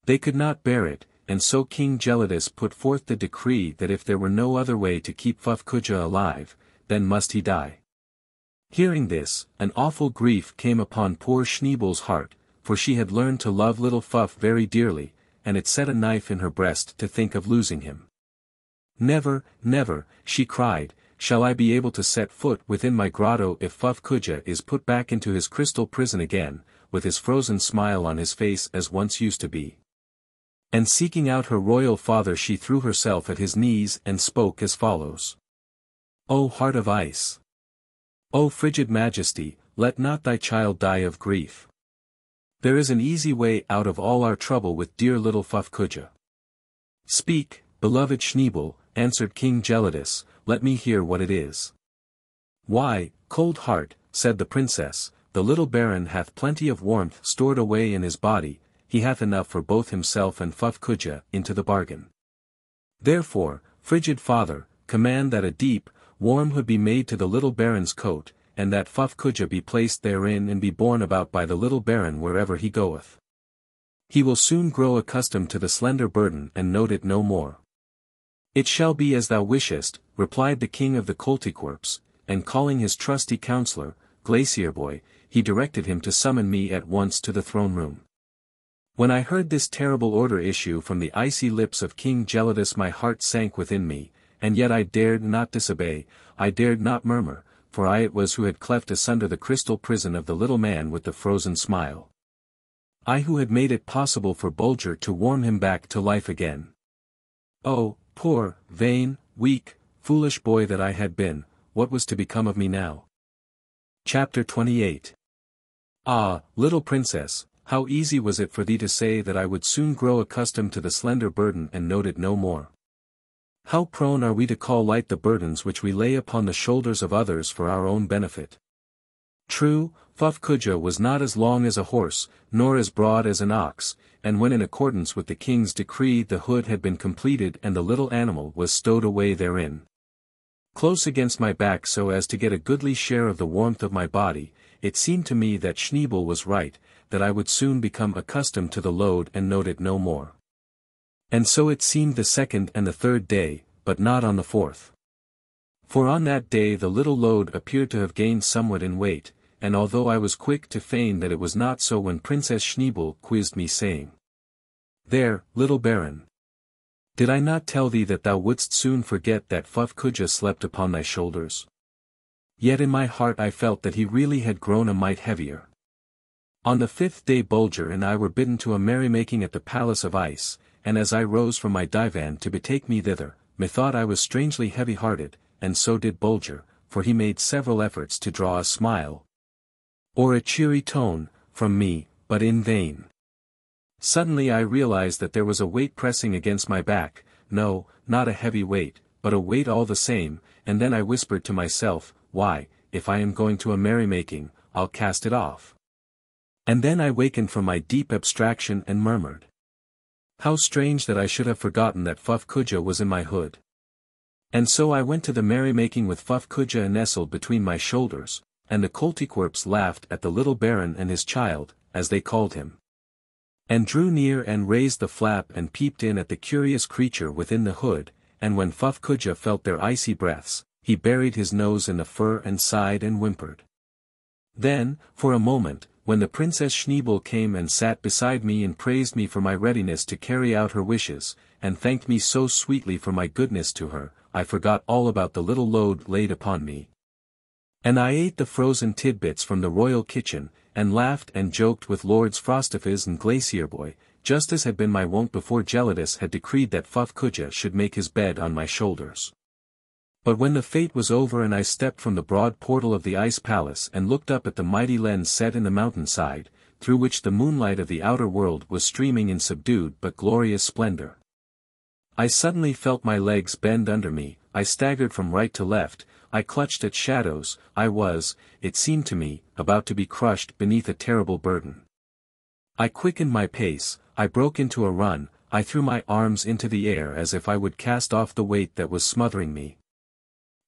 They could not bear it, and so King Gelidus put forth the decree that if there were no other way to keep Fuffcoojah alive, then must he die. Hearing this, an awful grief came upon poor Schneebel's heart, for she had learned to love little Fuff very dearly, and it set a knife in her breast to think of losing him. Never, never, she cried, shall I be able to set foot within my grotto if Fuffcoojah is put back into his crystal prison again, with his frozen smile on his face as once used to be. And seeking out her royal father she threw herself at his knees and spoke as follows. O heart of ice! O frigid majesty, let not thy child die of grief. There is an easy way out of all our trouble with dear little Fuffcoojah. Speak, beloved Schneebel, answered King Gelidus, let me hear what it is. Why, cold heart, said the princess, the little baron hath plenty of warmth stored away in his body, he hath enough for both himself and Fuffcoojah into the bargain. Therefore, frigid father, command that a deep, warm hood be made to the little baron's coat, and that Fuffcoojah be placed therein and be borne about by the little baron wherever he goeth. He will soon grow accustomed to the slender burden and note it no more. It shall be as thou wishest, replied the king of the Koltykwerps, and calling his trusty counselor, Glacierboy, he directed him to summon me at once to the throne room. When I heard this terrible order issue from the icy lips of King Gelidus my heart sank within me, and yet I dared not disobey, I dared not murmur, for I it was who had cleft asunder the crystal prison of the little man with the frozen smile. I who had made it possible for Bulger to warm him back to life again. Oh, poor, vain, weak, foolish boy that I had been, what was to become of me now? Chapter 28. Ah, little princess, how easy was it for thee to say that I would soon grow accustomed to the slender burden and note it no more. How prone are we to call light the burdens which we lay upon the shoulders of others for our own benefit. True, Fuffcoojah was not as long as a horse, nor as broad as an ox, and when in accordance with the king's decree the hood had been completed and the little animal was stowed away therein, close against my back so as to get a goodly share of the warmth of my body, it seemed to me that Schneebel was right, that I would soon become accustomed to the load and note it no more. And so it seemed the second and the third day, but not on the fourth. For on that day the little load appeared to have gained somewhat in weight, and although I was quick to feign that it was not so when Princess Schneebel quizzed me saying, There, little baron. Did I not tell thee that thou wouldst soon forget that Fuffcoojah slept upon thy shoulders? Yet in my heart I felt that he really had grown a mite heavier. On the 5th day Bulger and I were bidden to a merrymaking at the Palace of Ice, and as I rose from my divan to betake me thither, methought I was strangely heavy-hearted, and so did Bulger, for he made several efforts to draw a smile or a cheery tone from me, but in vain. Suddenly I realized that there was a weight pressing against my back, no, not a heavy weight, but a weight all the same, and then I whispered to myself, why, if I am going to a merrymaking, I'll cast it off. And then I wakened from my deep abstraction and murmured. How strange that I should have forgotten that Fuffcoojah was in my hood. And so I went to the merrymaking with Fuffcoojah nestled between my shoulders, and the Koltykwerps laughed at the little Baron and his child, as they called him. And drew near and raised the flap and peeped in at the curious creature within the hood, and when Fuffcoojah felt their icy breaths, he buried his nose in the fur and sighed and whimpered. Then, for a moment, when the Princess Schneebel came and sat beside me and praised me for my readiness to carry out her wishes, and thanked me so sweetly for my goodness to her, I forgot all about the little load laid upon me. And I ate the frozen tidbits from the royal kitchen, and laughed and joked with Lords Frostifizz and Glacierboy, just as had been my wont before Gelidus had decreed that Fuffcoojah should make his bed on my shoulders. But when the fete was over and I stepped from the broad portal of the ice palace and looked up at the mighty lens set in the mountainside, through which the moonlight of the outer world was streaming in subdued but glorious splendor, I suddenly felt my legs bend under me, I staggered from right to left, I clutched at shadows, I was, it seemed to me, about to be crushed beneath a terrible burden. I quickened my pace, I broke into a run, I threw my arms into the air as if I would cast off the weight that was smothering me.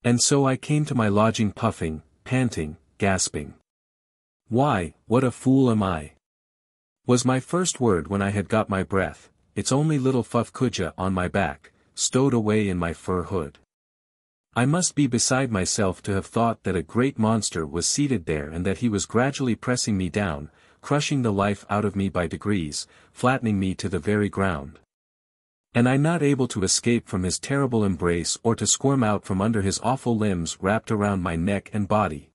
And so I came to my lodging puffing, panting, gasping. Why, what a fool am I! Was my first word when I had got my breath, it's only little Fuffcoojah on my back, stowed away in my fur hood. I must be beside myself to have thought that a great monster was seated there and that he was gradually pressing me down, crushing the life out of me by degrees, flattening me to the very ground. And I not able to escape from his terrible embrace or to squirm out from under his awful limbs wrapped around my neck and body.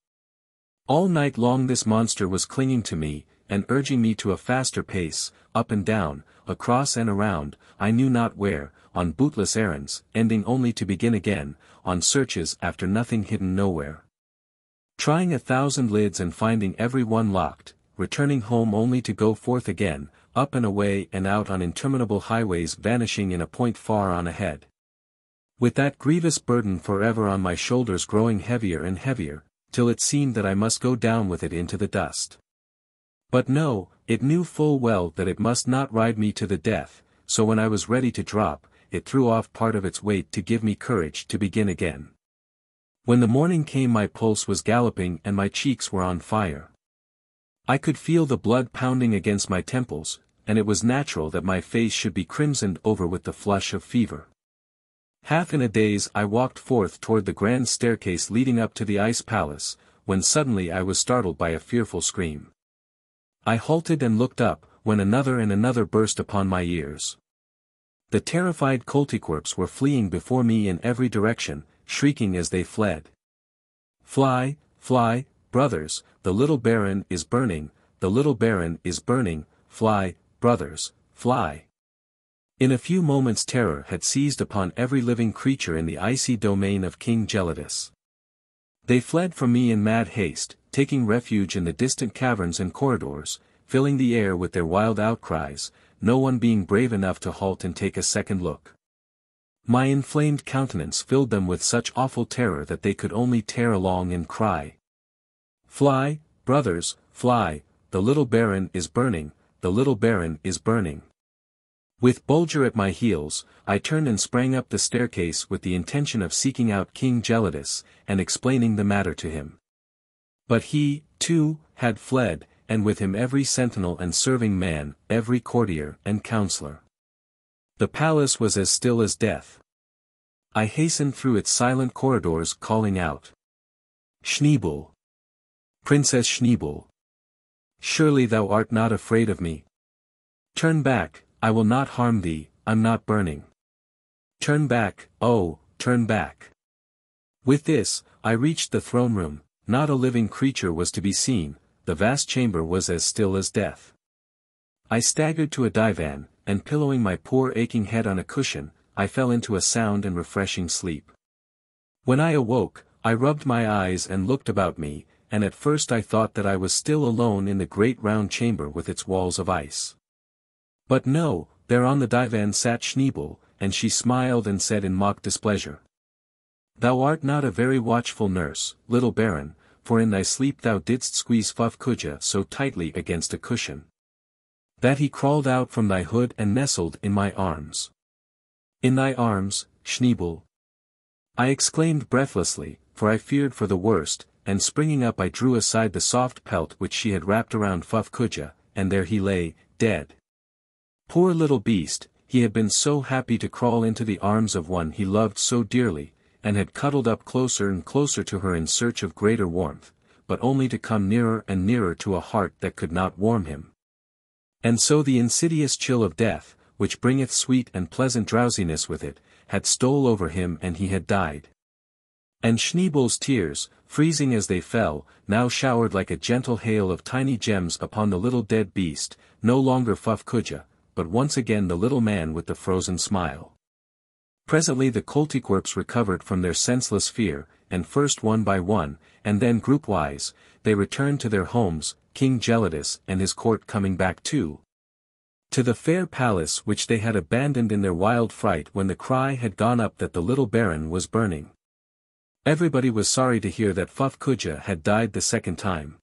All night long this monster was clinging to me, and urging me to a faster pace, up and down, across and around, I knew not where, on bootless errands, ending only to begin again, on searches after nothing hidden nowhere. Trying 1,000 lids and finding every one locked, returning home only to go forth again, up and away and out on interminable highways vanishing in a point far on ahead. With that grievous burden forever on my shoulders growing heavier and heavier, till it seemed that I must go down with it into the dust. But no, it knew full well that it must not ride me to the death, so when I was ready to drop, it threw off part of its weight to give me courage to begin again. When the morning came my pulse was galloping and my cheeks were on fire. I could feel the blood pounding against my temples, and it was natural that my face should be crimsoned over with the flush of fever. Half in a daze I walked forth toward the grand staircase leading up to the ice palace, when suddenly I was startled by a fearful scream. I halted and looked up, when another and another burst upon my ears. The terrified Koltykwerps were fleeing before me in every direction, shrieking as they fled. Fly, fly, brothers, the little Baron is burning, the little Baron is burning, fly, brothers, fly. In a few moments terror had seized upon every living creature in the icy domain of King Gelidus. They fled from me in mad haste, taking refuge in the distant caverns and corridors, filling the air with their wild outcries, no one being brave enough to halt and take a second look. My inflamed countenance filled them with such awful terror that they could only tear along and cry. Fly, brothers, fly, the little Baron is burning, the little Baron is burning. With Bulger at my heels, I turned and sprang up the staircase with the intention of seeking out King Gelidus, and explaining the matter to him. But he, too, had fled, and with him every sentinel and serving man, every courtier and counselor. The palace was as still as death. I hastened through its silent corridors calling out. Schneebel! Princess Schneebel! Surely thou art not afraid of me. Turn back, I will not harm thee, I'm not burning. Turn back, oh, turn back. With this, I reached the throne room, not a living creature was to be seen, the vast chamber was as still as death. I staggered to a divan, and pillowing my poor aching head on a cushion, I fell into a sound and refreshing sleep. When I awoke, I rubbed my eyes and looked about me, and at first I thought that I was still alone in the great round chamber with its walls of ice. But no, there on the divan sat Schneebel, and she smiled and said in mock displeasure, "Thou art not a very watchful nurse, little Baron, for in thy sleep thou didst squeeze Fuffcoojah so tightly against a cushion, that he crawled out from thy hood and nestled in my arms." "In thy arms, Schneebel?" I exclaimed breathlessly, for I feared for the worst, and springing up I drew aside the soft pelt which she had wrapped around Fuffcoojah, and there he lay, dead. Poor little beast, he had been so happy to crawl into the arms of one he loved so dearly, and had cuddled up closer and closer to her in search of greater warmth, but only to come nearer and nearer to a heart that could not warm him. And so the insidious chill of death, which bringeth sweet and pleasant drowsiness with it, had stole over him and he had died. And Schneebel's tears, freezing as they fell, now showered like a gentle hail of tiny gems upon the little dead beast, no longer Fuffcoojah, but once again the little man with the frozen smile. Presently the Koltykwerps recovered from their senseless fear, and first one by one, and then groupwise, they returned to their homes, King Gelidus and his court coming back too, to the fair palace which they had abandoned in their wild fright when the cry had gone up that the little Baron was burning. Everybody was sorry to hear that Fuffcoojah had died the second time.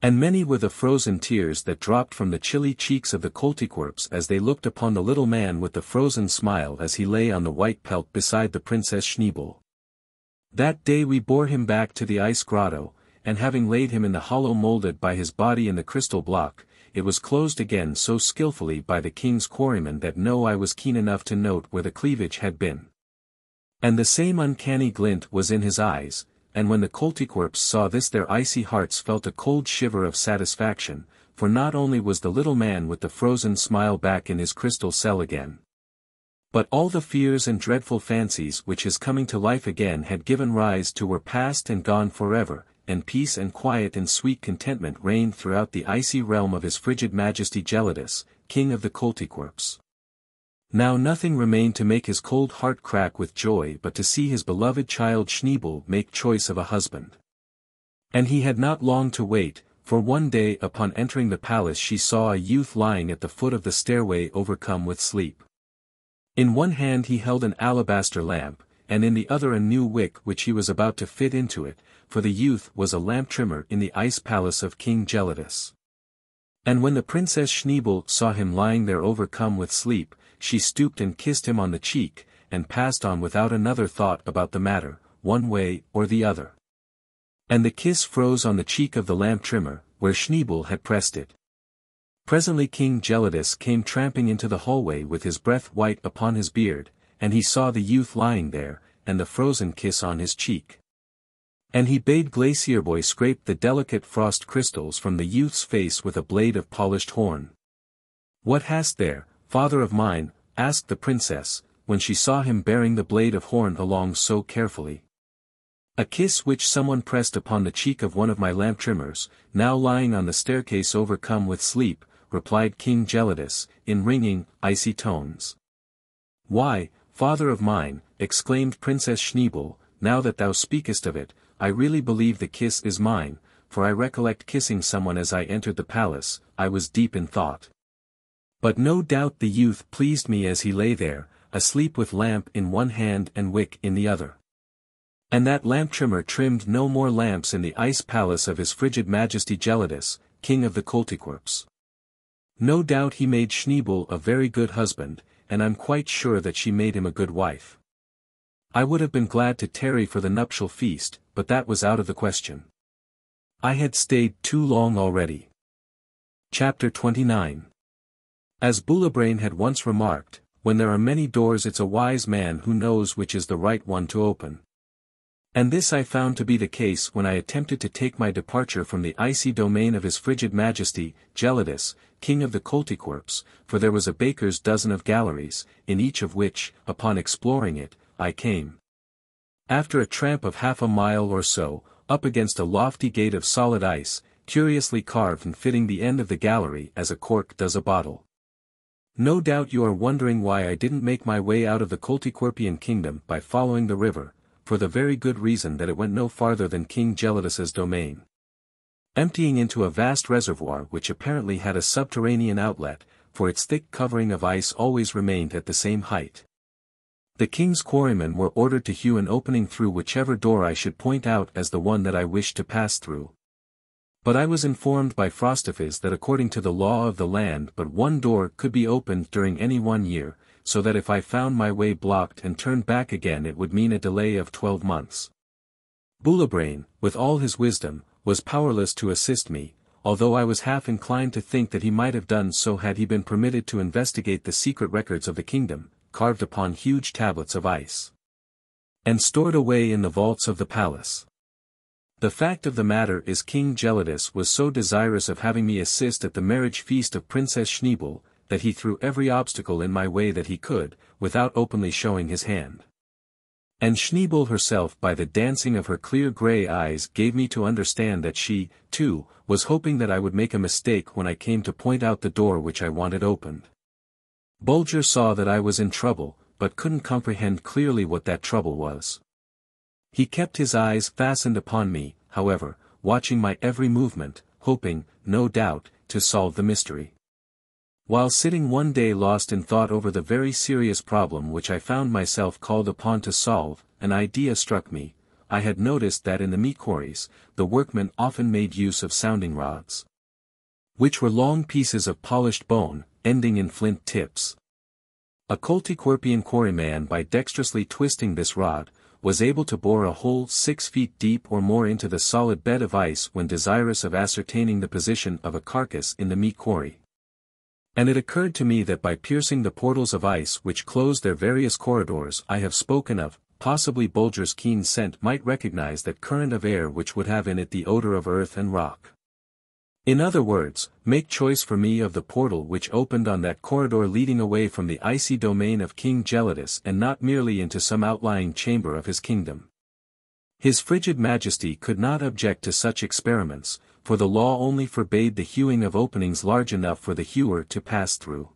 And many were the frozen tears that dropped from the chilly cheeks of the Koltykwerps as they looked upon the little man with the frozen smile as he lay on the white pelt beside the Princess Schneebel. That day we bore him back to the ice grotto, and having laid him in the hollow molded by his body in the crystal block, it was closed again so skillfully by the king's quarryman that no eye was keen enough to note where the cleavage had been. And the same uncanny glint was in his eyes, and when the Koltykwerps saw this their icy hearts felt a cold shiver of satisfaction, for not only was the little man with the frozen smile back in his crystal cell again, but all the fears and dreadful fancies which his coming to life again had given rise to were past and gone forever, and peace and quiet and sweet contentment reigned throughout the icy realm of his frigid majesty Gelidus, king of the Koltykwerps. Now nothing remained to make his cold heart crack with joy but to see his beloved child Schneebel make choice of a husband. And he had not long to wait, for one day upon entering the palace she saw a youth lying at the foot of the stairway overcome with sleep. In one hand he held an alabaster lamp, and in the other a new wick which he was about to fit into it, for the youth was a lamp trimmer in the ice palace of King Gelidus. And when the Princess Schneebel saw him lying there overcome with sleep, she stooped and kissed him on the cheek, and passed on without another thought about the matter, one way or the other. And the kiss froze on the cheek of the lamp trimmer, where Schneebel had pressed it. Presently King Gelidus came tramping into the hallway with his breath white upon his beard, and he saw the youth lying there, and the frozen kiss on his cheek. And he bade Glacierboy scrape the delicate frost crystals from the youth's face with a blade of polished horn. "What hast there, father of mine?" asked the princess, when she saw him bearing the blade of horn along so carefully. "A kiss which someone pressed upon the cheek of one of my lamp trimmers, now lying on the staircase overcome with sleep," replied King Gelidus, in ringing, icy tones. "Why, father of mine," exclaimed Princess Schneebel, "now that thou speakest of it, I really believe the kiss is mine, for I recollect kissing someone as I entered the palace." I was deep in thought. But no doubt the youth pleased me as he lay there, asleep with lamp in one hand and wick in the other. And that lamp trimmer trimmed no more lamps in the ice palace of his frigid majesty Gelidus, king of the Koltykwerps. No doubt he made Schneebel a very good husband, and I'm quite sure that she made him a good wife. I would have been glad to tarry for the nuptial feast, but that was out of the question. I had stayed too long already. Chapter 29. As Boulabrain had once remarked, when there are many doors it's a wise man who knows which is the right one to open. And this I found to be the case when I attempted to take my departure from the icy domain of his frigid majesty, Gelidus, king of the Koltykwerps, for there was a baker's dozen of galleries, in each of which, upon exploring it, I came, after a tramp of half a mile or so, up against a lofty gate of solid ice, curiously carved and fitting the end of the gallery as a cork does a bottle. No doubt you are wondering why I didn't make my way out of the Koltykwerpian kingdom by following the river, for the very good reason that it went no farther than King Gelidus's domain. emptying into a vast reservoir which apparently had a subterranean outlet, for its thick covering of ice always remained at the same height. The king's quarrymen were ordered to hew an opening through whichever door I should point out as the one that I wished to pass through. But I was informed by Phrostophis that according to the law of the land but one door could be opened during any 1 year, so that if I found my way blocked and turned back again it would mean a delay of 12 months. Boulabrain, with all his wisdom, was powerless to assist me, although I was half inclined to think that he might have done so had he been permitted to investigate the secret records of the kingdom, carved upon huge tablets of ice, and stored away in the vaults of the palace. The fact of the matter is King Gelidus was so desirous of having me assist at the marriage feast of Princess Schneebel, that he threw every obstacle in my way that he could, without openly showing his hand. And Schneebel herself by the dancing of her clear grey eyes gave me to understand that she, too, was hoping that I would make a mistake when I came to point out the door which I wanted opened. Bulger saw that I was in trouble, but couldn't comprehend clearly what that trouble was. He kept his eyes fastened upon me, however, watching my every movement, hoping, no doubt, to solve the mystery. While sitting one day lost in thought over the very serious problem which I found myself called upon to solve, an idea struck me. I had noticed that in the meat quarries, the workmen often made use of sounding rods, which were long pieces of polished bone, ending in flint tips. A Coltiquerpian quarryman by dexterously twisting this rod, was able to bore a hole 6 feet deep or more into the solid bed of ice when desirous of ascertaining the position of a carcass in the meat quarry. And it occurred to me that by piercing the portals of ice which close their various corridors I have spoken of, possibly Bulger's keen scent might recognize that current of air which would have in it the odor of earth and rock. In other words, make choice for me of the portal which opened on that corridor leading away from the icy domain of King Gelidus and not merely into some outlying chamber of his kingdom. His frigid majesty could not object to such experiments, for the law only forbade the hewing of openings large enough for the hewer to pass through.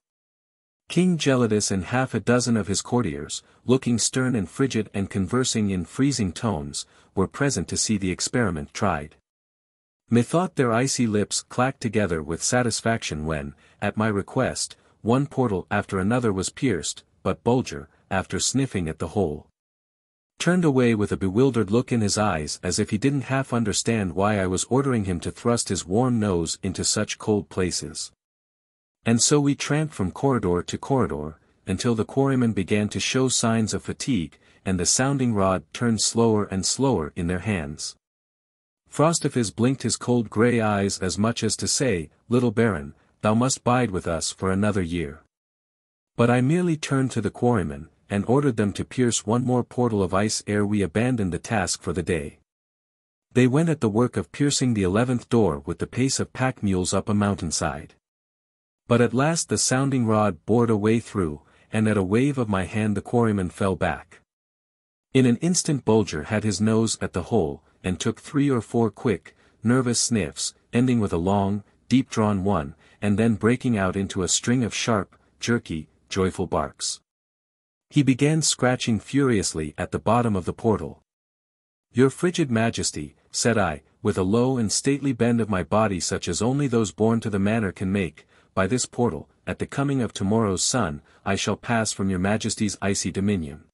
King Gelidus and half a dozen of his courtiers, looking stern and frigid and conversing in freezing tones, were present to see the experiment tried. Methought their icy lips clacked together with satisfaction when, at my request, one portal after another was pierced, but Bulger, after sniffing at the hole, turned away with a bewildered look in his eyes as if he didn't half understand why I was ordering him to thrust his warm nose into such cold places. And so we tramped from corridor to corridor, until the quarrymen began to show signs of fatigue, and the sounding rod turned slower and slower in their hands. Phrostophis blinked his cold grey eyes as much as to say, "Little Baron, thou must bide with us for another year." But I merely turned to the quarrymen, and ordered them to pierce one more portal of ice ere we abandoned the task for the day. They went at the work of piercing the 11th door with the pace of pack mules up a mountainside. But at last the sounding rod bored a way through, and at a wave of my hand the quarryman fell back. In an instant Bulger had his nose at the hole, and took 3 or 4 quick, nervous sniffs, ending with a long, deep-drawn one, and then breaking out into a string of sharp, jerky, joyful barks. He began scratching furiously at the bottom of the portal. "Your frigid majesty," said I, with a low and stately bend of my body such as only those born to the manor can make, "by this portal, at the coming of tomorrow's sun, I shall pass from your majesty's icy dominion."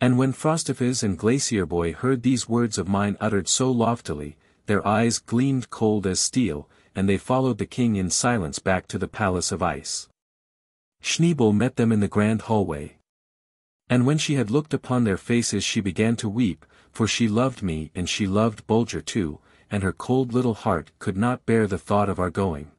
And when Phrostophis and Glacier Boy heard these words of mine uttered so loftily, their eyes gleamed cold as steel, and they followed the king in silence back to the palace of ice. Schneebel met them in the grand hallway. And when she had looked upon their faces she began to weep, for she loved me and she loved Bulger too, and her cold little heart could not bear the thought of our going.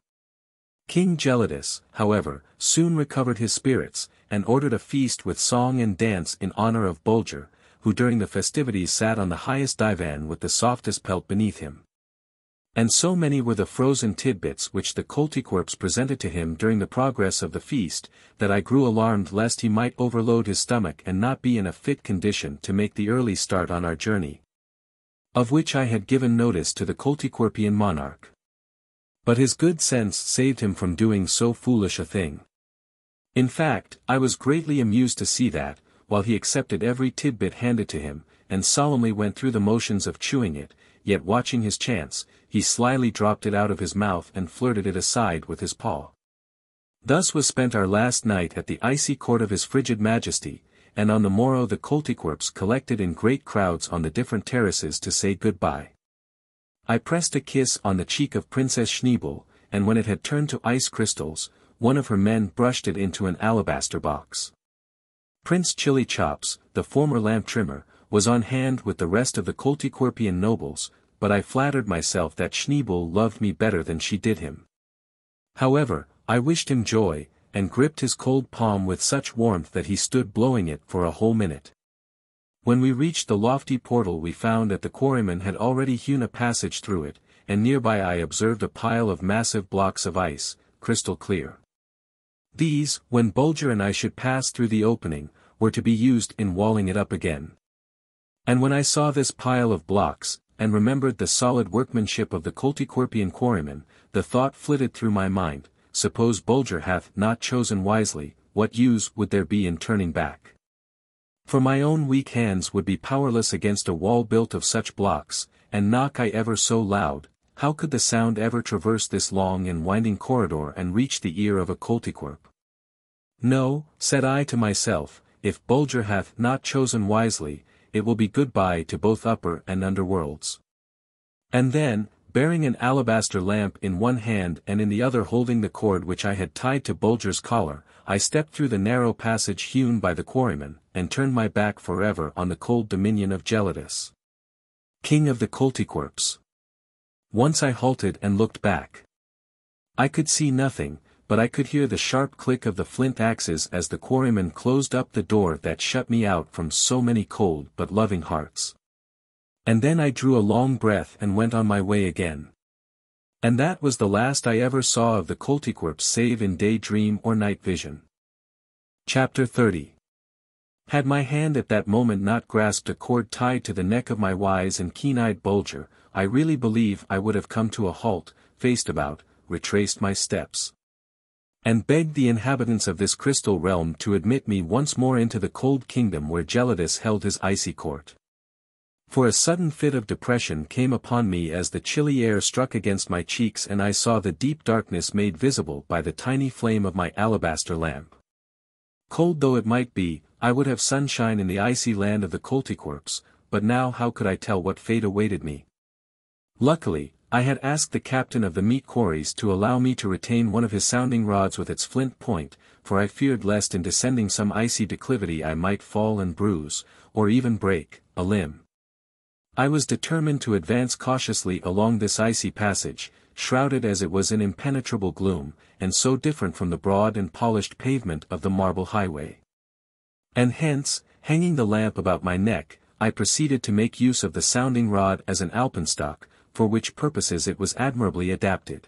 King Gelidus, however, soon recovered his spirits, and ordered a feast with song and dance in honor of Bulger, who during the festivities sat on the highest divan with the softest pelt beneath him. And so many were the frozen tidbits which the Coltiquerps presented to him during the progress of the feast, that I grew alarmed lest he might overload his stomach and not be in a fit condition to make the early start on our journey, of which I had given notice to the Coltiquerpian monarch. But his good sense saved him from doing so foolish a thing. In fact, I was greatly amused to see that, while he accepted every tidbit handed to him, and solemnly went through the motions of chewing it, yet watching his chance, he slyly dropped it out of his mouth and flirted it aside with his paw. Thus was spent our last night at the icy court of his frigid majesty, and on the morrow the Koltykwerps collected in great crowds on the different terraces to say goodbye. I pressed a kiss on the cheek of Princess Schneebel, and when it had turned to ice crystals, one of her men brushed it into an alabaster box. Prince Chili Chops, the former lamp trimmer, was on hand with the rest of the Koltykwerpian nobles, but I flattered myself that Schneebel loved me better than she did him. However, I wished him joy, and gripped his cold palm with such warmth that he stood blowing it for a whole minute. When we reached the lofty portal we found that the quarryman had already hewn a passage through it, and nearby I observed a pile of massive blocks of ice, crystal clear. These, when Bulger and I should pass through the opening, were to be used in walling it up again. And when I saw this pile of blocks, and remembered the solid workmanship of the Koltykwerpian quarryman, the thought flitted through my mind, suppose Bulger hath not chosen wisely, what use would there be in turning back? For my own weak hands would be powerless against a wall built of such blocks, and knock I ever so loud, how could the sound ever traverse this long and winding corridor and reach the ear of a Koltykwerp? No, said I to myself, if Bulger hath not chosen wisely, it will be goodbye to both upper and under worlds. And then, bearing an alabaster lamp in one hand and in the other holding the cord which I had tied to Bulger's collar, I stepped through the narrow passage hewn by the quarryman, and turned my back forever on the cold dominion of Gelidus, king of the Koltykwerps. Once I halted and looked back. I could see nothing, but I could hear the sharp click of the flint axes as the quarryman closed up the door that shut me out from so many cold but loving hearts. And then I drew a long breath and went on my way again. And that was the last I ever saw of the Koltykwerps save in day-dream or night vision. Chapter 30. Had my hand at that moment not grasped a cord tied to the neck of my wise and keen-eyed Bulger, I really believe I would have come to a halt, faced about, retraced my steps, and begged the inhabitants of this crystal realm to admit me once more into the cold kingdom where Gelidus held his icy court. For a sudden fit of depression came upon me as the chilly air struck against my cheeks and I saw the deep darkness made visible by the tiny flame of my alabaster lamp. Cold though it might be, I would have sunshine in the icy land of the Koltykwerps, but now how could I tell what fate awaited me? Luckily, I had asked the captain of the meat quarries to allow me to retain one of his sounding rods with its flint point, for I feared lest in descending some icy declivity I might fall and bruise, or even break, a limb. I was determined to advance cautiously along this icy passage, shrouded as it was in impenetrable gloom, and so different from the broad and polished pavement of the marble highway. And hence, hanging the lamp about my neck, I proceeded to make use of the sounding rod as an alpenstock, for which purposes it was admirably adapted.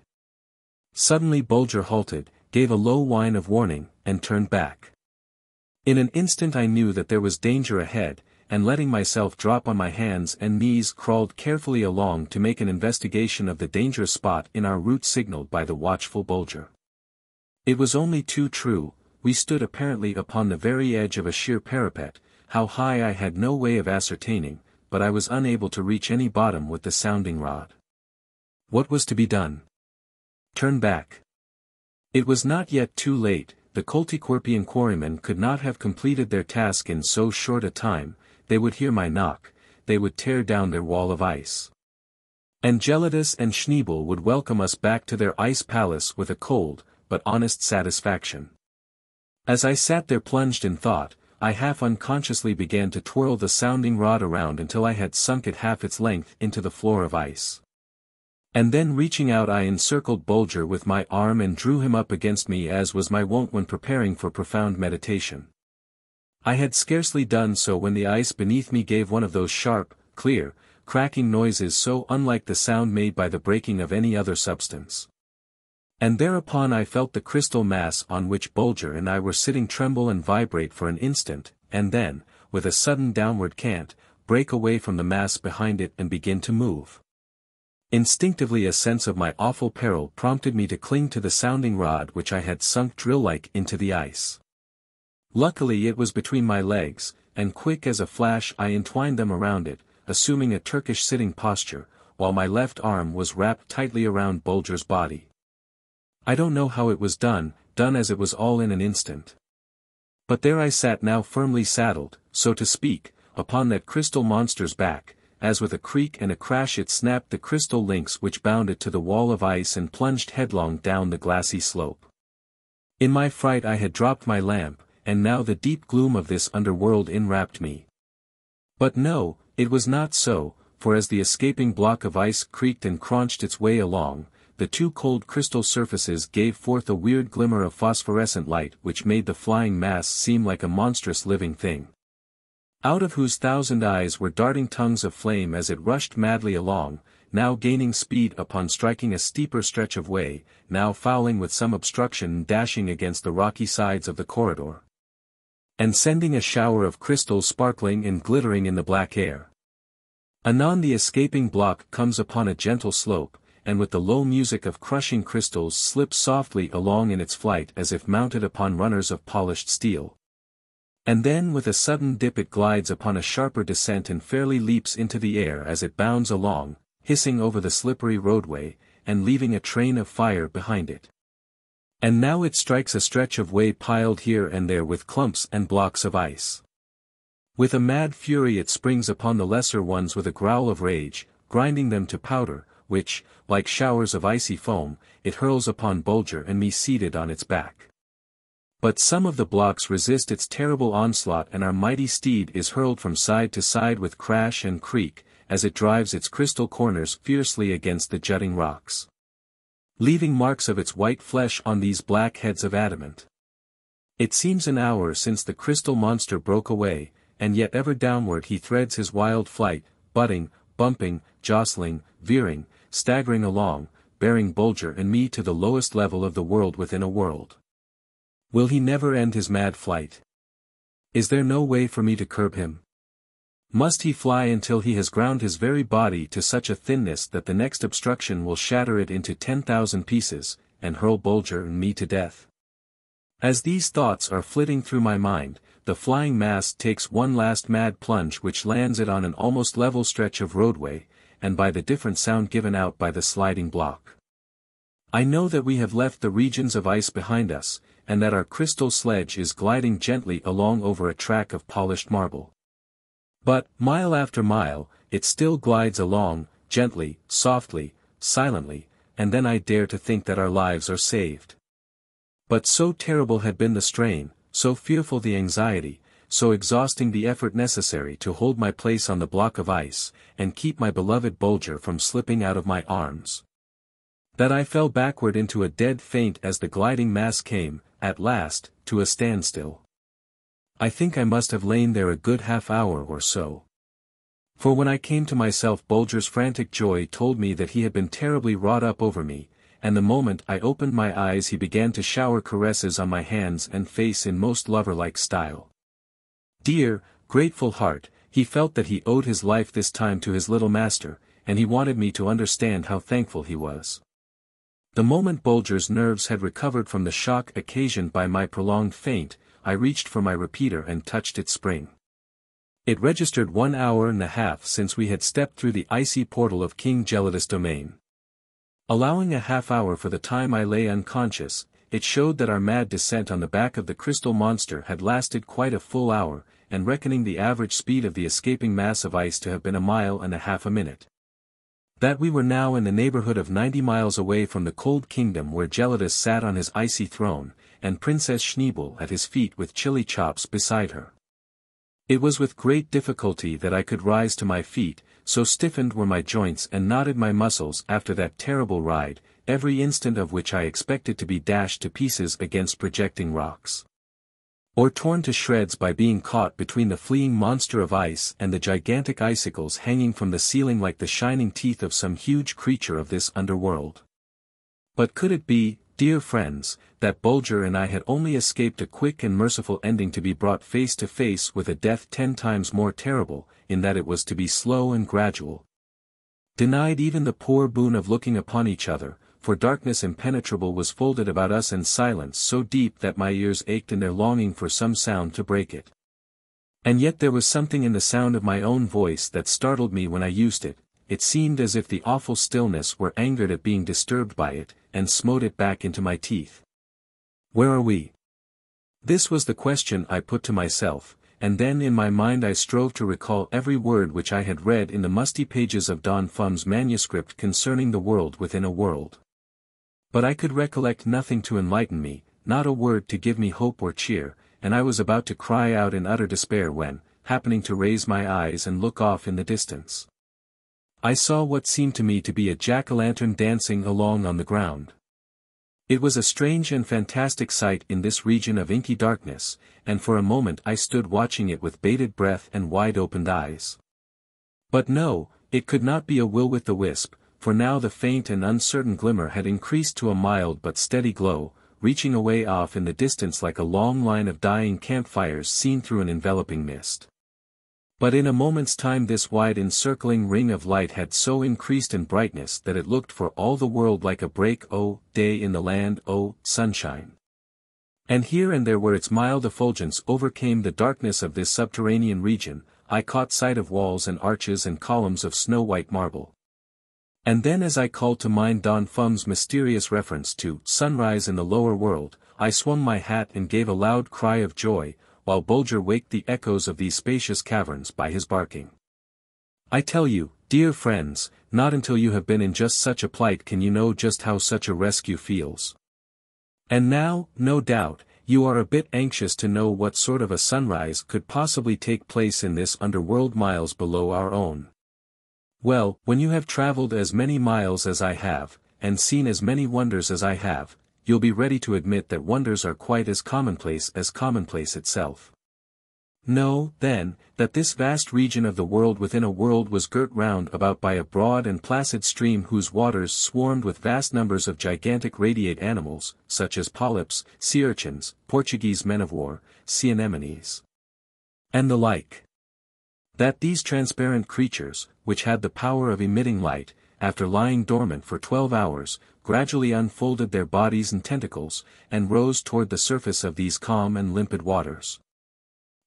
Suddenly Bulger halted, gave a low whine of warning, and turned back. In an instant I knew that there was danger ahead, and letting myself drop on my hands and knees crawled carefully along to make an investigation of the dangerous spot in our route signaled by the watchful Bulger. It was only too true, we stood apparently upon the very edge of a sheer parapet, how high I had no way of ascertaining, but I was unable to reach any bottom with the sounding rod. What was to be done? Turn back. It was not yet too late, the Koltykwerpian quarrymen could not have completed their task in so short a time, they would hear my knock, they would tear down their wall of ice. And Gelidus and Schneebel would welcome us back to their ice palace with a cold, but honest satisfaction. As I sat there plunged in thought, I half unconsciously began to twirl the sounding rod around until I had sunk it half its length into the floor of ice. And then reaching out I encircled Bulger with my arm and drew him up against me as was my wont when preparing for profound meditation. I had scarcely done so when the ice beneath me gave one of those sharp, clear, cracking noises so unlike the sound made by the breaking of any other substance. And thereupon I felt the crystal mass on which Bulger and I were sitting tremble and vibrate for an instant, and then, with a sudden downward cant, break away from the mass behind it and begin to move. Instinctively a sense of my awful peril prompted me to cling to the sounding rod which I had sunk drill-like into the ice. Luckily it was between my legs, and quick as a flash I entwined them around it, assuming a Turkish sitting posture, while my left arm was wrapped tightly around Bulger's body. I don't know how it was done as it was all in an instant. But there I sat now firmly saddled, so to speak, upon that crystal monster's back, as with a creak and a crash it snapped the crystal links which bound it to the wall of ice and plunged headlong down the glassy slope. In my fright I had dropped my lamp, and now the deep gloom of this underworld enwrapped me. But no, it was not so, for as the escaping block of ice creaked and crunched its way along, the two cold crystal surfaces gave forth a weird glimmer of phosphorescent light which made the flying mass seem like a monstrous living thing, out of whose 1,000 eyes were darting tongues of flame as it rushed madly along, now gaining speed upon striking a steeper stretch of way, now fouling with some obstruction and dashing against the rocky sides of the corridor, and sending a shower of crystals sparkling and glittering in the black air. Anon the escaping block comes upon a gentle slope, and with the low music of crushing crystals slips softly along in its flight as if mounted upon runners of polished steel. And then with a sudden dip it glides upon a sharper descent and fairly leaps into the air as it bounds along, hissing over the slippery roadway, and leaving a train of fire behind it. And now it strikes a stretch of way piled here and there with clumps and blocks of ice. With a mad fury it springs upon the lesser ones with a growl of rage, grinding them to powder, which, like showers of icy foam, it hurls upon Bulger and me seated on its back. But some of the blocks resist its terrible onslaught and our mighty steed is hurled from side to side with crash and creak, as it drives its crystal corners fiercely against the jutting rocks, leaving marks of its white flesh on these black heads of adamant. It seems an hour since the crystal monster broke away, and yet ever downward he threads his wild flight, butting, bumping, jostling, veering, staggering along, bearing Bulger and me to the lowest level of the world within a world. Will he never end his mad flight? Is there no way for me to curb him? Must he fly until he has ground his very body to such a thinness that the next obstruction will shatter it into 10,000 pieces, and hurl Bulger and me to death? As these thoughts are flitting through my mind, the flying mass takes one last mad plunge which lands it on an almost level stretch of roadway, and by the different sound given out by the sliding block, I know that we have left the regions of ice behind us, and that our crystal sledge is gliding gently along over a track of polished marble. But, mile after mile, it still glides along, gently, softly, silently, and then I dare to think that our lives are saved. But so terrible had been the strain, so fearful the anxiety, so exhausting the effort necessary to hold my place on the block of ice, and keep my beloved Bulger from slipping out of my arms, that I fell backward into a dead faint as the gliding mass came, at last, to a standstill. I think I must have lain there a good half-hour or so. For when I came to myself Bulger's frantic joy told me that he had been terribly wrought up over me, and the moment I opened my eyes he began to shower caresses on my hands and face in most lover-like style. Dear, grateful heart, he felt that he owed his life this time to his little master, and he wanted me to understand how thankful he was. The moment Bulger's nerves had recovered from the shock occasioned by my prolonged faint, I reached for my repeater and touched its spring. It registered 1 hour and a half since we had stepped through the icy portal of King Gelidus' domain. Allowing a half-hour for the time I lay unconscious, it showed that our mad descent on the back of the crystal monster had lasted quite a full hour, and reckoning the average speed of the escaping mass of ice to have been 1.5 miles a minute. That we were now in the neighborhood of 90 miles away from the cold kingdom where Gelidus sat on his icy throne, and Princess Schneebel at his feet with chili chops beside her. It was with great difficulty that I could rise to my feet, so stiffened were my joints and knotted my muscles after that terrible ride, every instant of which I expected to be dashed to pieces against projecting rocks, or torn to shreds by being caught between the fleeing monster of ice and the gigantic icicles hanging from the ceiling like the shining teeth of some huge creature of this underworld. But could it be, dear friends, that Bulger and I had only escaped a quick and merciful ending to be brought face to face with a death 10 times more terrible, in that it was to be slow and gradual? Denied even the poor boon of looking upon each other, for darkness impenetrable was folded about us and silence so deep that my ears ached in their longing for some sound to break it. And yet there was something in the sound of my own voice that startled me when I used it, it seemed as if the awful stillness were angered at being disturbed by it, and smote it back into my teeth. Where are we? This was the question I put to myself, and then in my mind I strove to recall every word which I had read in the musty pages of Don Fum's manuscript concerning the world within a world. But I could recollect nothing to enlighten me, not a word to give me hope or cheer, and I was about to cry out in utter despair when, happening to raise my eyes and look off in the distance, I saw what seemed to me to be a jack-o'-lantern dancing along on the ground. It was a strange and fantastic sight in this region of inky darkness, and for a moment I stood watching it with bated breath and wide-opened eyes. But no, it could not be a will-o'-the-wisp, for now the faint and uncertain glimmer had increased to a mild but steady glow, reaching away off in the distance like a long line of dying campfires seen through an enveloping mist. But in a moment's time this wide encircling ring of light had so increased in brightness that it looked for all the world like a break o' day in the land o' sunshine. And here and there where its mild effulgence overcame the darkness of this subterranean region, I caught sight of walls and arches and columns of snow-white marble. And then as I called to mind Don Fum's mysterious reference to sunrise in the lower world, I swung my hat and gave a loud cry of joy, while Bulger waked the echoes of these spacious caverns by his barking. I tell you, dear friends, not until you have been in just such a plight can you know just how such a rescue feels. And now, no doubt, you are a bit anxious to know what sort of a sunrise could possibly take place in this underworld miles below our own. Well, when you have traveled as many miles as I have, and seen as many wonders as I have, you'll be ready to admit that wonders are quite as commonplace itself. Know, then, that this vast region of the world within a world was girt round about by a broad and placid stream whose waters swarmed with vast numbers of gigantic radiate animals, such as polyps, sea urchins, Portuguese men-of-war, sea anemones, and the like. That these transparent creatures, which had the power of emitting light, after lying dormant for 12 hours, gradually unfolded their bodies and tentacles, and rose toward the surface of these calm and limpid waters,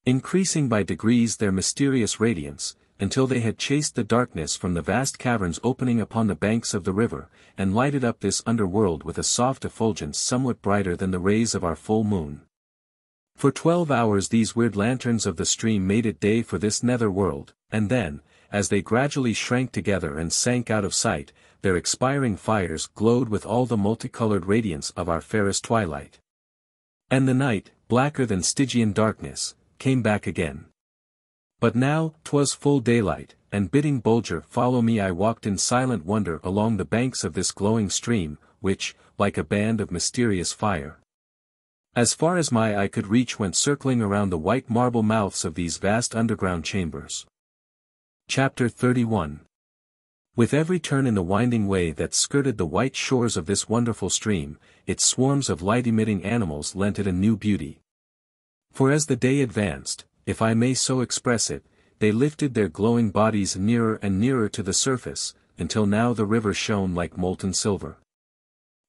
increasing by degrees their mysterious radiance, until they had chased the darkness from the vast caverns opening upon the banks of the river, and lighted up this underworld with a soft effulgence somewhat brighter than the rays of our full moon. For 12 hours these weird lanterns of the stream made it day for this nether world, and then, as they gradually shrank together and sank out of sight, their expiring fires glowed with all the multicolored radiance of our fairest twilight. And the night, blacker than Stygian darkness, came back again. But now, 'twas full daylight, and bidding Bulger follow me I walked in silent wonder along the banks of this glowing stream, which, like a band of mysterious fire, as far as my eye could reach went circling around the white marble mouths of these vast underground chambers. Chapter 31. With every turn in the winding way that skirted the white shores of this wonderful stream, its swarms of light-emitting animals lent it a new beauty. For as the day advanced, if I may so express it, they lifted their glowing bodies nearer and nearer to the surface, until now the river shone like molten silver.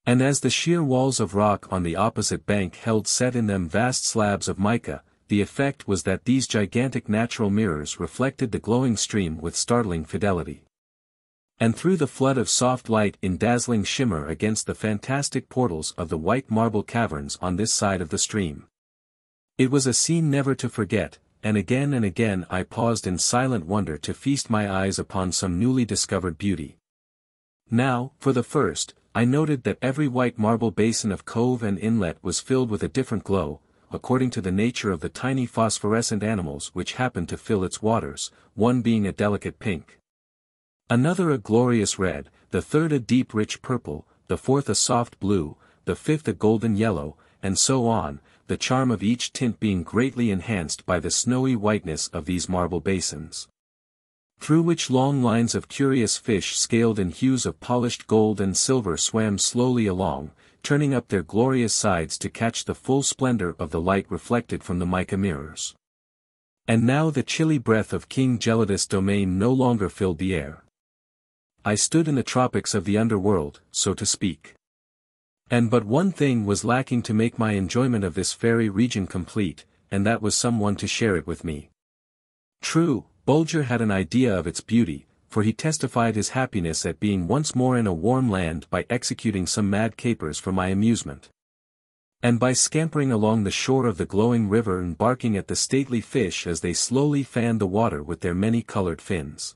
And as the sheer walls of rock on the opposite bank held set in them vast slabs of mica, the effect was that these gigantic natural mirrors reflected the glowing stream with startling fidelity. And through the flood of soft light in dazzling shimmer against the fantastic portals of the white marble caverns on this side of the stream. It was a scene never to forget, and again I paused in silent wonder to feast my eyes upon some newly discovered beauty. Now, for the first, I noted that every white marble basin of cove and inlet was filled with a different glow, according to the nature of the tiny phosphorescent animals which happened to fill its waters, one being a delicate pink, another a glorious red, the third a deep rich purple, the fourth a soft blue, the fifth a golden yellow, and so on, the charm of each tint being greatly enhanced by the snowy whiteness of these marble basins, through which long lines of curious fish scaled in hues of polished gold and silver swam slowly along, turning up their glorious sides to catch the full splendor of the light reflected from the mica mirrors. And now the chilly breath of King Gelidus' domain no longer filled the air. I stood in the tropics of the underworld, so to speak. And but one thing was lacking to make my enjoyment of this fairy region complete, and that was someone to share it with me. True, Bulger had an idea of its beauty, for he testified his happiness at being once more in a warm land by executing some mad capers for my amusement. And by scampering along the shore of the glowing river and barking at the stately fish as they slowly fanned the water with their many-colored fins.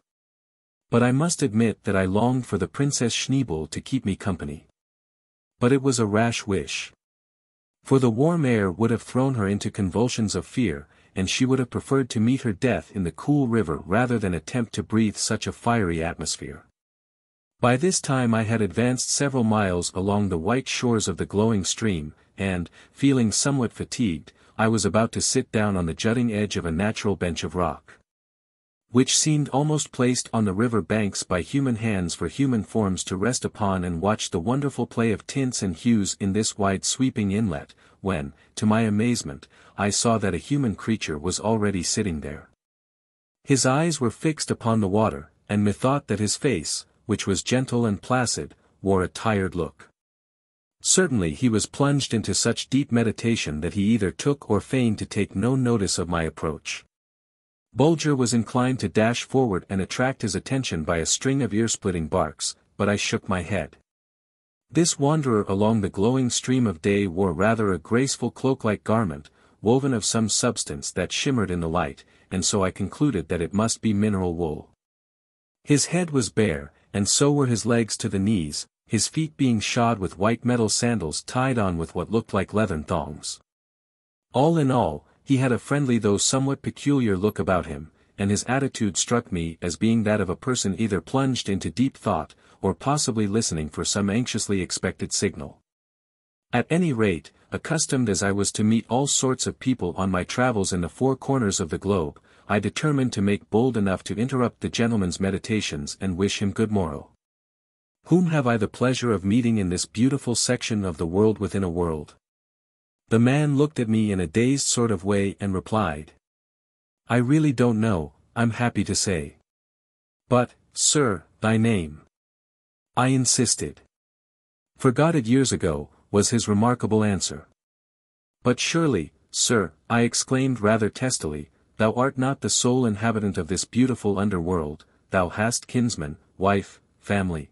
But I must admit that I longed for the Princess Schneebel to keep me company. But it was a rash wish. For the warm air would have thrown her into convulsions of fear, and she would have preferred to meet her death in the cool river rather than attempt to breathe such a fiery atmosphere. By this time I had advanced several miles along the white shores of the glowing stream, and, feeling somewhat fatigued, I was about to sit down on the jutting edge of a natural bench of rock, which seemed almost placed on the river banks by human hands for human forms to rest upon and watch the wonderful play of tints and hues in this wide sweeping inlet, when, to my amazement, I saw that a human creature was already sitting there. His eyes were fixed upon the water, and methought that his face, which was gentle and placid, wore a tired look. Certainly he was plunged into such deep meditation that he either took or feigned to take no notice of my approach. Bulger was inclined to dash forward and attract his attention by a string of ear-splitting barks, but I shook my head. This wanderer along the glowing stream of day wore rather a graceful cloak-like garment, woven of some substance that shimmered in the light, and so I concluded that it must be mineral wool. His head was bare, and so were his legs to the knees, his feet being shod with white metal sandals tied on with what looked like leathern thongs. All in all, he had a friendly though somewhat peculiar look about him, and his attitude struck me as being that of a person either plunged into deep thought, or possibly listening for some anxiously expected signal. At any rate, accustomed as I was to meet all sorts of people on my travels in the four corners of the globe, I determined to make bold enough to interrupt the gentleman's meditations and wish him good morrow. "Whom have I the pleasure of meeting in this beautiful section of the world within a world?" The man looked at me in a dazed sort of way and replied, "I really don't know, I'm happy to say." "But, sir, thy name?" I insisted. "Forgot it years ago," was his remarkable answer. "But surely, sir," I exclaimed rather testily, "thou art not the sole inhabitant of this beautiful underworld, thou hast kinsmen, wife, family."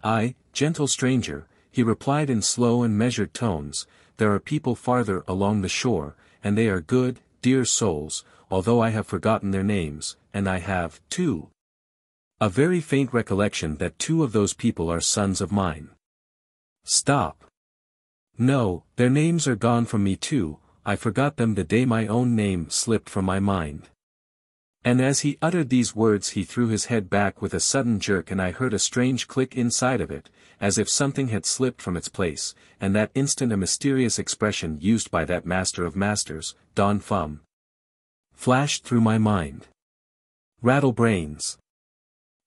"Aye, gentle stranger," he replied in slow and measured tones, "there are people farther along the shore, and they are good, dear souls, although I have forgotten their names, and I have, too, a very faint recollection that two of those people are sons of mine." "Stop. No, their names are gone from me too, I forgot them the day my own name slipped from my mind." And as he uttered these words he threw his head back with a sudden jerk and I heard a strange click inside of it, as if something had slipped from its place, and that instant a mysterious expression used by that master of masters, Don Fum, flashed through my mind. Rattlebrains.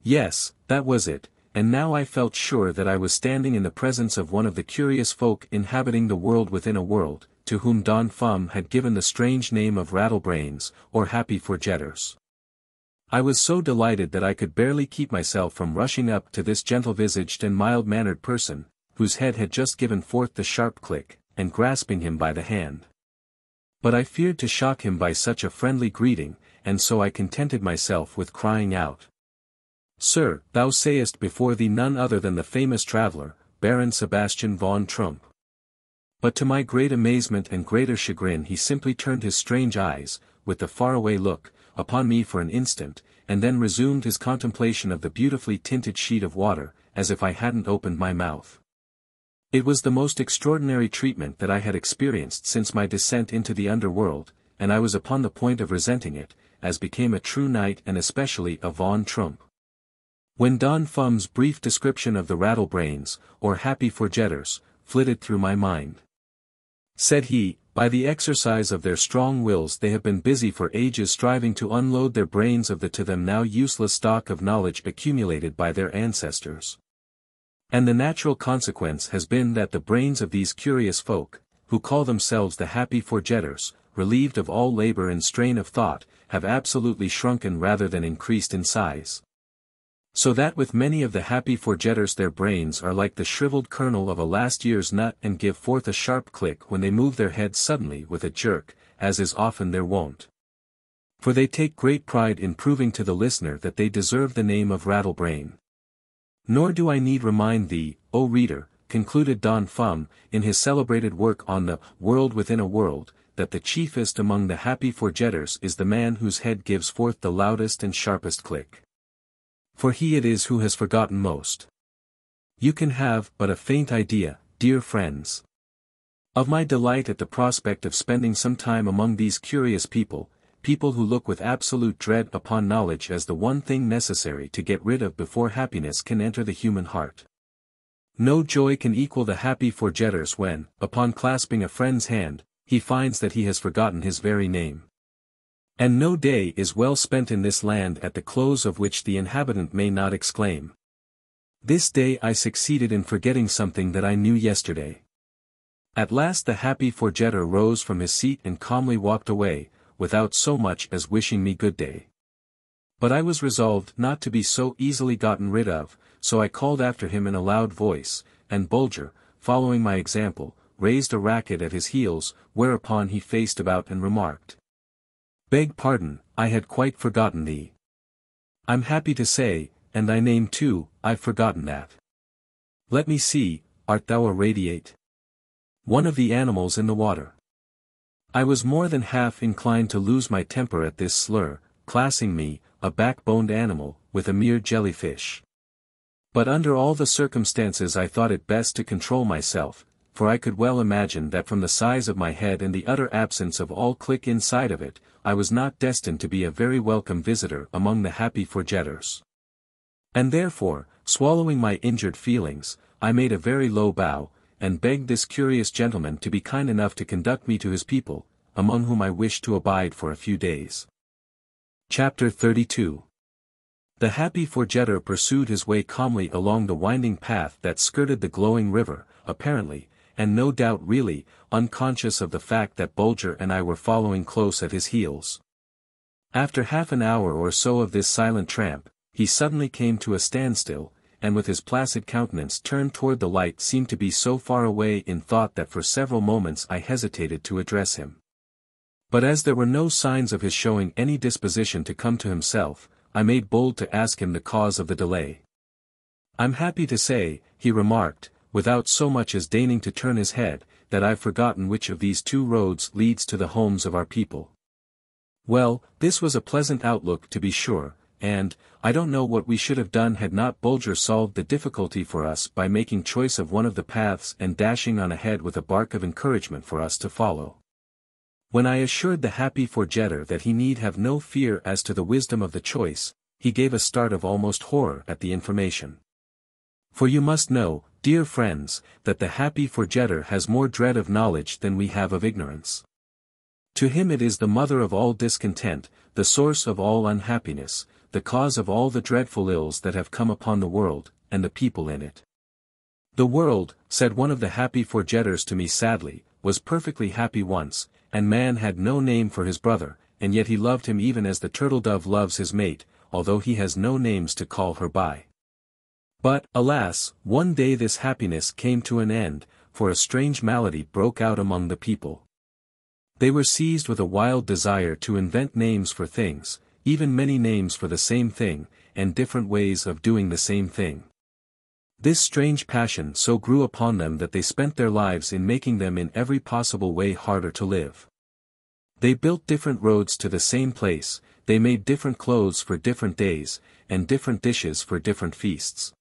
Yes, that was it, and now I felt sure that I was standing in the presence of one of the curious folk inhabiting the world within a world, to whom Don Fum had given the strange name of Rattlebrains, or Happy Forgetters. I was so delighted that I could barely keep myself from rushing up to this gentle-visaged and mild-mannered person, whose head had just given forth the sharp click, and grasping him by the hand. But I feared to shock him by such a friendly greeting, and so I contented myself with crying out, "Sir, thou sayest before thee none other than the famous traveller, Baron Sebastian von Trump." But to my great amazement and greater chagrin he simply turned his strange eyes, with the faraway look, upon me for an instant, and then resumed his contemplation of the beautifully tinted sheet of water, as if I hadn't opened my mouth. It was the most extraordinary treatment that I had experienced since my descent into the underworld, and I was upon the point of resenting it, as became a true knight and especially a von Trump. When Don Fum's brief description of the Rattlebrains, or Happy Forgetters, flitted through my mind. Said he, "By the exercise of their strong wills they have been busy for ages striving to unload their brains of the to them now useless stock of knowledge accumulated by their ancestors. And the natural consequence has been that the brains of these curious folk, who call themselves the Happy Forgetters, relieved of all labor and strain of thought, have absolutely shrunken rather than increased in size. So that with many of the Happy Forgetters their brains are like the shriveled kernel of a last year's nut and give forth a sharp click when they move their heads suddenly with a jerk, as is often their wont. For they take great pride in proving to the listener that they deserve the name of Rattlebrain. Nor do I need remind thee, O reader, concluded Don Fum, in his celebrated work on the World Within a World, that the chiefest among the happy forgetters is the man whose head gives forth the loudest and sharpest click. For he it is who has forgotten most. You can have but a faint idea, dear friends, of my delight at the prospect of spending some time among these curious people who look with absolute dread upon knowledge as the one thing necessary to get rid of before happiness can enter the human heart. No joy can equal the happy forgetters when, upon clasping a friend's hand, he finds that he has forgotten his very name. And no day is well spent in this land at the close of which the inhabitant may not exclaim, "This day I succeeded in forgetting something that I knew yesterday." At last the happy forgetter rose from his seat and calmly walked away, without so much as wishing me good day. But I was resolved not to be so easily gotten rid of, so I called after him in a loud voice, and Bulger, following my example, raised a racket at his heels, whereupon he faced about and remarked, "Beg pardon, I had quite forgotten thee. I'm happy to say, and thy name too, I've forgotten that. Let me see, art thou a radiate? One of the animals in the water?" I was more than half inclined to lose my temper at this slur, classing me, a backboned animal, with a mere jellyfish. But under all the circumstances I thought it best to control myself, for I could well imagine that from the size of my head and the utter absence of all click inside of it, I was not destined to be a very welcome visitor among the happy forgetters. And therefore, swallowing my injured feelings, I made a very low bow, and begged this curious gentleman to be kind enough to conduct me to his people, among whom I wished to abide for a few days. Chapter 32. The happy forgetter pursued his way calmly along the winding path that skirted the glowing river, apparently, and no doubt really, unconscious of the fact that Bulger and I were following close at his heels. After half an hour or so of this silent tramp, he suddenly came to a standstill, and with his placid countenance turned toward the light seemed to be so far away in thought that for several moments I hesitated to address him. But as there were no signs of his showing any disposition to come to himself, I made bold to ask him the cause of the delay. "I'm happy to say," he remarked, without so much as deigning to turn his head, "that I've forgotten which of these two roads leads to the homes of our people." Well, this was a pleasant outlook to be sure, and, I don't know what we should have done had not Bulger solved the difficulty for us by making choice of one of the paths and dashing on ahead with a bark of encouragement for us to follow. When I assured the happy forgetter that he need have no fear as to the wisdom of the choice, he gave a start of almost horror at the information. For you must know, dear friends, that the happy forgetter has more dread of knowledge than we have of ignorance. To him it is the mother of all discontent, the source of all unhappiness, the cause of all the dreadful ills that have come upon the world, and the people in it. "The world," said one of the happy forgetters to me sadly, "was perfectly happy once, and man had no name for his brother, and yet he loved him even as the turtle-dove loves his mate, although he has no names to call her by. But, alas, one day this happiness came to an end, for a strange malady broke out among the people. They were seized with a wild desire to invent names for things, even many names for the same thing, and different ways of doing the same thing. This strange passion so grew upon them that they spent their lives in making them in every possible way harder to live. They built different roads to the same place, they made different clothes for different days, and different dishes for different feasts.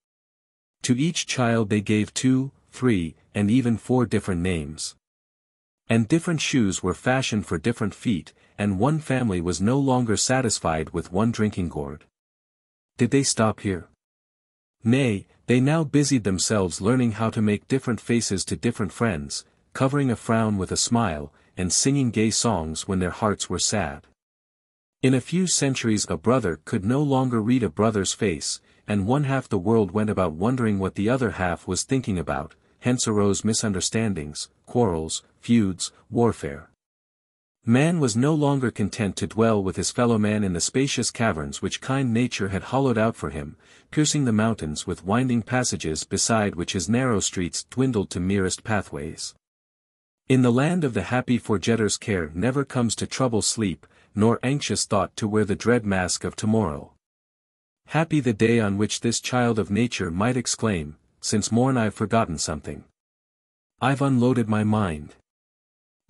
To each child they gave 2, 3, and even 4 different names. And different shoes were fashioned for different feet, and one family was no longer satisfied with one drinking gourd. Did they stop here? Nay, they now busied themselves learning how to make different faces to different friends, covering a frown with a smile, and singing gay songs when their hearts were sad. In a few centuries a brother could no longer read a brother's face, and one half the world went about wondering what the other half was thinking about, hence arose misunderstandings, quarrels, feuds, warfare. Man was no longer content to dwell with his fellow man in the spacious caverns which kind nature had hollowed out for him, piercing the mountains with winding passages beside which his narrow streets dwindled to merest pathways. In the land of the happy forgetter's care never comes to trouble sleep, nor anxious thought to wear the dread mask of tomorrow. Happy the day on which this child of nature might exclaim, "Since morn I've forgotten something. I've unloaded my mind.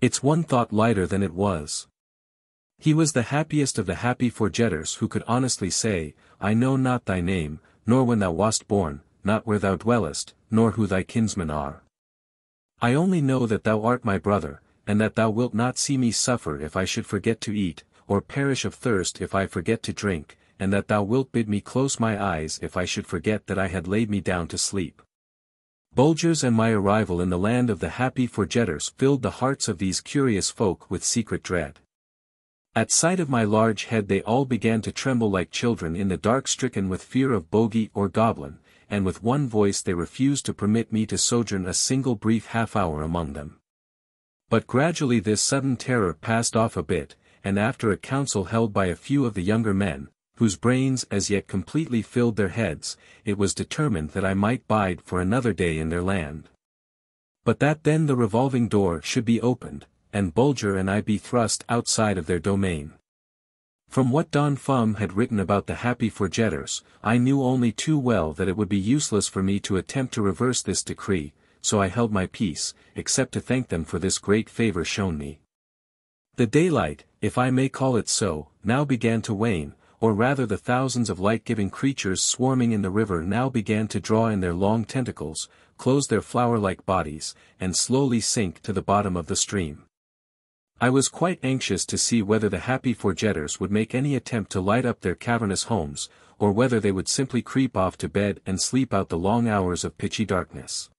It's one thought lighter than it was." He was the happiest of the happy forgetters who could honestly say, "I know not thy name, nor when thou wast born, not where thou dwellest, nor who thy kinsmen are. I only know that thou art my brother, and that thou wilt not see me suffer if I should forget to eat, or perish of thirst if I forget to drink, and that thou wilt bid me close my eyes if I should forget that I had laid me down to sleep." Bulger's and my arrival in the land of the happy forgetters filled the hearts of these curious folk with secret dread. At sight of my large head they all began to tremble like children in the dark, stricken with fear of bogey or goblin, and with one voice they refused to permit me to sojourn a single brief half-hour among them. But gradually this sudden terror passed off a bit, and after a council held by a few of the younger men, whose brains as yet completely filled their heads, it was determined that I might bide for another day in their land. But that then the revolving door should be opened, and Bulger and I be thrust outside of their domain. From what Don Fum had written about the happy forgetters, I knew only too well that it would be useless for me to attempt to reverse this decree, so I held my peace, except to thank them for this great favor shown me. The daylight, if I may call it so, now began to wane, or rather the thousands of light-giving creatures swarming in the river now began to draw in their long tentacles, close their flower-like bodies, and slowly sink to the bottom of the stream. I was quite anxious to see whether the happy forgetters would make any attempt to light up their cavernous homes, or whether they would simply creep off to bed and sleep out the long hours of pitchy darkness.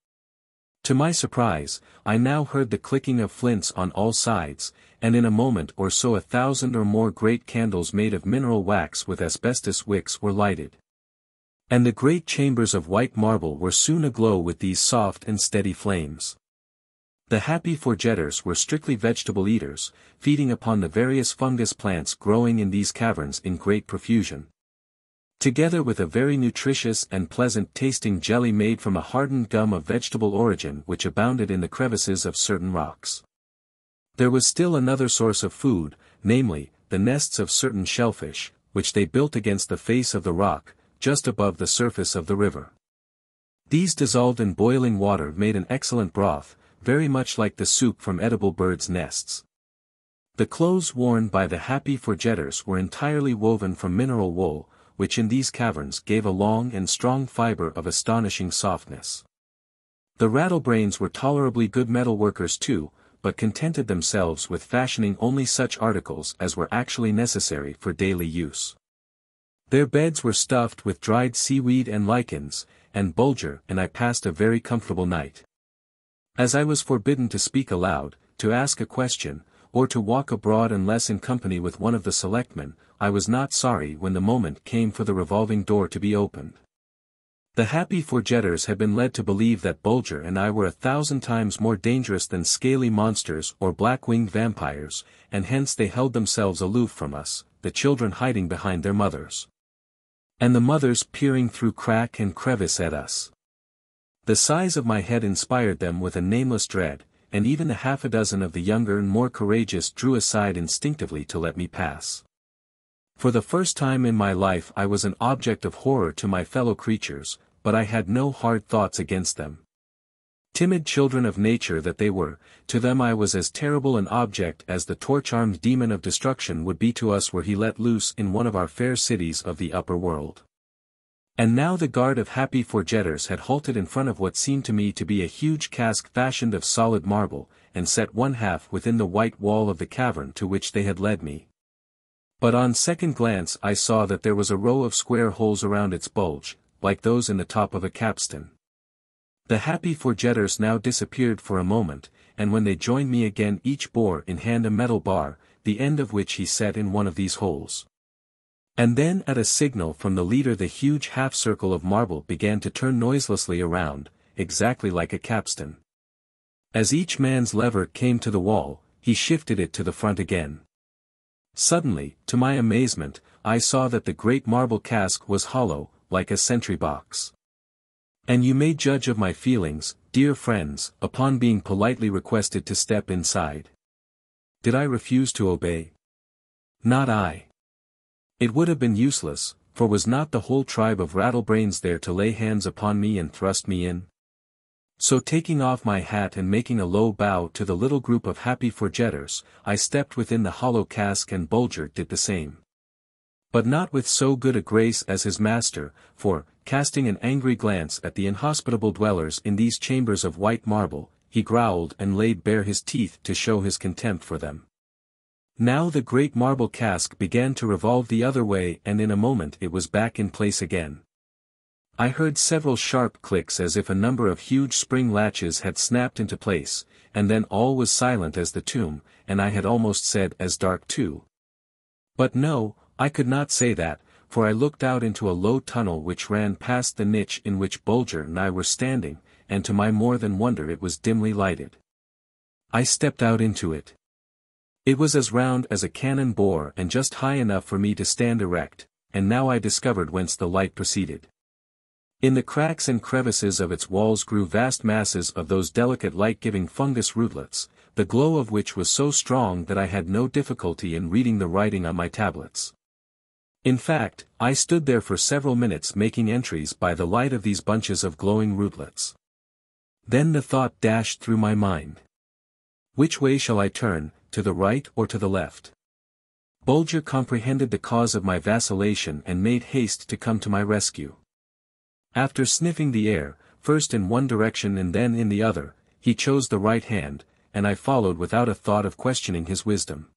To my surprise, I now heard the clicking of flints on all sides, and in a moment or so 1,000 or more great candles made of mineral wax with asbestos wicks were lighted. And the great chambers of white marble were soon aglow with these soft and steady flames. The happy forgetters were strictly vegetable eaters, feeding upon the various fungus plants growing in these caverns in great profusion, together with a very nutritious and pleasant-tasting jelly made from a hardened gum of vegetable origin which abounded in the crevices of certain rocks. There was still another source of food, namely, the nests of certain shellfish, which they built against the face of the rock, just above the surface of the river. These dissolved in boiling water made an excellent broth, very much like the soup from edible birds' nests. The clothes worn by the happy forgetters were entirely woven from mineral wool, which in these caverns gave a long and strong fiber of astonishing softness. The rattlebrains were tolerably good metal workers too, but contented themselves with fashioning only such articles as were actually necessary for daily use. Their beds were stuffed with dried seaweed and lichens, and Bulger and I passed a very comfortable night. As I was forbidden to speak aloud, to ask a question, or to walk abroad unless in company with one of the selectmen, I was not sorry when the moment came for the revolving door to be opened. The happy forgetters had been led to believe that Bulger and I were 1,000 times more dangerous than scaly monsters or black-winged vampires, and hence they held themselves aloof from us, the children hiding behind their mothers, and the mothers peering through crack and crevice at us. The size of my head inspired them with a nameless dread, and even a half a dozen of the younger and more courageous drew aside instinctively to let me pass. For the first time in my life I was an object of horror to my fellow creatures, but I had no hard thoughts against them. Timid children of nature that they were, to them I was as terrible an object as the torch-armed demon of destruction would be to us were he let loose in one of our fair cities of the upper world. And now the guard of happy forgetters had halted in front of what seemed to me to be a huge cask fashioned of solid marble, and set one half within the white wall of the cavern to which they had led me. But on second glance I saw that there was a row of square holes around its bulge, like those in the top of a capstan. The happy forgetters now disappeared for a moment, and when they joined me again each bore in hand a metal bar, the end of which he set in one of these holes. And then at a signal from the leader the huge half-circle of marble began to turn noiselessly around, exactly like a capstan. As each man's lever came to the wall, he shifted it to the front again. Suddenly, to my amazement, I saw that the great marble cask was hollow, like a sentry box. And you may judge of my feelings, dear friends, upon being politely requested to step inside. Did I refuse to obey? Not I. It would have been useless, for was not the whole tribe of rattlebrains there to lay hands upon me and thrust me in? So taking off my hat and making a low bow to the little group of happy forgetters, I stepped within the hollow cask and Bulger did the same. But not with so good a grace as his master, for, casting an angry glance at the inhospitable dwellers in these chambers of white marble, he growled and laid bare his teeth to show his contempt for them. Now the great marble cask began to revolve the other way and in a moment it was back in place again. I heard several sharp clicks as if a number of huge spring latches had snapped into place, and then all was silent as the tomb, and I had almost said as dark too. But no, I could not say that, for I looked out into a low tunnel which ran past the niche in which Bulger and I were standing, and to my more than wonder it was dimly lighted. I stepped out into it. It was as round as a cannon bore and just high enough for me to stand erect, and now I discovered whence the light proceeded. In the cracks and crevices of its walls grew vast masses of those delicate light-giving fungus rootlets, the glow of which was so strong that I had no difficulty in reading the writing on my tablets. In fact, I stood there for several minutes making entries by the light of these bunches of glowing rootlets. Then the thought dashed through my mind. Which way shall I turn, to the right or to the left? Bulger comprehended the cause of my vacillation and made haste to come to my rescue. After sniffing the air, first in one direction and then in the other, he chose the right hand, and I followed without a thought of questioning his wisdom.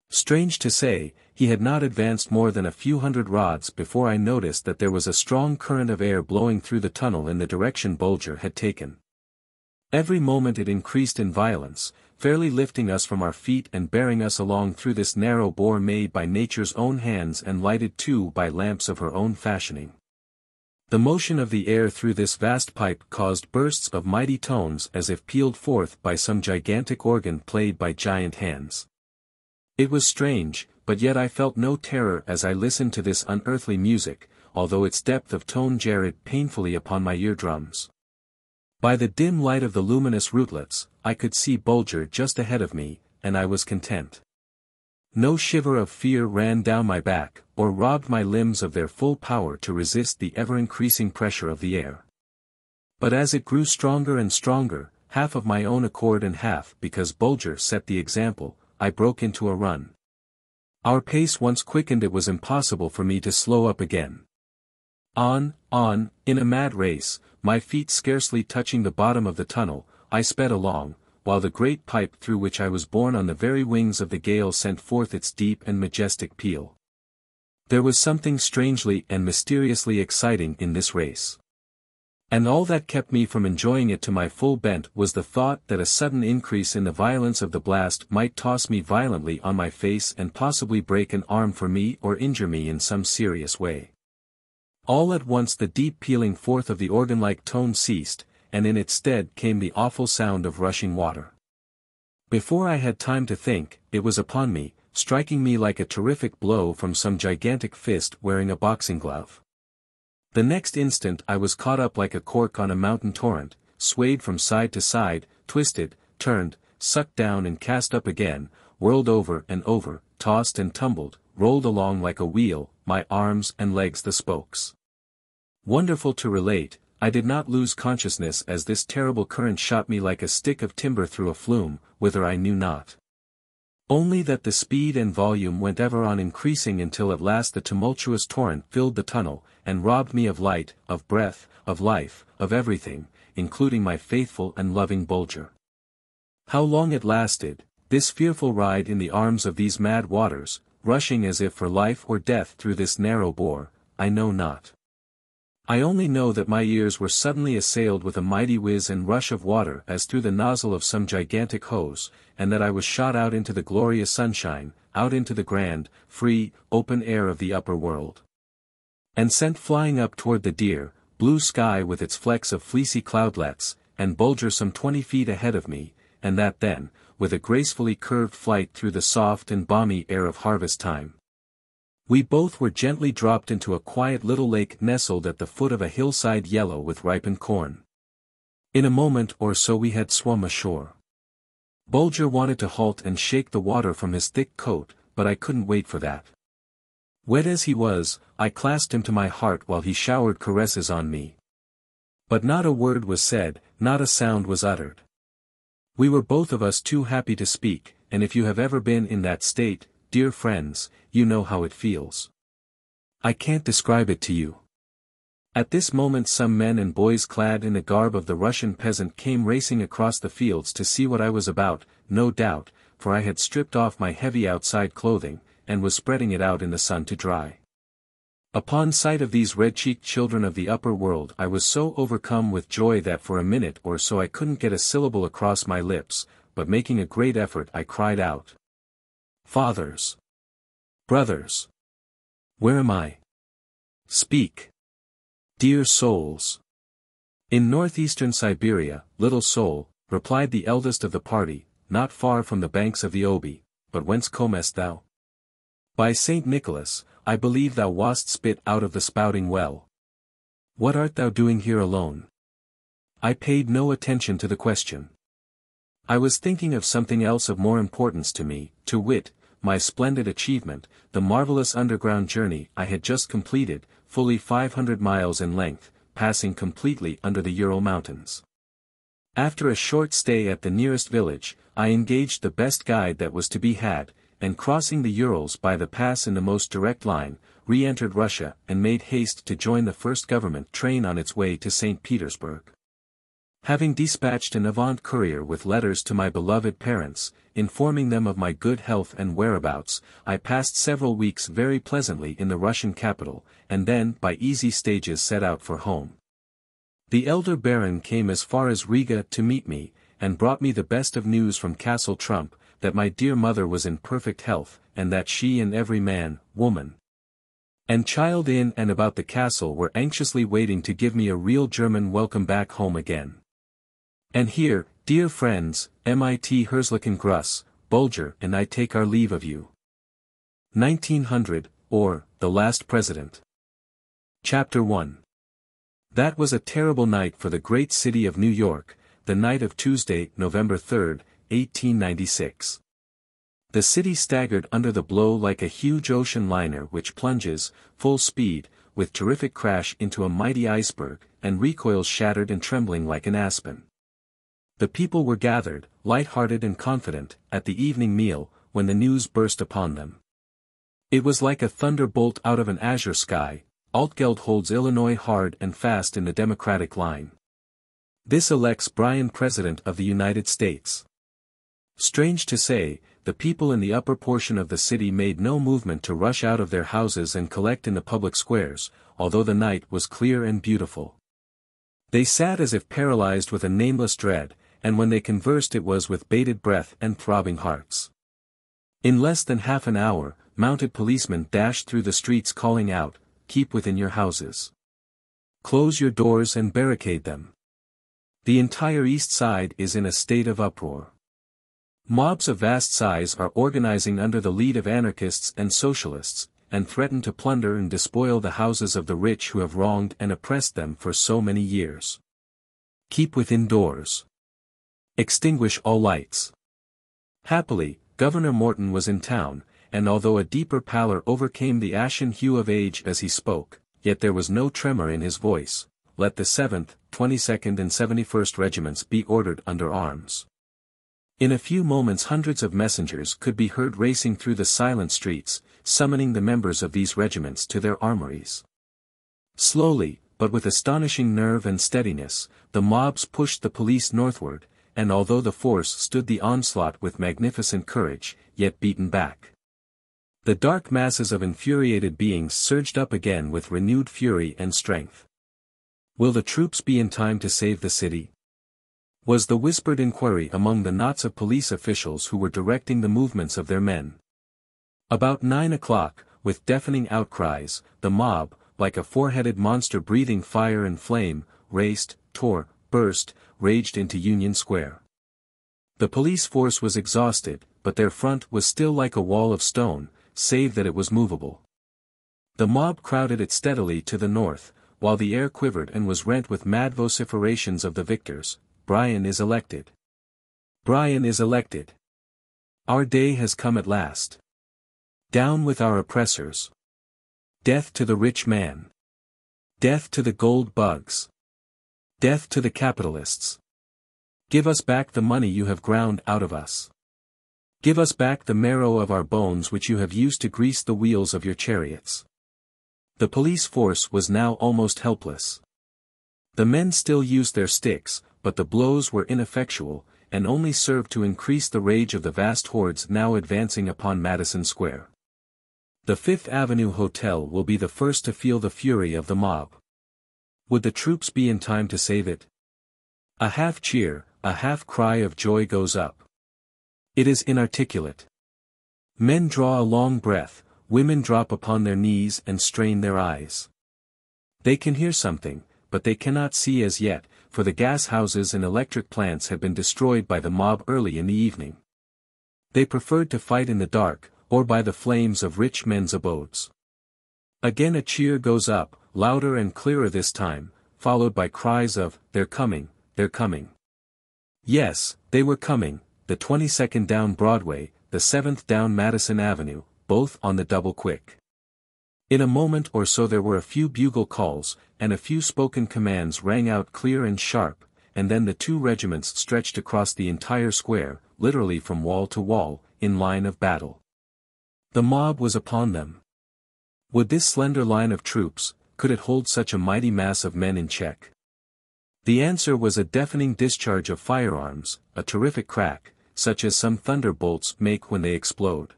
Strange to say, he had not advanced more than a few hundred rods before I noticed that there was a strong current of air blowing through the tunnel in the direction Bulger had taken. Every moment it increased in violence, fairly lifting us from our feet and bearing us along through this narrow bore made by nature's own hands and lighted too by lamps of her own fashioning. The motion of the air through this vast pipe caused bursts of mighty tones as if pealed forth by some gigantic organ played by giant hands. It was strange, but yet I felt no terror as I listened to this unearthly music, although its depth of tone jarred painfully upon my eardrums. By the dim light of the luminous rootlets, I could see Bulger just ahead of me, and I was content. No shiver of fear ran down my back, or robbed my limbs of their full power to resist the ever-increasing pressure of the air. But as it grew stronger and stronger, half of my own accord and half because Bulger set the example, I broke into a run. Our pace once quickened it was impossible for me to slow up again. On, in a mad race, my feet scarcely touching the bottom of the tunnel, I sped along, while the great pipe through which I was borne on the very wings of the gale sent forth its deep and majestic peal. There was something strangely and mysteriously exciting in this race. And all that kept me from enjoying it to my full bent was the thought that a sudden increase in the violence of the blast might toss me violently on my face and possibly break an arm for me or injure me in some serious way. All at once the deep pealing forth of the organ-like tone ceased, and in its stead came the awful sound of rushing water. Before I had time to think, it was upon me, striking me like a terrific blow from some gigantic fist wearing a boxing glove. The next instant I was caught up like a cork on a mountain torrent, swayed from side to side, twisted, turned, sucked down and cast up again, whirled over and over, tossed and tumbled, rolled along like a wheel, my arms and legs the spokes. Wonderful to relate, I did not lose consciousness as this terrible current shot me like a stick of timber through a flume, whither I knew not. Only that the speed and volume went ever on increasing until at last the tumultuous torrent filled the tunnel, and robbed me of light, of breath, of life, of everything, including my faithful and loving Bulger. How long it lasted, this fearful ride in the arms of these mad waters, rushing as if for life or death through this narrow bore, I know not. I only know that my ears were suddenly assailed with a mighty whiz and rush of water as through the nozzle of some gigantic hose, and that I was shot out into the glorious sunshine, out into the grand, free, open air of the upper world. And sent flying up toward the dear, blue sky with its flecks of fleecy cloudlets, and Bulger some 20 feet ahead of me, and that then, with a gracefully curved flight through the soft and balmy air of harvest time. We both were gently dropped into a quiet little lake nestled at the foot of a hillside yellow with ripened corn. In a moment or so we had swum ashore. Bulger wanted to halt and shake the water from his thick coat, but I couldn't wait for that. Wet as he was, I clasped him to my heart while he showered caresses on me. But not a word was said, not a sound was uttered. We were both of us too happy to speak, and if you have ever been in that state, dear friends, you know how it feels. I can't describe it to you. At this moment some men and boys clad in the garb of the Russian peasant came racing across the fields to see what I was about, no doubt, for I had stripped off my heavy outside clothing, and was spreading it out in the sun to dry. Upon sight of these red-cheeked children of the upper world I was so overcome with joy that for a minute or so I couldn't get a syllable across my lips, but making a great effort I cried out. Fathers! Brothers! Where am I? Speak! Dear souls! In northeastern Siberia, little soul, replied the eldest of the party, not far from the banks of the Obi, but whence comest thou? By Saint Nicholas, I believe thou wast spit out of the spouting well. What art thou doing here alone? I paid no attention to the question. I was thinking of something else of more importance to me, to wit, my splendid achievement, the marvelous underground journey I had just completed, fully 500 miles in length, passing completely under the Ural Mountains. After a short stay at the nearest village, I engaged the best guide that was to be had, and crossing the Urals by the pass in the most direct line, re-entered Russia and made haste to join the first government train on its way to St. Petersburg. Having dispatched an avant courier with letters to my beloved parents, informing them of my good health and whereabouts, I passed several weeks very pleasantly in the Russian capital, and then by easy stages set out for home. The elder Baron came as far as Riga to meet me, and brought me the best of news from Castle Troomp, that my dear mother was in perfect health, and that she and every man, woman, and child in and about the castle were anxiously waiting to give me a real German welcome back home again. And here, dear friends, mit Herzlichen Gruß, Bulger and I take our leave of you. 1900, or, The Last President. Chapter 1. That was a terrible night for the great city of New York, the night of Tuesday, November 3, 1896. The city staggered under the blow like a huge ocean liner which plunges, full speed, with terrific crash into a mighty iceberg, and recoils shattered and trembling like an aspen. The people were gathered, light-hearted and confident, at the evening meal, when the news burst upon them. It was like a thunderbolt out of an azure sky. Altgeld holds Illinois hard and fast in the Democratic line. This elects Bryan President of the United States. Strange to say, the people in the upper portion of the city made no movement to rush out of their houses and collect in the public squares, although the night was clear and beautiful. They sat as if paralyzed with a nameless dread, and when they conversed it was with bated breath and throbbing hearts. In less than half an hour, mounted policemen dashed through the streets calling out, "Keep within your houses. Close your doors and barricade them." The entire East Side is in a state of uproar. Mobs of vast size are organizing under the lead of anarchists and socialists, and threaten to plunder and despoil the houses of the rich who have wronged and oppressed them for so many years. Keep within doors. Extinguish all lights. Happily, Governor Morton was in town, and although a deeper pallor overcame the ashen hue of age as he spoke, yet there was no tremor in his voice. Let the 7th, 22nd and 71st regiments be ordered under arms. In a few moments hundreds of messengers could be heard racing through the silent streets, summoning the members of these regiments to their armories. Slowly, but with astonishing nerve and steadiness, the mobs pushed the police northward, and although the force stood the onslaught with magnificent courage, yet beaten back. The dark masses of infuriated beings surged up again with renewed fury and strength. Will the troops be in time to save the city? Was the whispered inquiry among the knots of police officials who were directing the movements of their men. About 9 o'clock, with deafening outcries, the mob, like a four-headed monster breathing fire and flame, raced, tore, burst, raged into Union Square. The police force was exhausted, but their front was still like a wall of stone, save that it was movable. The mob crowded it steadily to the north, while the air quivered and was rent with mad vociferations of the victors. Bryan is elected. Bryan is elected. Our day has come at last. Down with our oppressors. Death to the rich man. Death to the gold bugs. Death to the capitalists. Give us back the money you have ground out of us. Give us back the marrow of our bones which you have used to grease the wheels of your chariots. The police force was now almost helpless. The men still used their sticks, but the blows were ineffectual, and only served to increase the rage of the vast hordes now advancing upon Madison Square. The Fifth Avenue Hotel will be the first to feel the fury of the mob. Would the troops be in time to save it? A half cheer, a half cry of joy goes up. It is inarticulate. Men draw a long breath, women drop upon their knees and strain their eyes. They can hear something, but they cannot see as yet, for the gas houses and electric plants had been destroyed by the mob early in the evening. They preferred to fight in the dark, or by the flames of rich men's abodes. Again a cheer goes up, louder and clearer this time, followed by cries of, "They're coming, they're coming." Yes, they were coming, the 22nd down Broadway, the 7th down Madison Avenue, both on the double quick. In a moment or so there were a few bugle calls, and a few spoken commands rang out clear and sharp, and then the two regiments stretched across the entire square, literally from wall to wall, in line of battle. The mob was upon them. Would this slender line of troops, could it hold such a mighty mass of men in check? The answer was a deafening discharge of firearms, a terrific crack, such as some thunderbolts make when they explode.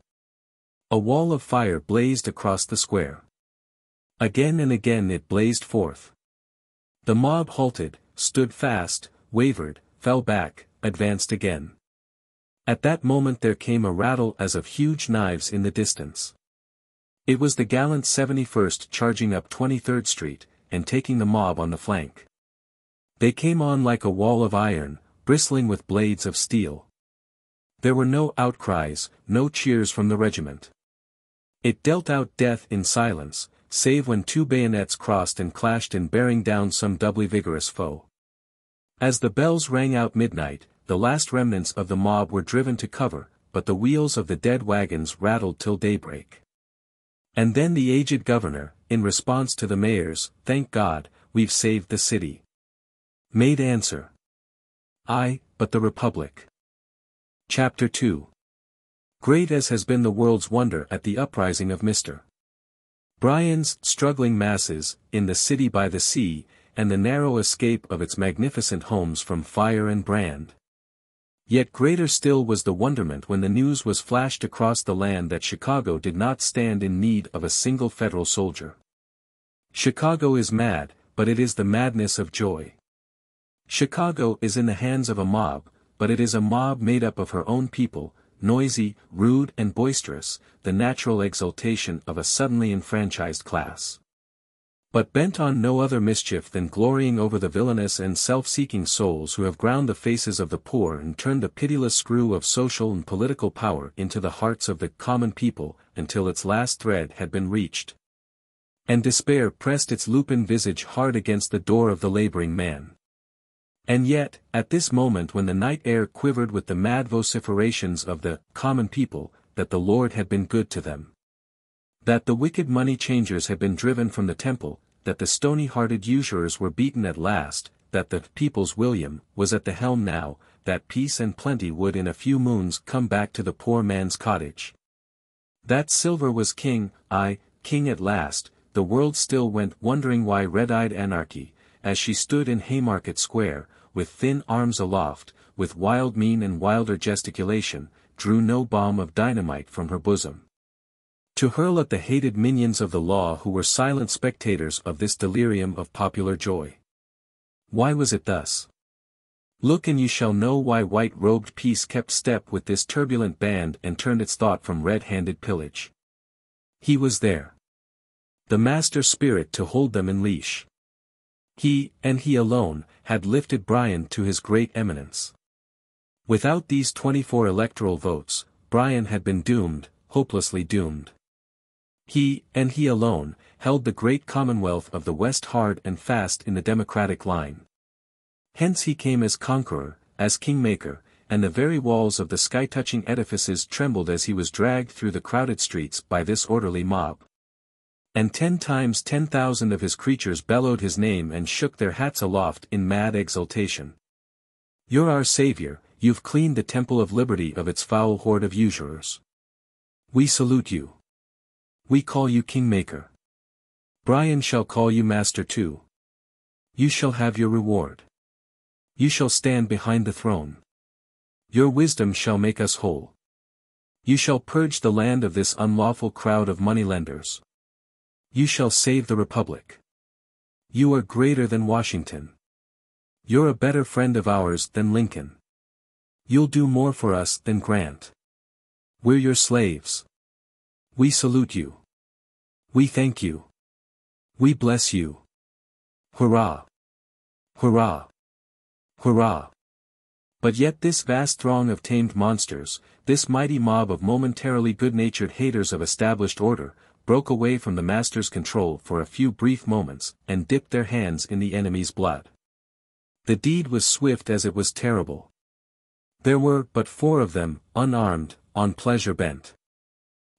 A wall of fire blazed across the square. Again and again it blazed forth. The mob halted, stood fast, wavered, fell back, advanced again. At that moment there came a rattle as of huge knives in the distance. It was the gallant 71st charging up 23rd Street, and taking the mob on the flank. They came on like a wall of iron, bristling with blades of steel. There were no outcries, no cheers from the regiment. It dealt out death in silence, save when two bayonets crossed and clashed in bearing down some doubly vigorous foe. As the bells rang out midnight, the last remnants of the mob were driven to cover, but the wheels of the dead wagons rattled till daybreak. And then the aged governor, in response to the mayor's, "Thank God, we've saved the city," made answer. "Aye, but the Republic." Chapter 2. Great as has been the world's wonder at the uprising of Mr. Bryan's struggling masses, in the city by the sea, and the narrow escape of its magnificent homes from fire and brand. Yet greater still was the wonderment when the news was flashed across the land that Chicago did not stand in need of a single federal soldier. Chicago is mad, but it is the madness of joy. Chicago is in the hands of a mob, but it is a mob made up of her own people, noisy, rude and boisterous, the natural exultation of a suddenly enfranchised class. But bent on no other mischief than glorying over the villainous and self-seeking souls who have ground the faces of the poor and turned the pitiless screw of social and political power into the hearts of the common people, until its last thread had been reached. And despair pressed its lupin visage hard against the door of the laboring man. And yet, at this moment when the night air quivered with the mad vociferations of the common people, that the Lord had been good to them. That the wicked money changers had been driven from the temple, that the stony-hearted usurers were beaten at last, that the people's William was at the helm now, that peace and plenty would in a few moons come back to the poor man's cottage. That silver was king, aye, king at last, the world still went wondering why red-eyed anarchy, as she stood in Haymarket Square, with thin arms aloft, with wild mien and wilder gesticulation, drew no bomb of dynamite from her bosom, to hurl at the hated minions of the law who were silent spectators of this delirium of popular joy. Why was it thus? Look and you shall know why white-robed peace kept step with this turbulent band and turned its thought from red-handed pillage. He was there. The master spirit to hold them in leash. He, and he alone, had lifted Bryan to his great eminence. Without these 24 electoral votes, Bryan had been doomed, hopelessly doomed. He, and he alone, held the great commonwealth of the West hard and fast in the democratic line. Hence he came as conqueror, as kingmaker, and the very walls of the sky-touching edifices trembled as he was dragged through the crowded streets by this orderly mob. And 10 times 10,000 of his creatures bellowed his name and shook their hats aloft in mad exultation. "You're our savior, you've cleaned the temple of liberty of its foul horde of usurers. We salute you. We call you Kingmaker. Brian shall call you Master too. You shall have your reward. You shall stand behind the throne. Your wisdom shall make us whole. You shall purge the land of this unlawful crowd of moneylenders. You shall save the Republic. You are greater than Washington. You're a better friend of ours than Lincoln. You'll do more for us than Grant. We're your slaves. We salute you. We thank you. We bless you. Hurrah! Hurrah! Hurrah! But yet this vast throng of tamed monsters, this mighty mob of momentarily good-natured haters of established order, broke away from the master's control for a few brief moments, and dipped their hands in the enemy's blood. The deed was swift as it was terrible. There were but 4 of them, unarmed, on pleasure bent.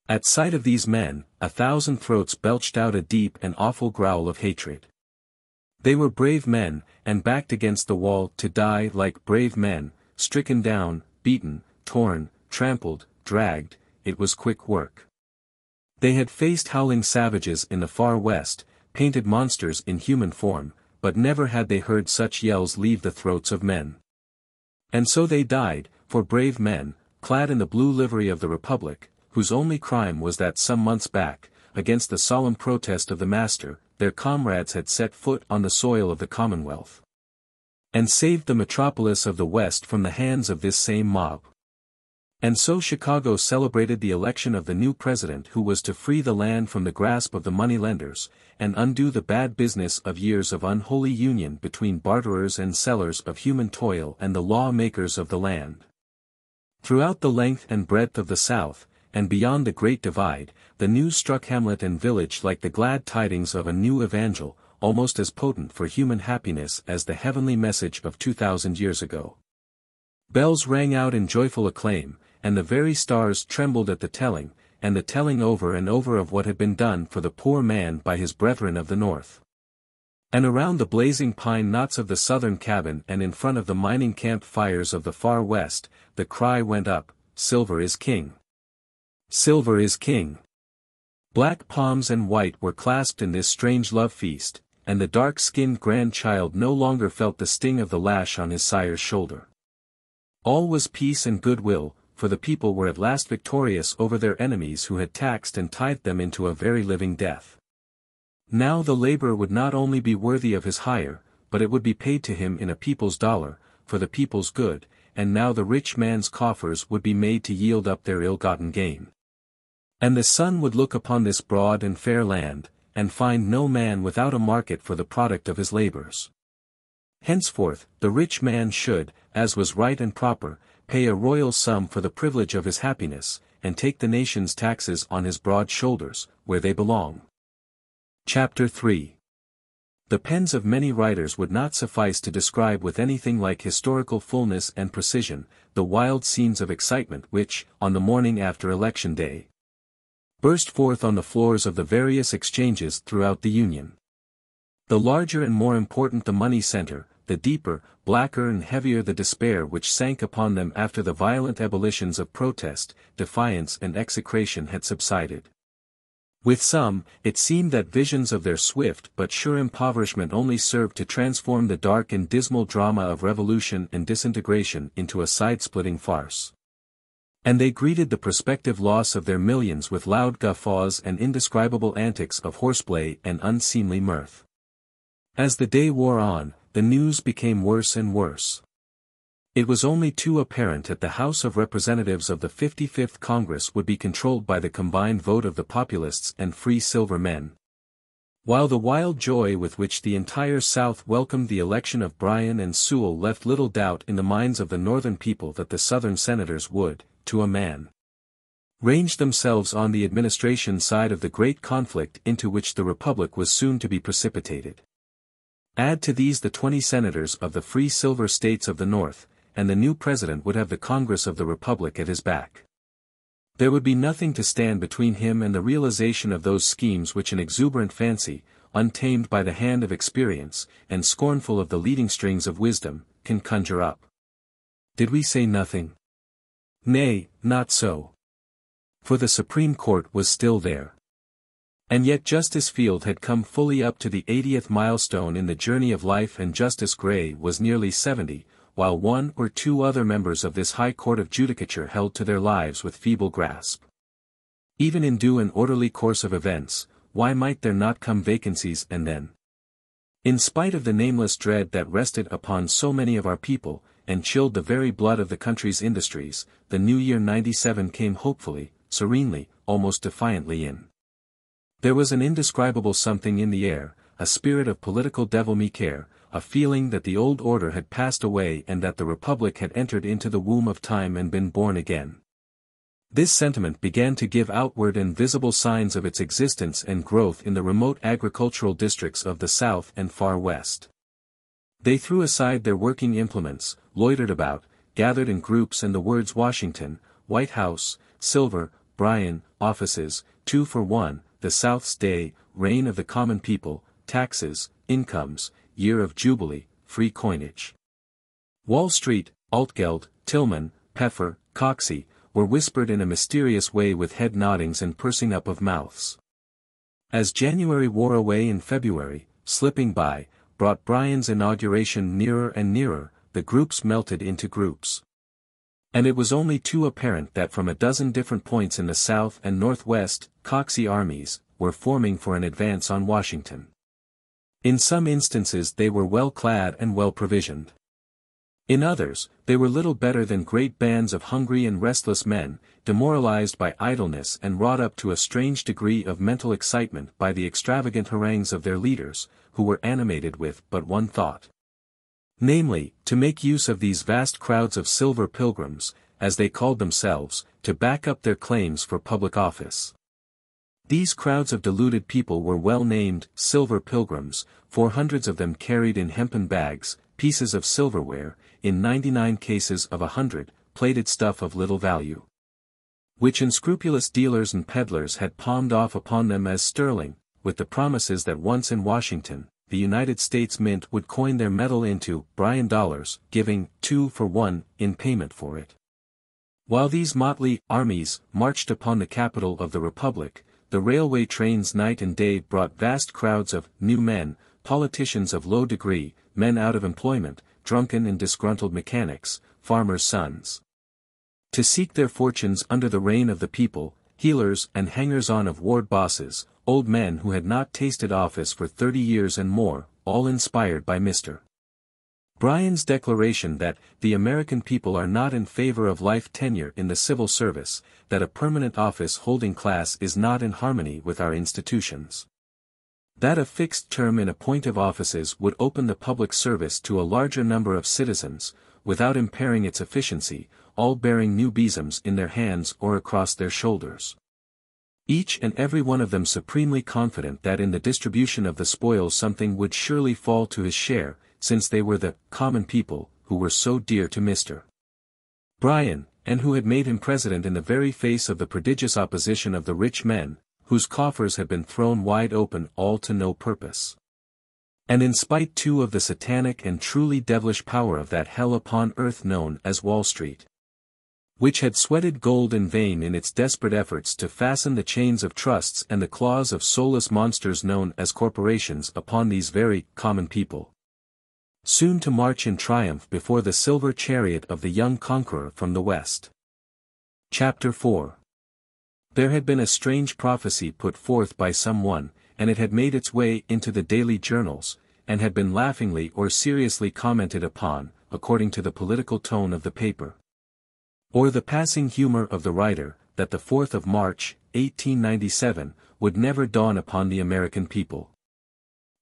At sight of these men, 1,000 throats belched out a deep and awful growl of hatred. They were brave men, and backed against the wall to die like brave men, stricken down, beaten, torn, trampled, dragged. It was quick work. They had faced howling savages in the far west, painted monsters in human form, but never had they heard such yells leave the throats of men. And so they died, for brave men, clad in the blue livery of the Republic, whose only crime was that some months back, against the solemn protest of the master, their comrades had set foot on the soil of the Commonwealth. And saved the metropolis of the West from the hands of this same mob. And so Chicago celebrated the election of the new president who was to free the land from the grasp of the moneylenders, and undo the bad business of years of unholy union between barterers and sellers of human toil and the law-makers of the land. Throughout the length and breadth of the South, and beyond the Great Divide, the news struck hamlet and village like the glad tidings of a new evangel, almost as potent for human happiness as the heavenly message of 2,000 years ago. Bells rang out in joyful acclaim, and the very stars trembled at the telling, and the telling over and over of what had been done for the poor man by his brethren of the North. And around the blazing pine knots of the southern cabin and in front of the mining camp fires of the far west, the cry went up, "Silver is king! Silver is king!" Black palms and white were clasped in this strange love feast, and the dark-skinned grandchild no longer felt the sting of the lash on his sire's shoulder. All was peace and goodwill, for the people were at last victorious over their enemies who had taxed and tithed them into a very living death. Now the labor would not only be worthy of his hire, but it would be paid to him in a people's dollar, for the people's good, and now the rich man's coffers would be made to yield up their ill-gotten gain. And the sun would look upon this broad and fair land, and find no man without a market for the product of his labors. Henceforth, the rich man should, as was right and proper, pay a royal sum for the privilege of his happiness, and take the nation's taxes on his broad shoulders, where they belong. Chapter 3. The pens of many writers would not suffice to describe with anything like historical fullness and precision, the wild scenes of excitement which, on the morning after Election Day, burst forth on the floors of the various exchanges throughout the Union. The larger and more important the money center, the deeper, blacker and heavier the despair which sank upon them after the violent ebullitions of protest, defiance and execration had subsided. With some, it seemed that visions of their swift but sure impoverishment only served to transform the dark and dismal drama of revolution and disintegration into a side-splitting farce. And they greeted the prospective loss of their millions with loud guffaws and indescribable antics of horseplay and unseemly mirth. As the day wore on, the news became worse and worse. It was only too apparent that the House of Representatives of the 55th Congress would be controlled by the combined vote of the Populists and Free Silver men. While the wild joy with which the entire South welcomed the election of Bryan and Sewell left little doubt in the minds of the Northern people that the Southern senators would, to a man, range themselves on the administration side of the great conflict into which the Republic was soon to be precipitated. Add to these the 20 senators of the Free Silver states of the North, and the new president would have the Congress of the Republic at his back. There would be nothing to stand between him and the realization of those schemes which an exuberant fancy, untamed by the hand of experience, and scornful of the leading strings of wisdom, can conjure up. Did we say nothing? Nay, not so. For the Supreme Court was still there. And yet Justice Field had come fully up to the 80th milestone in the journey of life, and Justice Gray was nearly 70, while one or two other members of this high court of judicature held to their lives with feeble grasp. Even in due and orderly course of events, why might there not come vacancies and then? In spite of the nameless dread that rested upon so many of our people, and chilled the very blood of the country's industries, the new year '97 came hopefully, serenely, almost defiantly in. There was an indescribable something in the air, a spirit of political devil-me-care, a feeling that the old order had passed away and that the Republic had entered into the womb of time and been born again. This sentiment began to give outward and visible signs of its existence and growth in the remote agricultural districts of the South and Far West. They threw aside their working implements, loitered about, gathered in groups, and the words Washington, White House, Silver, Bryan, offices, 2 for 1, the South's day, reign of the common people, taxes, incomes, year of jubilee, free coinage. Wall Street, Altgeld, Tillman, Peffer, Coxey, were whispered in a mysterious way with head noddings and pursing up of mouths. As January wore away and February, slipping by, brought Bryan's inauguration nearer and nearer, the groups melted into groups. And it was only too apparent that from a dozen different points in the South and Northwest, Coxey armies were forming for an advance on Washington. In some instances they were well clad and well provisioned. In others, they were little better than great bands of hungry and restless men, demoralized by idleness and wrought up to a strange degree of mental excitement by the extravagant harangues of their leaders, who were animated with but one thought. Namely, to make use of these vast crowds of silver pilgrims, as they called themselves, to back up their claims for public office. These crowds of deluded people were well named silver pilgrims, for hundreds of them carried in hempen bags, pieces of silverware, in 99 cases of 100, plated stuff of little value, which unscrupulous dealers and peddlers had palmed off upon them as sterling, with the promises that once in Washington, the United States Mint would coin their metal into Bryan dollars, giving 2 for 1 in payment for it. While these motley armies marched upon the capital of the Republic, the railway trains night and day brought vast crowds of new men, politicians of low degree, men out of employment, drunken and disgruntled mechanics, farmers' sons, to seek their fortunes under the reign of the people, heelers and hangers-on of ward bosses, old men who had not tasted office for 30 years and more, all inspired by Mr. Bryan's declaration that the American people are not in favor of life tenure in the civil service, that a permanent office-holding class is not in harmony with our institutions, that a fixed term in appointive offices would open the public service to a larger number of citizens, without impairing its efficiency, all bearing new besoms in their hands or across their shoulders. Each and every one of them supremely confident that in the distribution of the spoils something would surely fall to his share, since they were the common people, who were so dear to Mr. Bryan, and who had made him president in the very face of the prodigious opposition of the rich men, whose coffers had been thrown wide open all to no purpose. And in spite too of the satanic and truly devilish power of that hell upon earth known as Wall Street, which had sweated gold in vain in its desperate efforts to fasten the chains of trusts and the claws of soulless monsters known as corporations upon these very common people, soon to march in triumph before the silver chariot of the young conqueror from the West. Chapter 4. There had been a strange prophecy put forth by someone, and it had made its way into the daily journals, and had been laughingly or seriously commented upon, according to the political tone of the paper, or the passing humor of the writer, that the 4th of March, 1897, would never dawn upon the American people.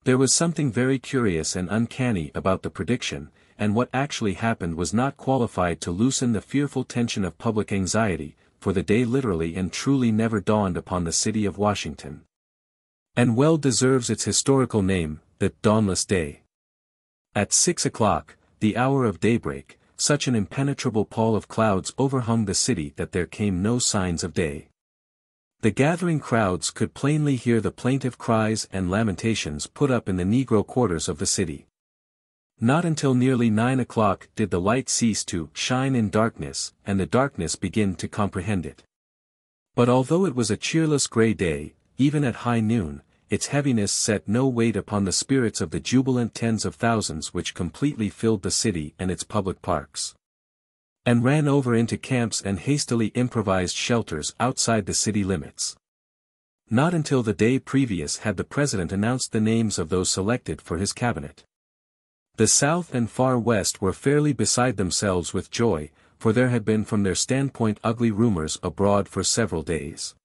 There was something very curious and uncanny about the prediction, and what actually happened was not qualified to loosen the fearful tension of public anxiety, for the day literally and truly never dawned upon the city of Washington, and well deserves its historical name, the Dawnless Day. At 6 o'clock, the hour of daybreak, such an impenetrable pall of clouds overhung the city that there came no signs of day. The gathering crowds could plainly hear the plaintive cries and lamentations put up in the Negro quarters of the city. Not until nearly 9 o'clock did the light cease to shine in darkness, and the darkness begin to comprehend it. But although it was a cheerless gray day, even at high noon, its heaviness set no weight upon the spirits of the jubilant tens of thousands which completely filled the city and its public parks, and ran over into camps and hastily improvised shelters outside the city limits. Not until the day previous had the president announced the names of those selected for his cabinet. The South and Far West were fairly beside themselves with joy, for there had been from their standpoint ugly rumors abroad for several days.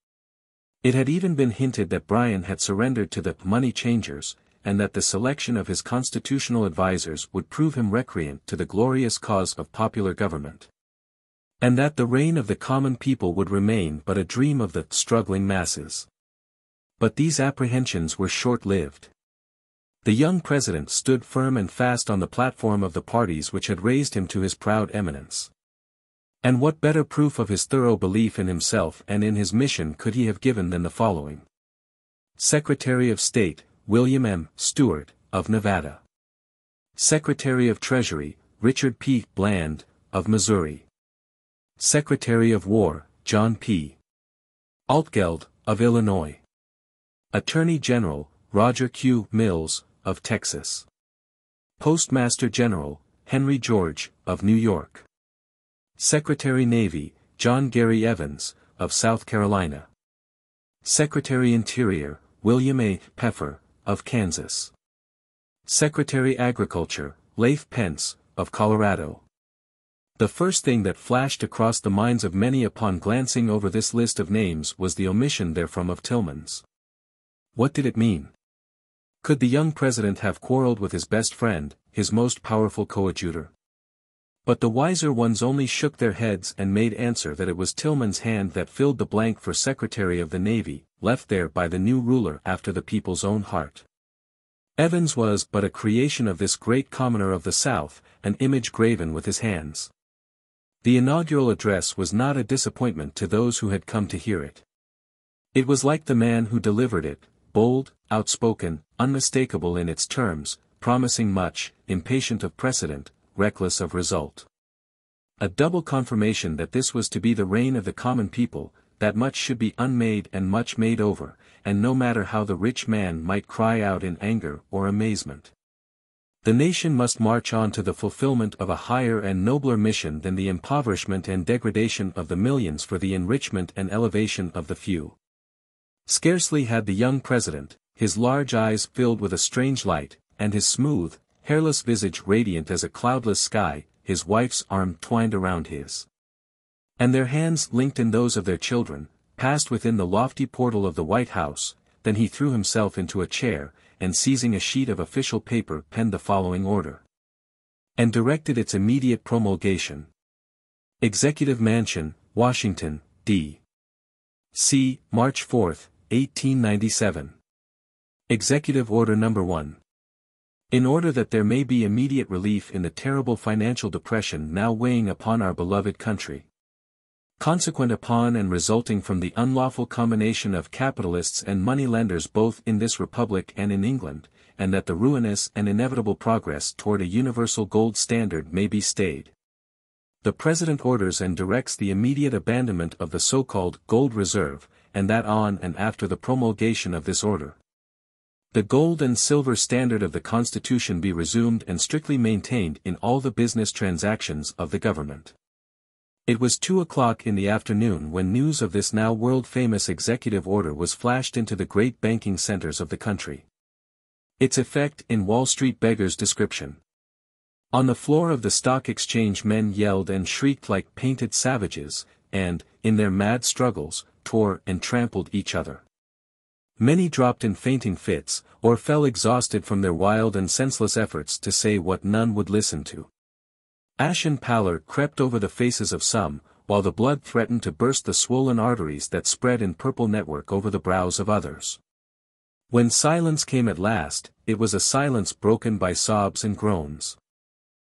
It had even been hinted that Bryan had surrendered to the money changers, and that the selection of his constitutional advisers would prove him recreant to the glorious cause of popular government, and that the reign of the common people would remain but a dream of the struggling masses. But these apprehensions were short-lived. The young president stood firm and fast on the platform of the parties which had raised him to his proud eminence. And what better proof of his thorough belief in himself and in his mission could he have given than the following? Secretary of State, William M. Stewart, of Nevada. Secretary of Treasury, Richard P. Bland, of Missouri. Secretary of War, John P. Altgeld, of Illinois. Attorney General, Roger Q. Mills, of Texas. Postmaster General, Henry George, of New York. Secretary Navy, John Gary Evans, of South Carolina. Secretary Interior, William A. Peffer, of Kansas. Secretary Agriculture, Leif Pence, of Colorado. The first thing that flashed across the minds of many upon glancing over this list of names was the omission therefrom of Tillman's. What did it mean? Could the young president have quarreled with his best friend, his most powerful coadjutor? But the wiser ones only shook their heads and made answer that it was Tillman's hand that filled the blank for Secretary of the Navy, left there by the new ruler after the people's own heart. Evans was but a creation of this great commoner of the South, an image graven with his hands. The inaugural address was not a disappointment to those who had come to hear it. It was like the man who delivered it, bold, outspoken, unmistakable in its terms, promising much, impatient of precedent, reckless of result. A double confirmation that this was to be the reign of the common people, that much should be unmade and much made over, and no matter how the rich man might cry out in anger or amazement, the nation must march on to the fulfillment of a higher and nobler mission than the impoverishment and degradation of the millions for the enrichment and elevation of the few. Scarcely had the young president, his large eyes filled with a strange light, and his smooth, hairless visage radiant as a cloudless sky, his wife's arm twined around his, and their hands linked in those of their children, passed within the lofty portal of the White House, then he threw himself into a chair, and seizing a sheet of official paper penned the following order, and directed its immediate promulgation. Executive Mansion, Washington, D.C., March 4, 1897. Executive Order No. 1. In order that there may be immediate relief in the terrible financial depression now weighing upon our beloved country, consequent upon and resulting from the unlawful combination of capitalists and money-lenders both in this republic and in England, and that the ruinous and inevitable progress toward a universal gold standard may be stayed, the President orders and directs the immediate abandonment of the so-called gold reserve, and that on and after the promulgation of this order, the gold and silver standard of the Constitution be resumed and strictly maintained in all the business transactions of the government. It was 2 o'clock in the afternoon when news of this now world-famous executive order was flashed into the great banking centers of the country. Its effect in Wall Street beggars description. On the floor of the stock exchange men yelled and shrieked like painted savages, and, in their mad struggles, tore and trampled each other. Many dropped in fainting fits, or fell exhausted from their wild and senseless efforts to say what none would listen to. Ashen pallor crept over the faces of some, while the blood threatened to burst the swollen arteries that spread in purple network over the brows of others. When silence came at last, it was a silence broken by sobs and groans.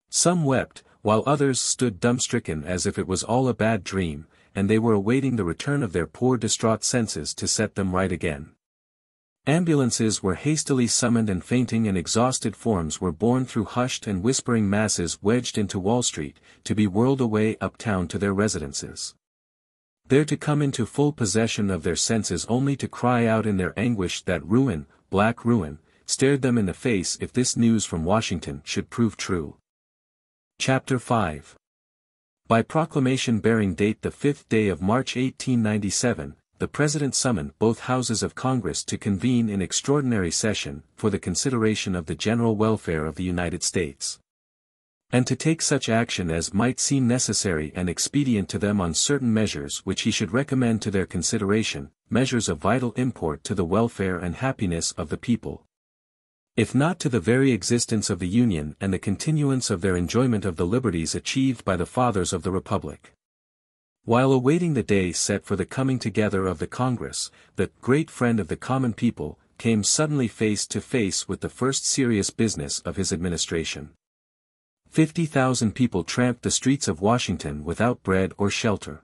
Some wept, while others stood dumbstricken as if it was all a bad dream, and they were awaiting the return of their poor distraught senses to set them right again. Ambulances were hastily summoned and fainting and exhausted forms were borne through hushed and whispering masses wedged into Wall Street, to be whirled away uptown to their residences. There to come into full possession of their senses only to cry out in their anguish that ruin, black ruin, stared them in the face if this news from Washington should prove true. Chapter 5. By proclamation bearing date the 5th day of March 1897, the President summoned both Houses of Congress to convene in extraordinary session for the consideration of the general welfare of the United States, and to take such action as might seem necessary and expedient to them on certain measures which he should recommend to their consideration, measures of vital import to the welfare and happiness of the people, if not to the very existence of the Union and the continuance of their enjoyment of the liberties achieved by the fathers of the Republic. While awaiting the day set for the coming together of the Congress, the great friend of the common people came suddenly face to face with the first serious business of his administration. 50,000 people tramped the streets of Washington without bread or shelter.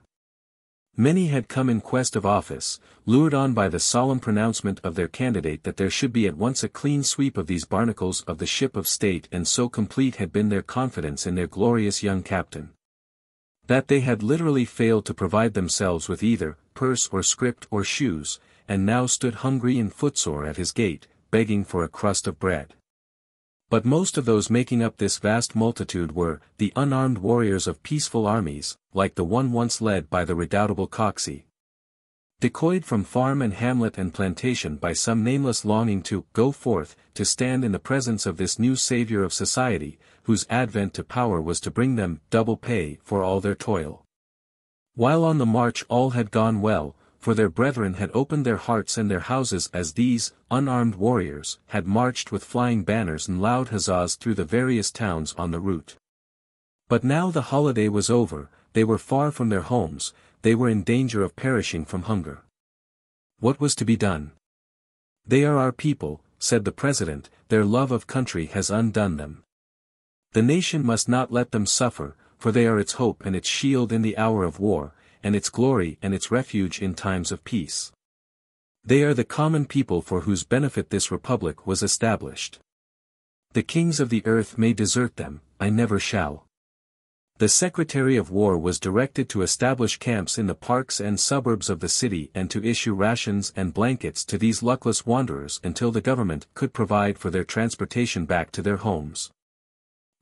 Many had come in quest of office, lured on by the solemn pronouncement of their candidate that there should be at once a clean sweep of these barnacles of the ship of state, and so complete had been their confidence in their glorious young captain, that they had literally failed to provide themselves with either purse or scrip or shoes, and now stood hungry and footsore at his gate, begging for a crust of bread. But most of those making up this vast multitude were the unarmed warriors of peaceful armies, like the one once led by the redoubtable Coxey. Decoyed from farm and hamlet and plantation by some nameless longing to go forth, to stand in the presence of this new savior of society, whose advent to power was to bring them double pay for all their toil. While on the march all had gone well, for their brethren had opened their hearts and their houses as these, unarmed warriors, had marched with flying banners and loud huzzas through the various towns on the route. But now the holiday was over, they were far from their homes, they were in danger of perishing from hunger. What was to be done? "They are our people," said the President, "their love of country has undone them. The nation must not let them suffer, for they are its hope and its shield in the hour of war, and its glory and its refuge in times of peace. They are the common people for whose benefit this republic was established. The kings of the earth may desert them, I never shall." The Secretary of War was directed to establish camps in the parks and suburbs of the city and to issue rations and blankets to these luckless wanderers until the government could provide for their transportation back to their homes.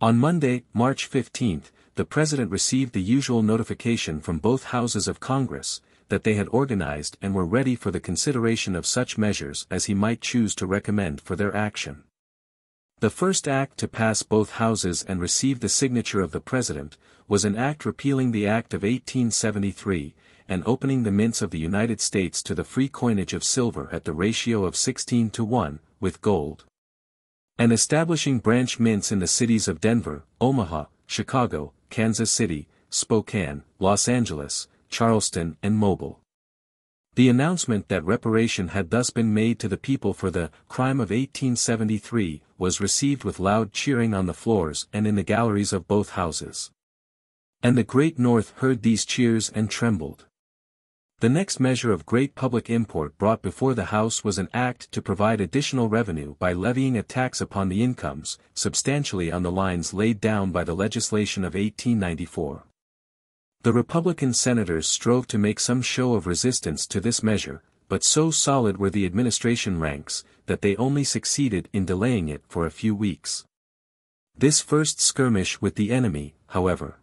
On Monday, March 15, the President received the usual notification from both Houses of Congress, that they had organized and were ready for the consideration of such measures as he might choose to recommend for their action. The first act to pass both Houses and receive the signature of the President, was an act repealing the Act of 1873, and opening the mints of the United States to the free coinage of silver at the ratio of 16:1, with gold, and establishing branch mints in the cities of Denver, Omaha, Chicago, Kansas City, Spokane, Los Angeles, Charleston and Mobile. The announcement that reparation had thus been made to the people for the crime of 1873 was received with loud cheering on the floors and in the galleries of both houses. And the great North heard these cheers and trembled. The next measure of great public import brought before the House was an act to provide additional revenue by levying a tax upon the incomes, substantially on the lines laid down by the legislation of 1894. The Republican senators strove to make some show of resistance to this measure, but so solid were the administration ranks, that they only succeeded in delaying it for a few weeks. This first skirmish with the enemy, however,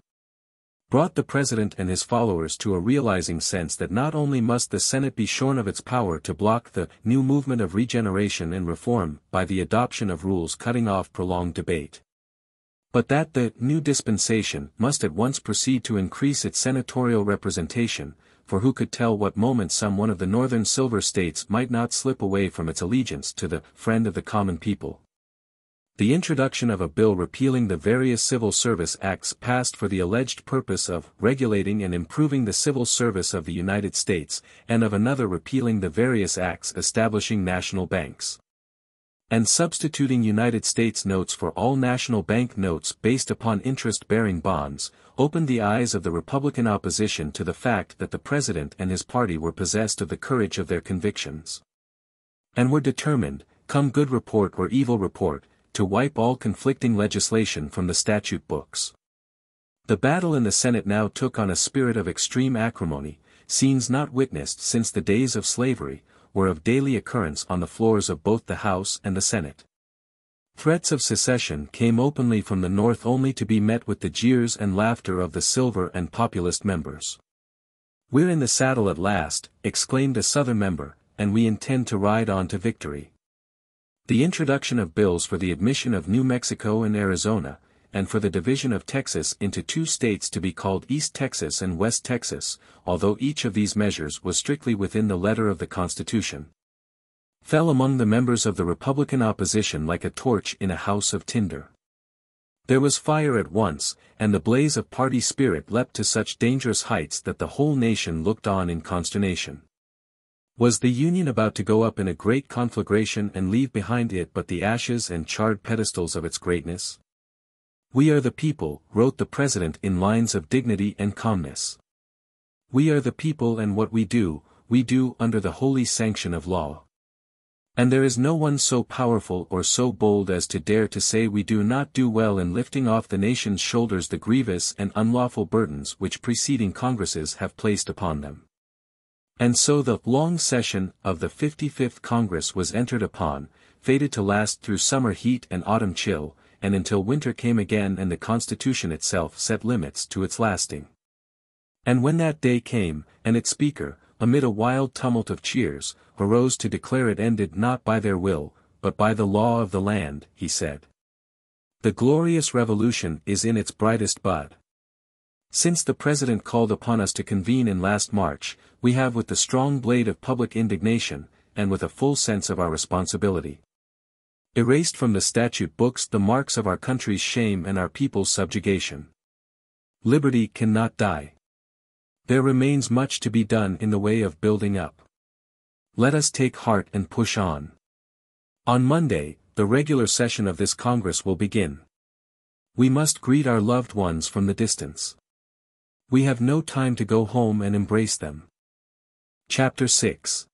brought the President and his followers to a realizing sense that not only must the Senate be shorn of its power to block the new movement of regeneration and reform by the adoption of rules cutting off prolonged debate, but that the new dispensation must at once proceed to increase its senatorial representation, for who could tell what moment some one of the northern silver states might not slip away from its allegiance to the friend of the common people. The introduction of a bill repealing the various civil service acts passed for the alleged purpose of regulating and improving the civil service of the United States, and of another repealing the various acts establishing national banks. and substituting United States notes for all national bank notes based upon interest-bearing bonds, opened the eyes of the Republican opposition to the fact that the president and his party were possessed of the courage of their convictions, and were determined, come good report or evil report, to wipe all conflicting legislation from the statute books. The battle in the Senate now took on a spirit of extreme acrimony, scenes not witnessed since the days of slavery, were of daily occurrence on the floors of both the House and the Senate. Threats of secession came openly from the North only to be met with the jeers and laughter of the Silver and Populist members. "We're in the saddle at last," exclaimed a Southern member, "and we intend to ride on to victory." The introduction of bills for the admission of New Mexico and Arizona, and for the division of Texas into two states to be called East Texas and West Texas, although each of these measures was strictly within the letter of the Constitution, fell among the members of the Republican opposition like a torch in a house of tinder. There was fire at once, and the blaze of party spirit leapt to such dangerous heights that the whole nation looked on in consternation. Was the Union about to go up in a great conflagration and leave behind it but the ashes and charred pedestals of its greatness? "We are the people," wrote the President in lines of dignity and calmness. "We are the people, and what we do under the holy sanction of law. And there is no one so powerful or so bold as to dare to say we do not do well in lifting off the nation's shoulders the grievous and unlawful burdens which preceding Congresses have placed upon them." And so the long session of the 55th Congress was entered upon, fated to last through summer heat and autumn chill, and until winter came again and the Constitution itself set limits to its lasting. And when that day came, and its speaker, amid a wild tumult of cheers, arose to declare it ended not by their will, but by the law of the land, he said, "The glorious revolution is in its brightest bud. Since the President called upon us to convene in last March, we have with the strong blade of public indignation, and with a full sense of our responsibility, erased from the statute books the marks of our country's shame and our people's subjugation. Liberty cannot die. There remains much to be done in the way of building up. Let us take heart and push on. On Monday, the regular session of this Congress will begin. We must greet our loved ones from the distance. We have no time to go home and embrace them." Chapter 6.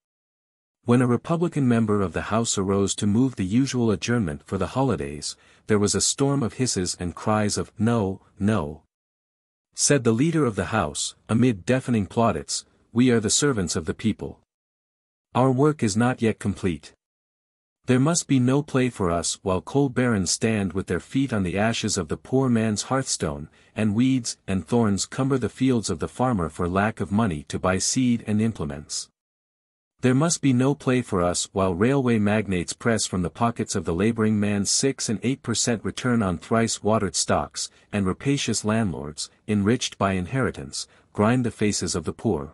When a Republican member of the House arose to move the usual adjournment for the holidays, there was a storm of hisses and cries of "No, no." Said the leader of the House, amid deafening plaudits, "We are the servants of the people. Our work is not yet complete. There must be no play for us while coal barons stand with their feet on the ashes of the poor man's hearthstone, and weeds and thorns cumber the fields of the farmer for lack of money to buy seed and implements. There must be no play for us while railway magnates press from the pockets of the laboring man 6 and 8% return on thrice-watered stocks, and rapacious landlords, enriched by inheritance, grind the faces of the poor.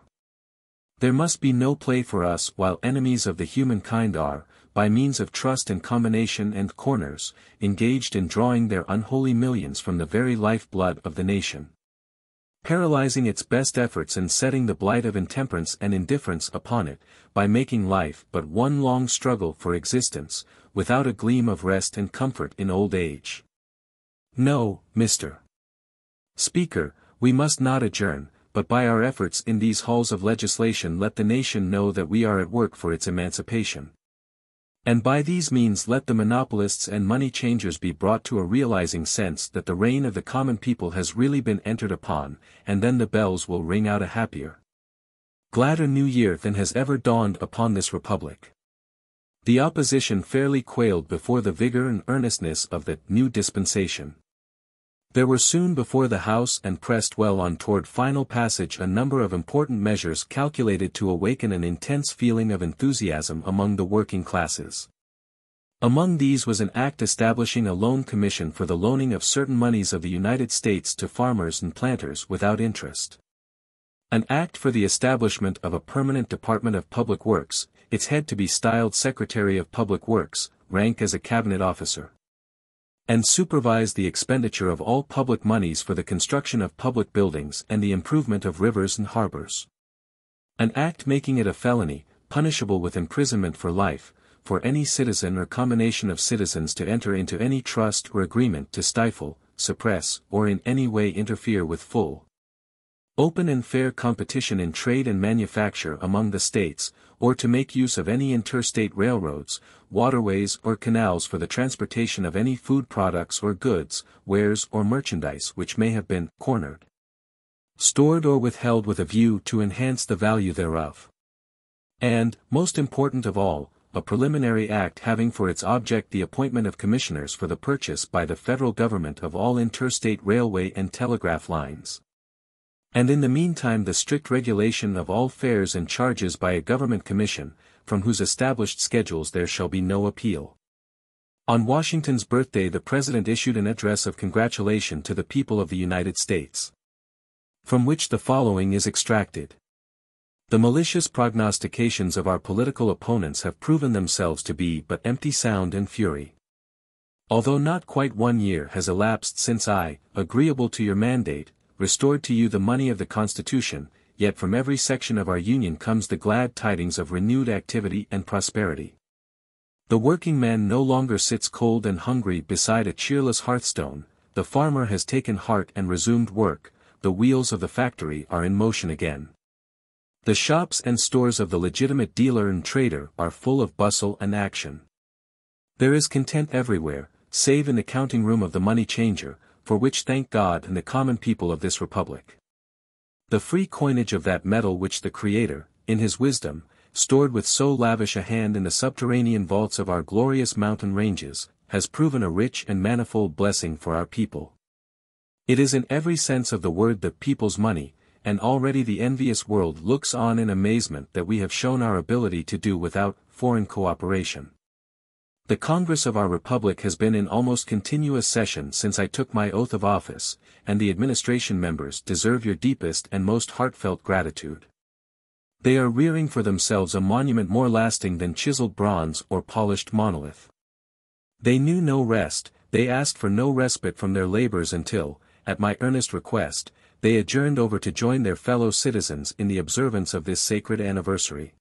There must be no play for us while enemies of the humankind are, by means of trust and combination and corners, engaged in drawing their unholy millions from the very life-blood of the nation, paralyzing its best efforts and setting the blight of intemperance and indifference upon it, by making life but one long struggle for existence, without a gleam of rest and comfort in old age. No, Mr. Speaker, we must not adjourn, but by our efforts in these halls of legislation let the nation know that we are at work for its emancipation. And by these means let the monopolists and money changers be brought to a realizing sense that the reign of the common people has really been entered upon, and then the bells will ring out a happier, gladder new year than has ever dawned upon this republic." The opposition fairly quailed before the vigor and earnestness of the new dispensation. There were soon before the House and pressed well on toward final passage a number of important measures calculated to awaken an intense feeling of enthusiasm among the working classes. Among these was an act establishing a loan commission for the loaning of certain moneys of the United States to farmers and planters without interest. An act for the establishment of a permanent Department of Public Works, its head to be styled Secretary of Public Works, rank as a cabinet officer, and supervise the expenditure of all public monies for the construction of public buildings and the improvement of rivers and harbors. An act making it a felony, punishable with imprisonment for life, for any citizen or combination of citizens to enter into any trust or agreement to stifle, suppress, or in any way interfere with full, open and fair competition in trade and manufacture among the states, or to make use of any interstate railroads, waterways or canals for the transportation of any food products or goods, wares or merchandise which may have been cornered, stored or withheld with a view to enhance the value thereof. And, most important of all, a preliminary act having for its object the appointment of commissioners for the purchase by the federal government of all interstate railway and telegraph lines. And in the meantime the strict regulation of all fares and charges by a government commission, from whose established schedules there shall be no appeal. On Washington's birthday the President issued an address of congratulation to the people of the United States, from which the following is extracted. The malicious prognostications of our political opponents have proven themselves to be but empty sound and fury. Although not quite 1 year has elapsed since I, agreeable to your mandate, restored to you the money of the Constitution, yet from every section of our Union comes the glad tidings of renewed activity and prosperity. The working man no longer sits cold and hungry beside a cheerless hearthstone, the farmer has taken heart and resumed work, the wheels of the factory are in motion again. The shops and stores of the legitimate dealer and trader are full of bustle and action. There is content everywhere, save in the counting room of the money changer, for which thank God and the common people of this republic. The free coinage of that metal which the Creator, in his wisdom, stored with so lavish a hand in the subterranean vaults of our glorious mountain ranges, has proven a rich and manifold blessing for our people. It is in every sense of the word the people's money, and already the envious world looks on in amazement that we have shown our ability to do without foreign cooperation. The Congress of our Republic has been in almost continuous session since I took my oath of office, and the administration members deserve your deepest and most heartfelt gratitude. They are rearing for themselves a monument more lasting than chiseled bronze or polished monolith. They knew no rest, they asked for no respite from their labors until, at my earnest request, they adjourned over to join their fellow citizens in the observance of this sacred anniversary.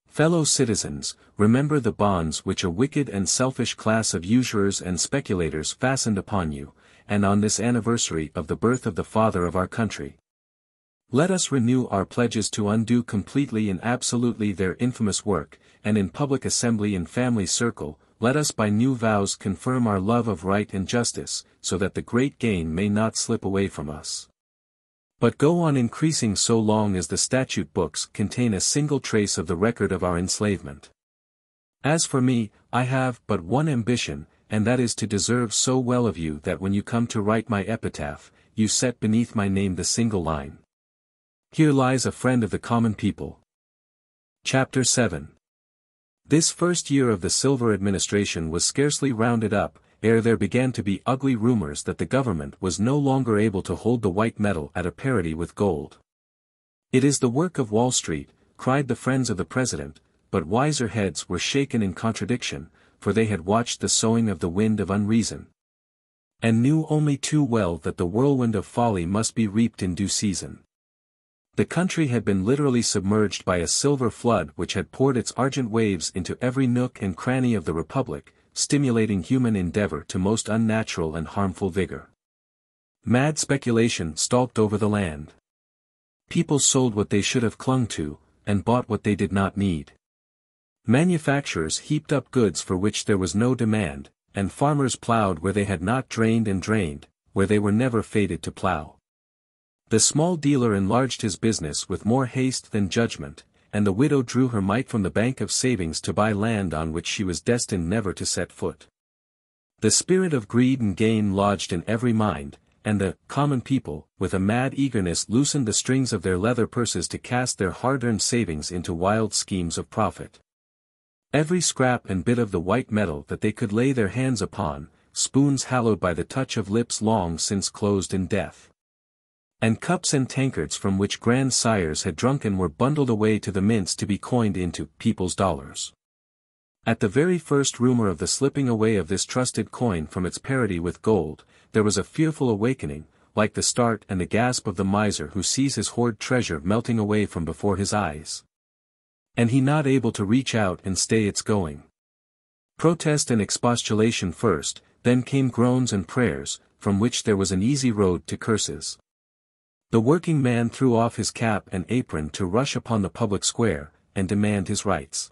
Fellow citizens, remember the bonds which a wicked and selfish class of usurers and speculators fastened upon you, and on this anniversary of the birth of the Father of our country. Let us renew our pledges to undo completely and absolutely their infamous work, and in public assembly and family circle, let us by new vows confirm our love of right and justice, so that the great gain may not slip away from us, but go on increasing so long as the statute books contain a single trace of the record of our enslavement. As for me, I have but one ambition, and that is to deserve so well of you that when you come to write my epitaph, you set beneath my name the single line, "Here lies a friend of the common people." Chapter 7. This first year of the Silver Administration was scarcely rounded up, ere there began to be ugly rumors that the government was no longer able to hold the white metal at a parity with gold. "It is the work of Wall Street," cried the friends of the President, but wiser heads were shaken in contradiction, for they had watched the sowing of the wind of unreason, and knew only too well that the whirlwind of folly must be reaped in due season. The country had been literally submerged by a silver flood which had poured its argent waves into every nook and cranny of the Republic, stimulating human endeavor to most unnatural and harmful vigor. Mad speculation stalked over the land. People sold what they should have clung to, and bought what they did not need. Manufacturers heaped up goods for which there was no demand, and farmers plowed where they had not drained and drained, where they were never fated to plow. The small dealer enlarged his business with more haste than judgment, and the widow drew her mite from the bank of savings to buy land on which she was destined never to set foot. The spirit of greed and gain lodged in every mind, and the common people, with a mad eagerness loosened the strings of their leather purses to cast their hard-earned savings into wild schemes of profit. Every scrap and bit of the white metal that they could lay their hands upon, spoons hallowed by the touch of lips long since closed in death, and cups and tankards from which grandsires had drunken were bundled away to the mints to be coined into people's dollars. At the very first rumor of the slipping away of this trusted coin from its parity with gold, there was a fearful awakening, like the start and the gasp of the miser who sees his hoard treasure melting away from before his eyes, and he not able to reach out and stay its going. Protest and expostulation first, then came groans and prayers, from which there was an easy road to curses. The working man threw off his cap and apron to rush upon the public square, and demand his rights.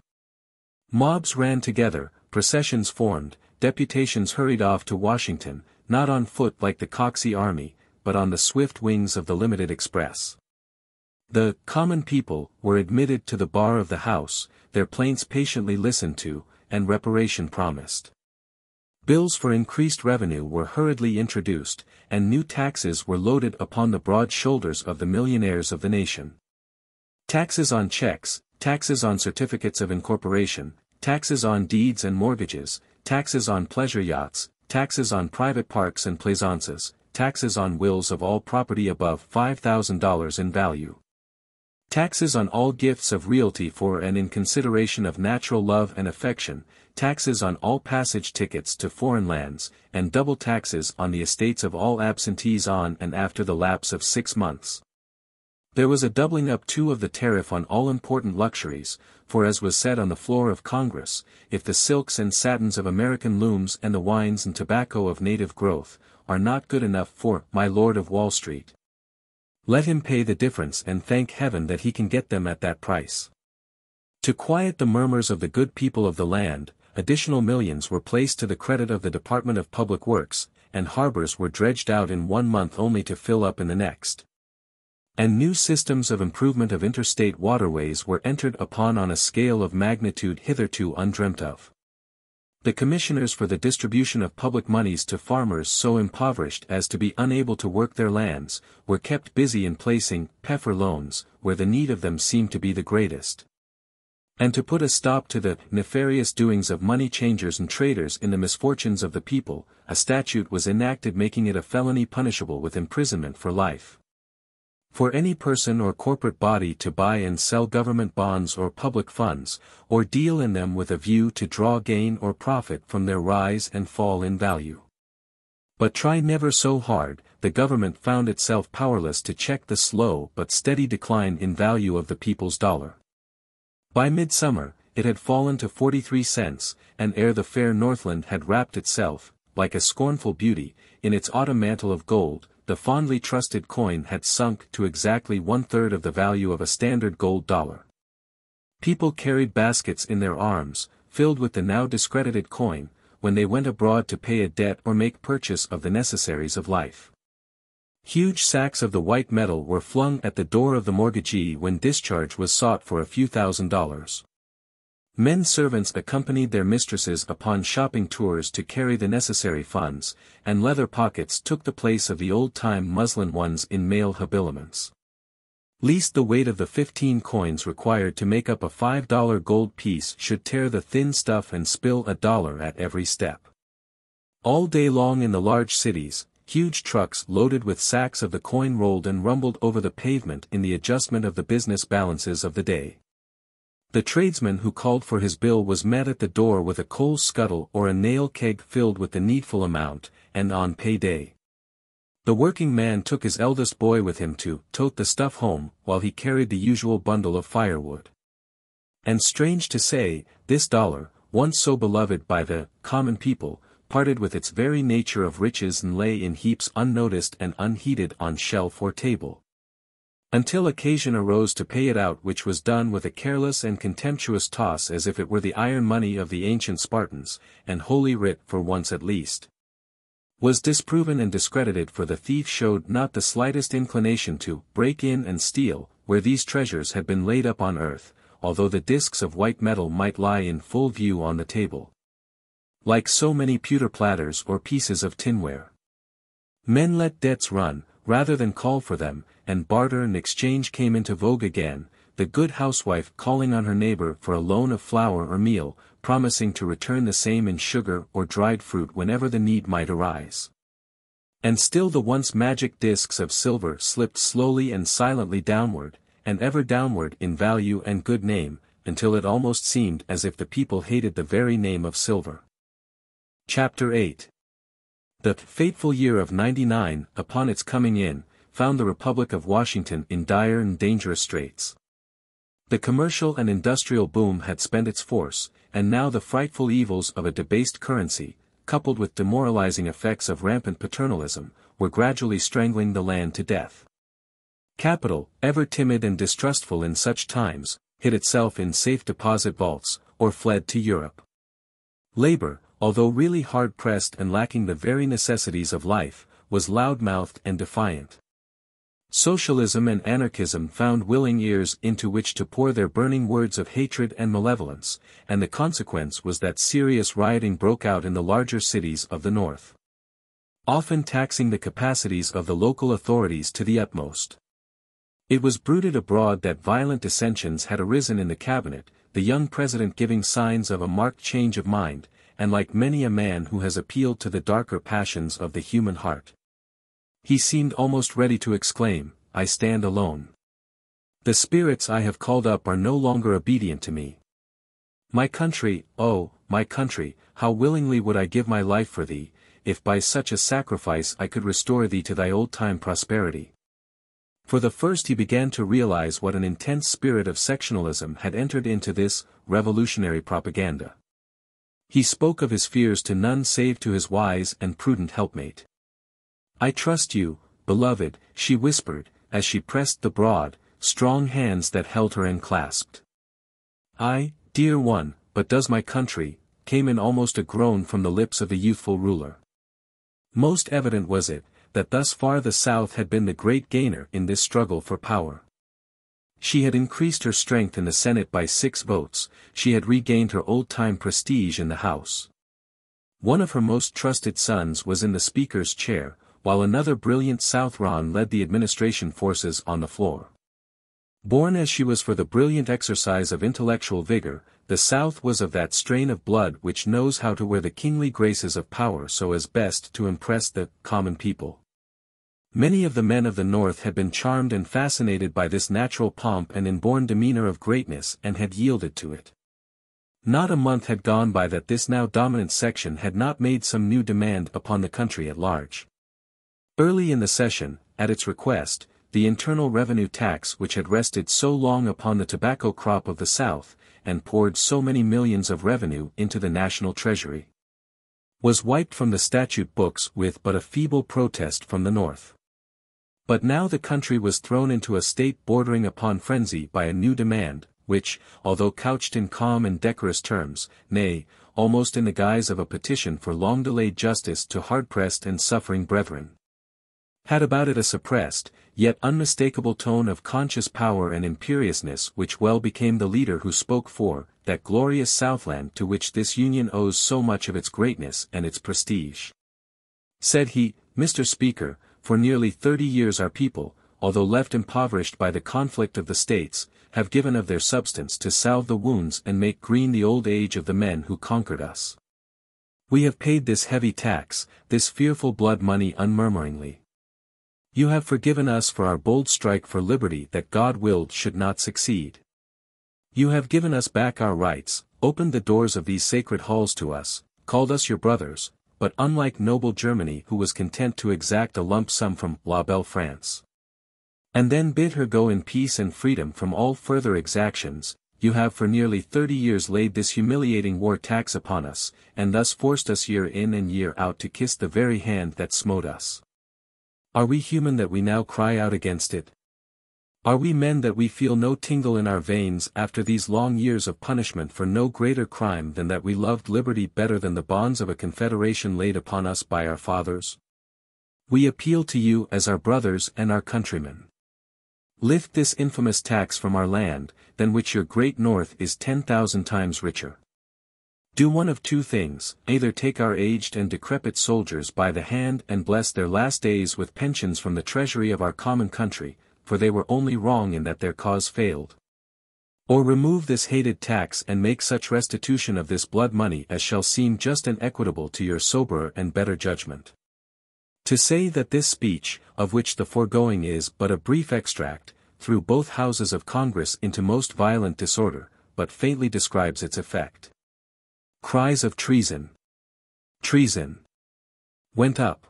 Mobs ran together, processions formed, deputations hurried off to Washington, not on foot like the Coxey army, but on the swift wings of the limited express. The common people were admitted to the bar of the House, their plaints patiently listened to, and reparation promised. Bills for increased revenue were hurriedly introduced, and new taxes were loaded upon the broad shoulders of the millionaires of the nation. Taxes on checks, taxes on certificates of incorporation, taxes on deeds and mortgages, taxes on pleasure yachts, taxes on private parks and plaisaunces, taxes on wills of all property above $5,000 in value. Taxes on all gifts of realty for and in consideration of natural love and affection, taxes on all passage tickets to foreign lands, and double taxes on the estates of all absentees on and after the lapse of 6 months. There was a doubling up too of the tariff on all important luxuries, for as was said on the floor of Congress, if the silks and satins of American looms and the wines and tobacco of native growth, are not good enough for my Lord of Wall Street, let him pay the difference and thank heaven that he can get them at that price. To quiet the murmurs of the good people of the land, additional millions were placed to the credit of the Department of Public Works, and harbors were dredged out in 1 month only to fill up in the next. And new systems of improvement of interstate waterways were entered upon on a scale of magnitude hitherto undreamt of. The commissioners for the distribution of public moneys to farmers so impoverished as to be unable to work their lands, were kept busy in placing PEFR loans, where the need of them seemed to be the greatest. And to put a stop to the nefarious doings of money changers and traders in the misfortunes of the people, a statute was enacted making it a felony punishable with imprisonment for life. For any person or corporate body to buy and sell government bonds or public funds, or deal in them with a view to draw gain or profit from their rise and fall in value. But try never so hard, the government found itself powerless to check the slow but steady decline in value of the people's dollar. By midsummer, it had fallen to 43 cents, and ere the fair Northland had wrapped itself, like a scornful beauty, in its autumn mantle of gold, the fondly trusted coin had sunk to exactly 1/3 of the value of a standard gold dollar. People carried baskets in their arms, filled with the now discredited coin, when they went abroad to pay a debt or make purchase of the necessaries of life. Huge sacks of the white metal were flung at the door of the mortgagee when discharge was sought for a few $1,000s. Men servants accompanied their mistresses upon shopping tours to carry the necessary funds, and leather pockets took the place of the old-time muslin ones in male habiliments. Lest the weight of the 15 coins required to make up a $5 gold piece should tear the thin stuff and spill $1 at every step. All day long in the large cities, huge trucks loaded with sacks of the coin rolled and rumbled over the pavement in the adjustment of the business balances of the day. The tradesman who called for his bill was met at the door with a coal scuttle or a nail keg filled with the needful amount, and on pay-day. The working man took his eldest boy with him to tote the stuff home, while he carried the usual bundle of firewood. And strange to say, this dollar, once so beloved by the common people, parted with its very nature of riches and lay in heaps unnoticed and unheeded on shelf or table. Until occasion arose to pay it out, which was done with a careless and contemptuous toss as if it were the iron money of the ancient Spartans, and Holy Writ for once at least was disproven and discredited, for the thief showed not the slightest inclination to break in and steal, where these treasures had been laid up on earth, although the discs of white metal might lie in full view on the table, like so many pewter platters or pieces of tinware. Men let debts run, rather than call for them, and barter and exchange came into vogue again, the good housewife calling on her neighbor for a loan of flour or meal, promising to return the same in sugar or dried fruit whenever the need might arise. And still the once magic discs of silver slipped slowly and silently downward, and ever downward in value and good name, until it almost seemed as if the people hated the very name of silver. Chapter 8. The fateful year of '99, upon its coming in, found the Republic of Washington in dire and dangerous straits. The commercial and industrial boom had spent its force, and now the frightful evils of a debased currency, coupled with demoralizing effects of rampant paternalism, were gradually strangling the land to death. Capital, ever timid and distrustful in such times, hid itself in safe deposit vaults, or fled to Europe. Labor, although really hard-pressed and lacking the very necessities of life, was loud-mouthed and defiant. Socialism and anarchism found willing ears into which to pour their burning words of hatred and malevolence, and the consequence was that serious rioting broke out in the larger cities of the north, often taxing the capacities of the local authorities to the utmost. It was bruited abroad that violent dissensions had arisen in the cabinet, the young president giving signs of a marked change of mind, and like many a man who has appealed to the darker passions of the human heart, he seemed almost ready to exclaim, "I stand alone. The spirits I have called up are no longer obedient to me. My country, oh, my country, how willingly would I give my life for thee, if by such a sacrifice I could restore thee to thy old-time prosperity." For the first he began to realize what an intense spirit of sectionalism had entered into this revolutionary propaganda. He spoke of his fears to none save to his wise and prudent helpmate. "I trust you, beloved," she whispered, as she pressed the broad, strong hands that held her enclasped. "Ay, dear one, but does my country," came in almost a groan from the lips of the youthful ruler. Most evident was it, that thus far the South had been the great gainer in this struggle for power. She had increased her strength in the Senate by 6 votes, she had regained her old-time prestige in the House. One of her most trusted sons was in the Speaker's chair, while another brilliant Southron led the administration forces on the floor. Born as she was for the brilliant exercise of intellectual vigor, the South was of that strain of blood which knows how to wear the kingly graces of power so as best to impress the common people. Many of the men of the North had been charmed and fascinated by this natural pomp and inborn demeanor of greatness and had yielded to it. Not a month had gone by that this now dominant section had not made some new demand upon the country at large. Early in the session, at its request, the internal revenue tax which had rested so long upon the tobacco crop of the South, and poured so many millions of revenue into the national treasury, was wiped from the statute books with but a feeble protest from the North. But now the country was thrown into a state bordering upon frenzy by a new demand, which, although couched in calm and decorous terms, nay, almost in the guise of a petition for long-delayed justice to hard-pressed and suffering brethren, had about it a suppressed, yet unmistakable tone of conscious power and imperiousness which well became the leader who spoke for that glorious Southland to which this Union owes so much of its greatness and its prestige. Said he, "Mr. Speaker, for nearly 30 years our people, although left impoverished by the conflict of the states, have given of their substance to salve the wounds and make green the old age of the men who conquered us. We have paid this heavy tax, this fearful blood money unmurmuringly. You have forgiven us for our bold strike for liberty that God willed should not succeed. You have given us back our rights, opened the doors of these sacred halls to us, called us your brothers, but unlike noble Germany who was content to exact a lump sum from La Belle France, and then bid her go in peace and freedom from all further exactions, you have for nearly 30 years laid this humiliating war tax upon us, and thus forced us year in and year out to kiss the very hand that smote us. Are we human that we now cry out against it? Are we men that we feel no tingle in our veins after these long years of punishment for no greater crime than that we loved liberty better than the bonds of a confederation laid upon us by our fathers? We appeal to you as our brothers and our countrymen. Lift this infamous tax from our land, than which your great North is 10,000 times richer. Do one of 2 things, either take our aged and decrepit soldiers by the hand and bless their last days with pensions from the treasury of our common country, for they were only wrong in that their cause failed. Or remove this hated tax and make such restitution of this blood money as shall seem just and equitable to your soberer and better judgment. To say that this speech, of which the foregoing is but a brief extract, threw both houses of Congress into most violent disorder, but faintly describes its effect. Cries of treason! Treason! Went up.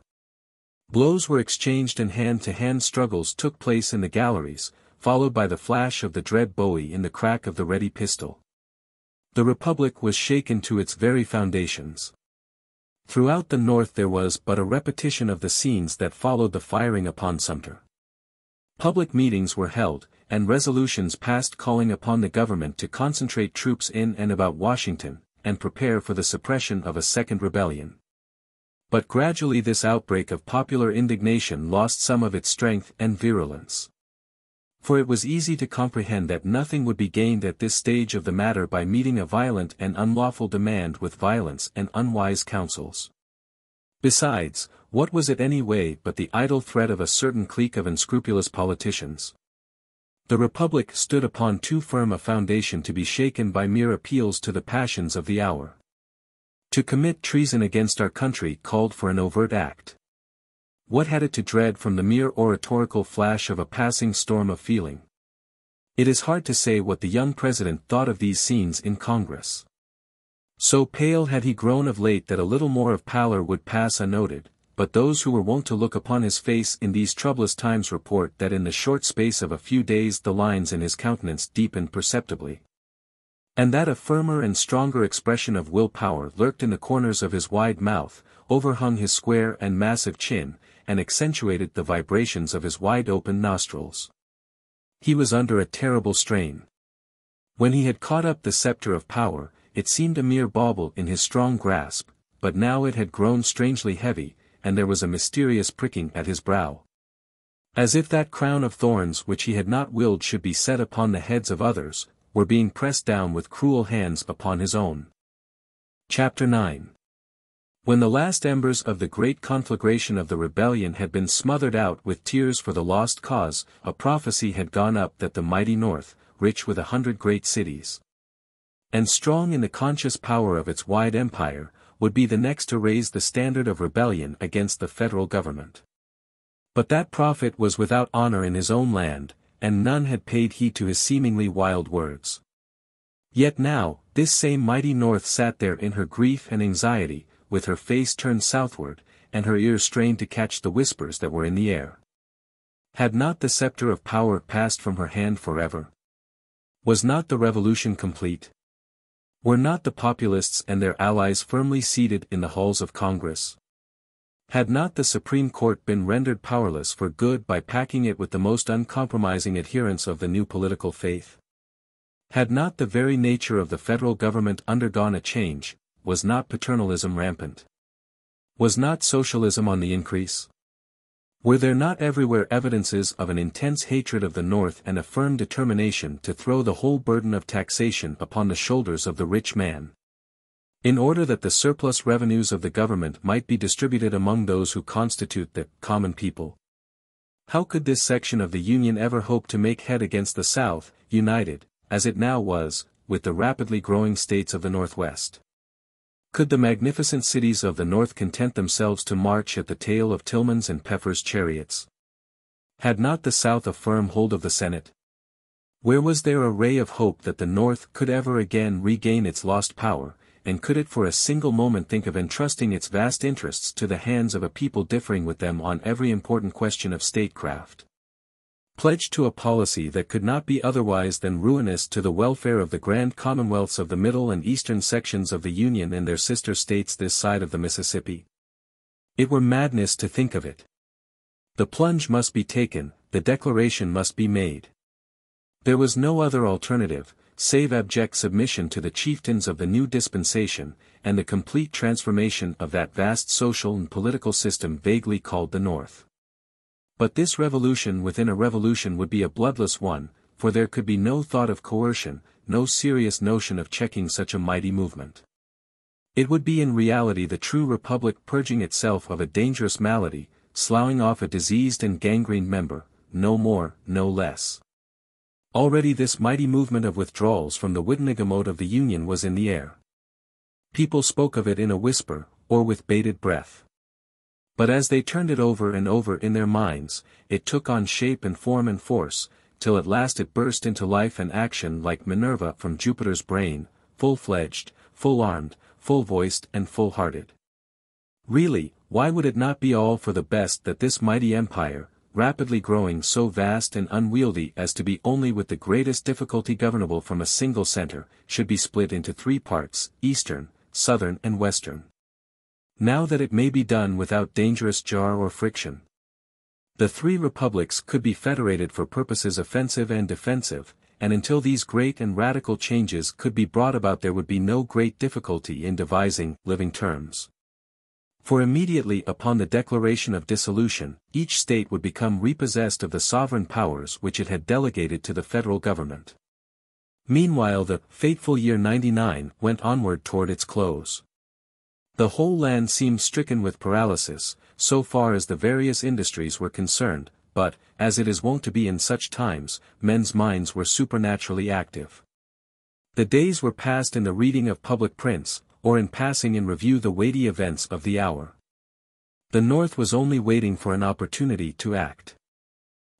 Blows were exchanged and hand-to-hand struggles took place in the galleries, followed by the flash of the dread bowie in the crack of the ready pistol. The Republic was shaken to its very foundations. Throughout the North there was but a repetition of the scenes that followed the firing upon Sumter. Public meetings were held, and resolutions passed calling upon the government to concentrate troops in and about Washington, and prepare for the suppression of a second rebellion. But gradually this outbreak of popular indignation lost some of its strength and virulence. For it was easy to comprehend that nothing would be gained at this stage of the matter by meeting a violent and unlawful demand with violence and unwise counsels. Besides, what was it anyway but the idle threat of a certain clique of unscrupulous politicians? The Republic stood upon too firm a foundation to be shaken by mere appeals to the passions of the hour. To commit treason against our country called for an overt act. What had it to dread from the mere oratorical flash of a passing storm of feeling? It is hard to say what the young president thought of these scenes in Congress. So pale had he grown of late that a little more of pallor would pass unnoted, but those who were wont to look upon his face in these troublous times report that in the short space of a few days the lines in his countenance deepened perceptibly. And that a firmer and stronger expression of will-power lurked in the corners of his wide mouth, overhung his square and massive chin, and accentuated the vibrations of his wide-open nostrils. He was under a terrible strain. When he had caught up the scepter of power, it seemed a mere bauble in his strong grasp, but now it had grown strangely heavy, and there was a mysterious pricking at his brow. As if that crown of thorns which he had not willed should be set upon the heads of others, were being pressed down with cruel hands upon his own. Chapter 9. When the last embers of the great conflagration of the rebellion had been smothered out with tears for the lost cause, a prophecy had gone up that the mighty North, rich with 100 great cities, and strong in the conscious power of its wide empire, would be the next to raise the standard of rebellion against the federal government. But that prophet was without honor in his own land, and none had paid heed to his seemingly wild words. Yet now, this same mighty North sat there in her grief and anxiety, with her face turned southward, and her ears strained to catch the whispers that were in the air. Had not the scepter of power passed from her hand forever? Was not the revolution complete? Were not the populists and their allies firmly seated in the halls of Congress? Had not the Supreme Court been rendered powerless for good by packing it with the most uncompromising adherents of the new political faith? Had not the very nature of the federal government undergone a change? Was not paternalism rampant? Was not socialism on the increase? Were there not everywhere evidences of an intense hatred of the North and a firm determination to throw the whole burden of taxation upon the shoulders of the rich man, in order that the surplus revenues of the government might be distributed among those who constitute the common people? How could this section of the Union ever hope to make head against the South, united, as it now was, with the rapidly growing states of the Northwest? Could the magnificent cities of the North content themselves to march at the tail of Tillman's and Pepper's chariots? Had not the South a firm hold of the Senate? Where was there a ray of hope that the North could ever again regain its lost power, and could it for a single moment think of entrusting its vast interests to the hands of a people differing with them on every important question of statecraft? Pledged to a policy that could not be otherwise than ruinous to the welfare of the grand commonwealths of the middle and eastern sections of the Union and their sister states this side of the Mississippi? It were madness to think of it. The plunge must be taken, the declaration must be made. There was no other alternative, save abject submission to the chieftains of the new dispensation, and the complete transformation of that vast social and political system vaguely called the North. But this revolution within a revolution would be a bloodless one, for there could be no thought of coercion, no serious notion of checking such a mighty movement. It would be in reality the true republic purging itself of a dangerous malady, sloughing off a diseased and gangrened member, no more, no less. Already this mighty movement of withdrawals from the Wittenagemot of the Union was in the air. People spoke of it in a whisper, or with bated breath. But as they turned it over and over in their minds, it took on shape and form and force, till at last it burst into life and action like Minerva from Jupiter's brain, full-fledged, full-armed, full-voiced and full-hearted. Really, why would it not be all for the best that this mighty empire, rapidly growing so vast and unwieldy as to be only with the greatest difficulty governable from a single center, should be split into 3 parts, eastern, southern and western. Now that it may be done without dangerous jar or friction. The 3 republics could be federated for purposes offensive and defensive, and until these great and radical changes could be brought about there would be no great difficulty in devising living terms. For immediately upon the declaration of dissolution, each state would become repossessed of the sovereign powers which it had delegated to the federal government. Meanwhile the fateful year 99 went onward toward its close. The whole land seemed stricken with paralysis, so far as the various industries were concerned, but, as it is wont to be in such times, men's minds were supernaturally active. The days were passed in the reading of public prints, or in passing in review the weighty events of the hour. The North was only waiting for an opportunity to act.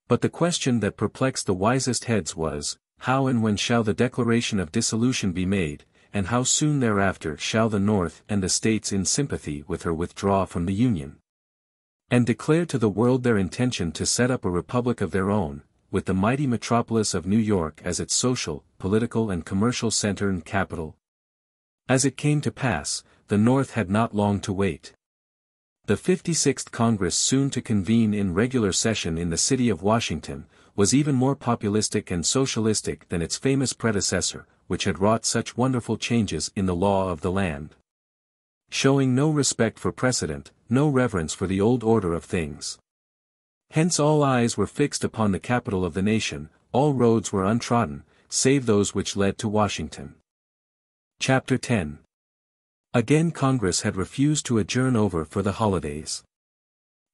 But the question that perplexed the wisest heads was, how and when shall the declaration of dissolution be made, and how soon thereafter shall the North and the states in sympathy with her withdraw from the Union, and declare to the world their intention to set up a republic of their own, with the mighty metropolis of New York as its social, political and commercial center and capital? As it came to pass, the North had not long to wait. The 56th Congress, soon to convene in regular session in the city of Washington, was even more populistic and socialistic than its famous predecessor, which had wrought such wonderful changes in the law of the land. Showing no respect for precedent, no reverence for the old order of things. Hence all eyes were fixed upon the capital of the nation, all roads were untrodden, save those which led to Washington. Chapter 10. Again Congress had refused to adjourn over for the holidays.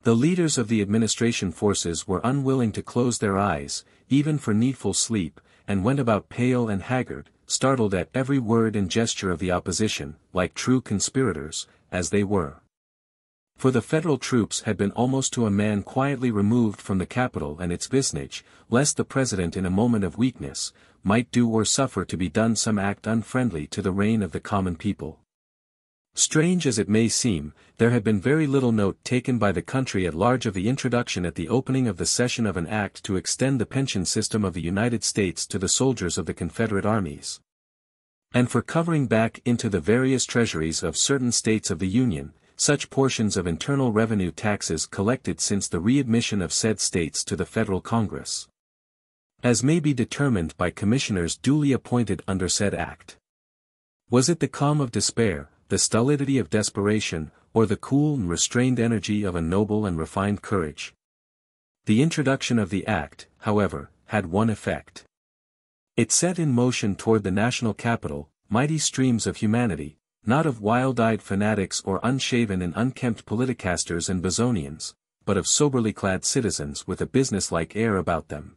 The leaders of the administration forces were unwilling to close their eyes, even for needful sleep, and went about pale and haggard, startled at every word and gesture of the opposition, like true conspirators, as they were. For the federal troops had been almost to a man quietly removed from the capital and its vicinage, lest the president in a moment of weakness, might do or suffer to be done some act unfriendly to the reign of the common people. Strange as it may seem, there had been very little note taken by the country at large of the introduction at the opening of the session of an act to extend the pension system of the United States to the soldiers of the Confederate armies, and for covering back into the various treasuries of certain states of the Union, such portions of internal revenue taxes collected since the readmission of said states to the Federal Congress, as may be determined by commissioners duly appointed under said act. Was it the calm of despair, the stolidity of desperation, or the cool and restrained energy of a noble and refined courage? The introduction of the act, however, had one effect. It set in motion toward the national capital, mighty streams of humanity, not of wild-eyed fanatics or unshaven and unkempt politicasters and Bezonians, but of soberly clad citizens with a business-like air about them.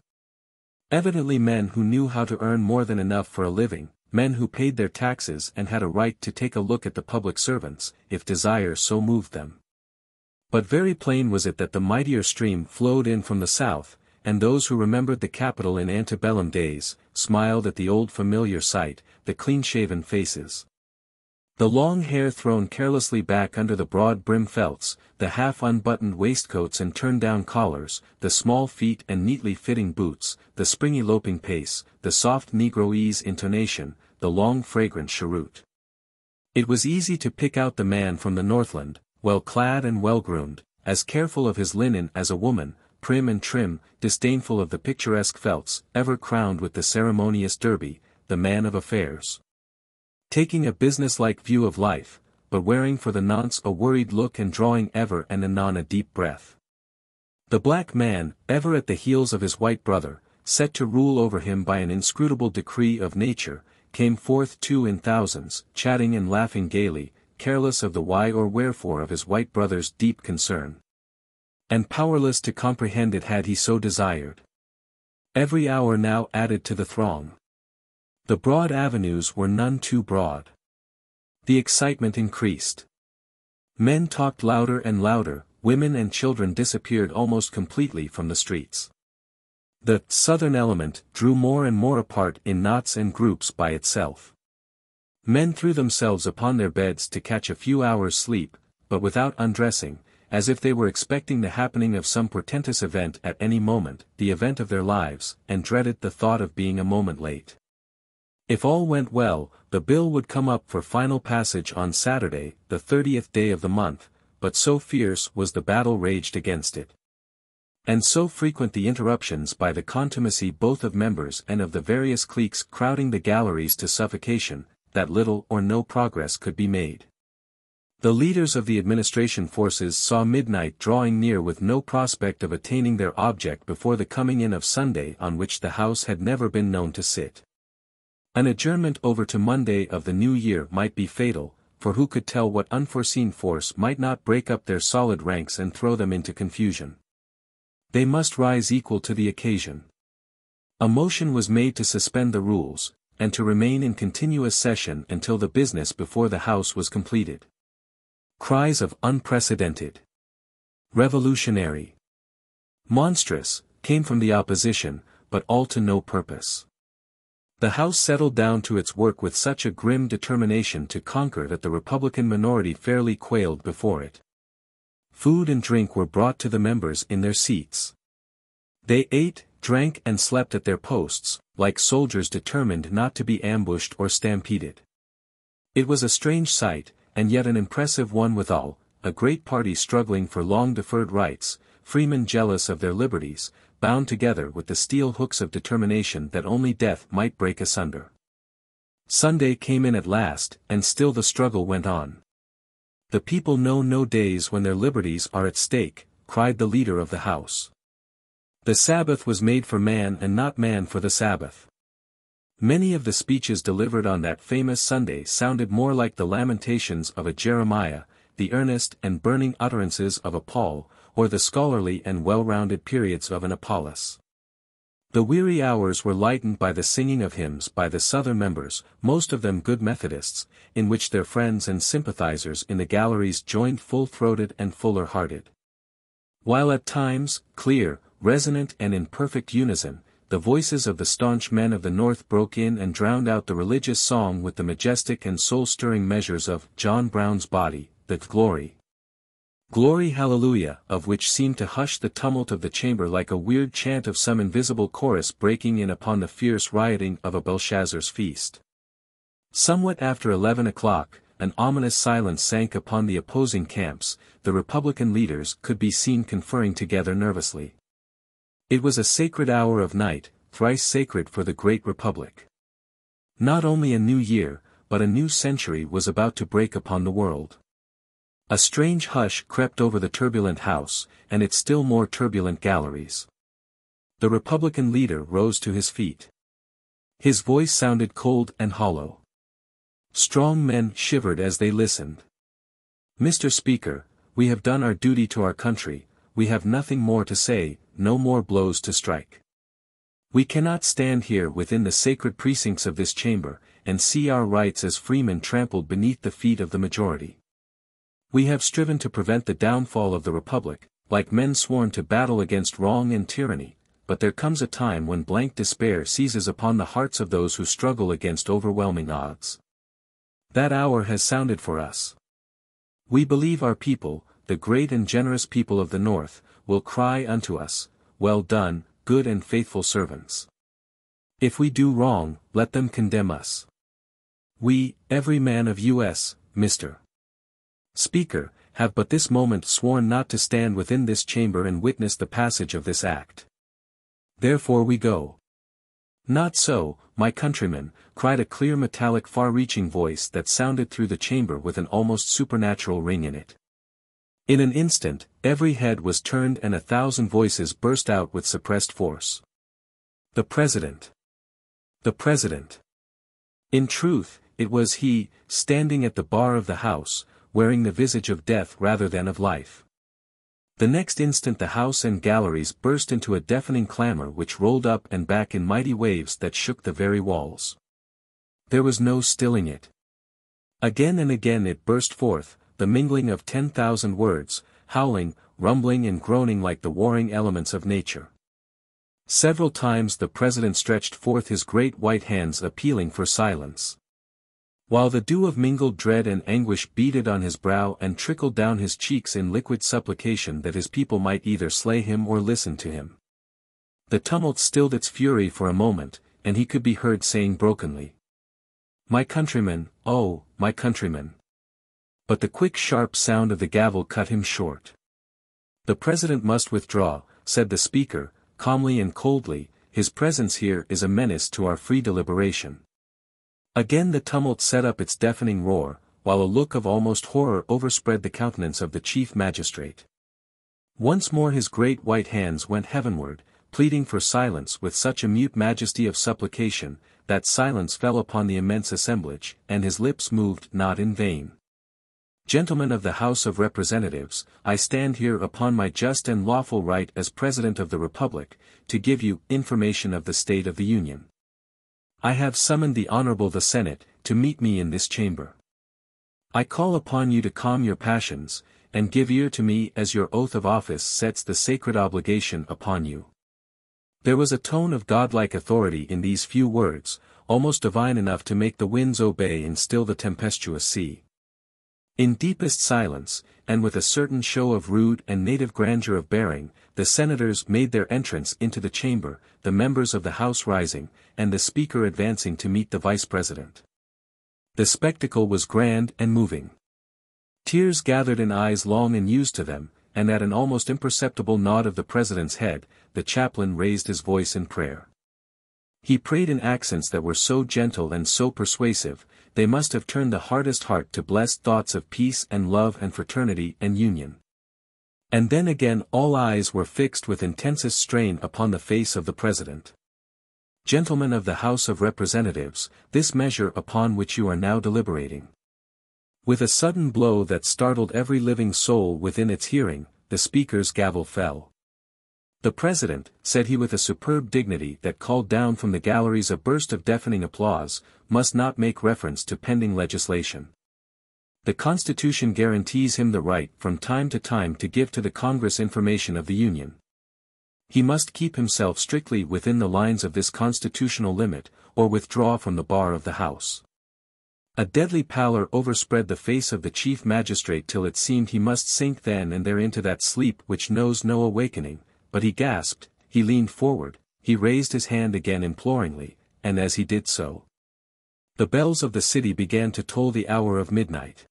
Evidently men who knew how to earn more than enough for a living, men who paid their taxes and had a right to take a look at the public servants, if desire so moved them. But very plain was it that the mightier stream flowed in from the south, and those who remembered the capital in antebellum days, smiled at the old familiar sight, the clean-shaven faces, the long hair thrown carelessly back under the broad-brim felts, the half-unbuttoned waistcoats and turned-down collars, the small feet and neatly fitting boots, the springy loping pace, the soft Negroese intonation, the long fragrant cheroot. It was easy to pick out the man from the Northland, well-clad and well-groomed, as careful of his linen as a woman, prim and trim, disdainful of the picturesque felts, ever crowned with the ceremonious derby, the man of affairs, taking a business-like view of life, but wearing for the nonce a worried look and drawing ever and anon a deep breath. The black man, ever at the heels of his white brother, set to rule over him by an inscrutable decree of nature, came forth too in thousands, chatting and laughing gaily, careless of the why or wherefore of his white brother's deep concern, and powerless to comprehend it had he so desired. Every hour now added to the throng. The broad avenues were none too broad. The excitement increased. Men talked louder and louder, women and children disappeared almost completely from the streets. The southern element drew more and more apart in knots and groups by itself. Men threw themselves upon their beds to catch a few hours' sleep, but without undressing, as if they were expecting the happening of some portentous event at any moment, the event of their lives, and dreaded the thought of being a moment late. If all went well, the bill would come up for final passage on Saturday, the 30th day of the month, but so fierce was the battle raged against it, and so frequent the interruptions by the contumacy both of members and of the various cliques crowding the galleries to suffocation, that little or no progress could be made. The leaders of the administration forces saw midnight drawing near with no prospect of attaining their object before the coming in of Sunday, on which the House had never been known to sit. An adjournment over to Monday of the new year might be fatal, for who could tell what unforeseen force might not break up their solid ranks and throw them into confusion. They must rise equal to the occasion. A motion was made to suspend the rules, and to remain in continuous session until the business before the House was completed. Cries of "unprecedented," "revolutionary," "monstrous," came from the opposition, but all to no purpose. The House settled down to its work with such a grim determination to conquer that the Republican minority fairly quailed before it. Food and drink were brought to the members in their seats. They ate, drank and slept at their posts, like soldiers determined not to be ambushed or stampeded. It was a strange sight, and yet an impressive one withal, a great party struggling for long-deferred rights, freemen jealous of their liberties, bound together with the steel hooks of determination that only death might break asunder. Sunday came in at last, and still the struggle went on. "The people know no days when their liberties are at stake," cried the leader of the House. The Sabbath was made for man and not man for the Sabbath. Many of the speeches delivered on that famous Sunday sounded more like the lamentations of a Jeremiah, the earnest and burning utterances of a Paul, or the scholarly and well-rounded periods of an Apollos. The weary hours were lightened by the singing of hymns by the Southern members, most of them good Methodists, in which their friends and sympathizers in the galleries joined full-throated and fuller-hearted. While at times, clear, resonant and in perfect unison, the voices of the staunch men of the North broke in and drowned out the religious song with the majestic and soul-stirring measures of "John Brown's Body," the "Glory, Glory Hallelujah," of which seemed to hush the tumult of the chamber like a weird chant of some invisible chorus breaking in upon the fierce rioting of a Belshazzar's feast. Somewhat after 11 o'clock, an ominous silence sank upon the opposing camps. The Republican leaders could be seen conferring together nervously. It was a sacred hour of night, thrice sacred for the great Republic. Not only a new year, but a new century was about to break upon the world. A strange hush crept over the turbulent House, and its still more turbulent galleries. The Republican leader rose to his feet. His voice sounded cold and hollow. Strong men shivered as they listened. "Mr. Speaker, we have done our duty to our country, we have nothing more to say, no more blows to strike. We cannot stand here within the sacred precincts of this chamber, and see our rights as freemen trampled beneath the feet of the majority. We have striven to prevent the downfall of the Republic, like men sworn to battle against wrong and tyranny, but there comes a time when blank despair seizes upon the hearts of those who struggle against overwhelming odds. That hour has sounded for us. We believe our people, the great and generous people of the North, will cry unto us, 'Well done, good and faithful servants.' If we do wrong, let them condemn us. We, every man of U.S., Mr. Speaker, have but this moment sworn not to stand within this chamber and witness the passage of this act. Therefore we go." "Not so, my countrymen," cried a clear metallic far-reaching voice that sounded through the chamber with an almost supernatural ring in it. In an instant, every head was turned and 1,000 voices burst out with suppressed force. "The President! The President!" In truth, it was he, standing at the bar of the House, wearing the visage of death rather than of life. The next instant the House and galleries burst into a deafening clamor which rolled up and back in mighty waves that shook the very walls. There was no stilling it. Again and again it burst forth, the mingling of 10,000 words, howling, rumbling and groaning like the warring elements of nature. Several times the President stretched forth his great white hands appealing for silence. While the dew of mingled dread and anguish beaded on his brow and trickled down his cheeks in liquid supplication that his people might either slay him or listen to him. The tumult stilled its fury for a moment, and he could be heard saying brokenly, "My countrymen, oh, my countrymen." But the quick sharp sound of the gavel cut him short. "The president must withdraw," said the speaker, calmly and coldly, "his presence here is a menace to our free deliberation." Again the tumult set up its deafening roar, while a look of almost horror overspread the countenance of the chief magistrate. Once more his great white hands went heavenward, pleading for silence with such a mute majesty of supplication, that silence fell upon the immense assemblage, and his lips moved not in vain. "Gentlemen of the House of Representatives, I stand here upon my just and lawful right as President of the Republic, to give you information of the state of the Union. I have summoned the Honorable the Senate, to meet me in this chamber. I call upon you to calm your passions, and give ear to me as your oath of office sets the sacred obligation upon you." There was a tone of godlike authority in these few words, almost divine enough to make the winds obey and still the tempestuous sea. In deepest silence, and with a certain show of rude and native grandeur of bearing, the senators made their entrance into the chamber, the members of the House rising, and the Speaker advancing to meet the Vice President. The spectacle was grand and moving. Tears gathered in eyes long unused to them, and at an almost imperceptible nod of the President's head, the chaplain raised his voice in prayer. He prayed in accents that were so gentle and so persuasive, they must have turned the hardest heart to blessed thoughts of peace and love and fraternity and union. And then again all eyes were fixed with intensest strain upon the face of the President. "Gentlemen of the House of Representatives, this measure upon which you are now deliberating." With a sudden blow that startled every living soul within its hearing, the Speaker's gavel fell. "The President," said he with a superb dignity that called down from the galleries a burst of deafening applause, "must not make reference to pending legislation. The Constitution guarantees him the right from time to time to give to the Congress information of the Union. He must keep himself strictly within the lines of this constitutional limit, or withdraw from the bar of the House." A deadly pallor overspread the face of the chief magistrate till it seemed he must sink then and there into that sleep which knows no awakening, but he gasped, he leaned forward, he raised his hand again imploringly, and as he did so, the bells of the city began to toll the hour of midnight.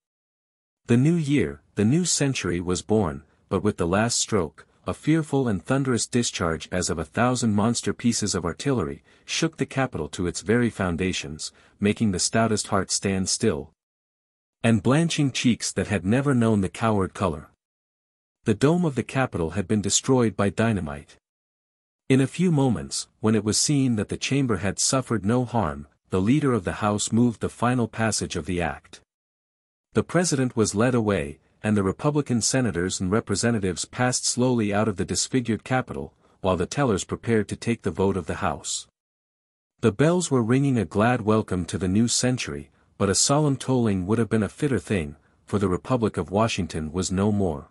The new year, the new century was born, but with the last stroke, a fearful and thunderous discharge as of 1,000 monster pieces of artillery, shook the capital to its very foundations, making the stoutest heart stand still, and blanching cheeks that had never known the coward color. The dome of the Capitol had been destroyed by dynamite. In a few moments, when it was seen that the chamber had suffered no harm, the leader of the House moved the final passage of the act. The President was led away, and the Republican senators and representatives passed slowly out of the disfigured Capitol, while the tellers prepared to take the vote of the House. The bells were ringing a glad welcome to the new century, but a solemn tolling would have been a fitter thing, for the Republic of Washington was no more.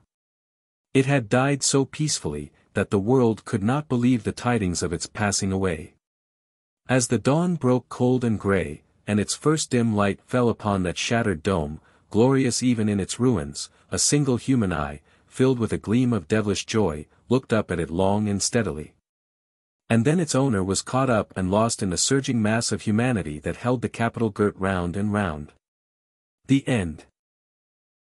It had died so peacefully, that the world could not believe the tidings of its passing away. As the dawn broke cold and gray, and its first dim light fell upon that shattered dome, glorious even in its ruins, a single human eye, filled with a gleam of devilish joy, looked up at it long and steadily. And then its owner was caught up and lost in the surging mass of humanity that held the Capitol girt round and round. The end.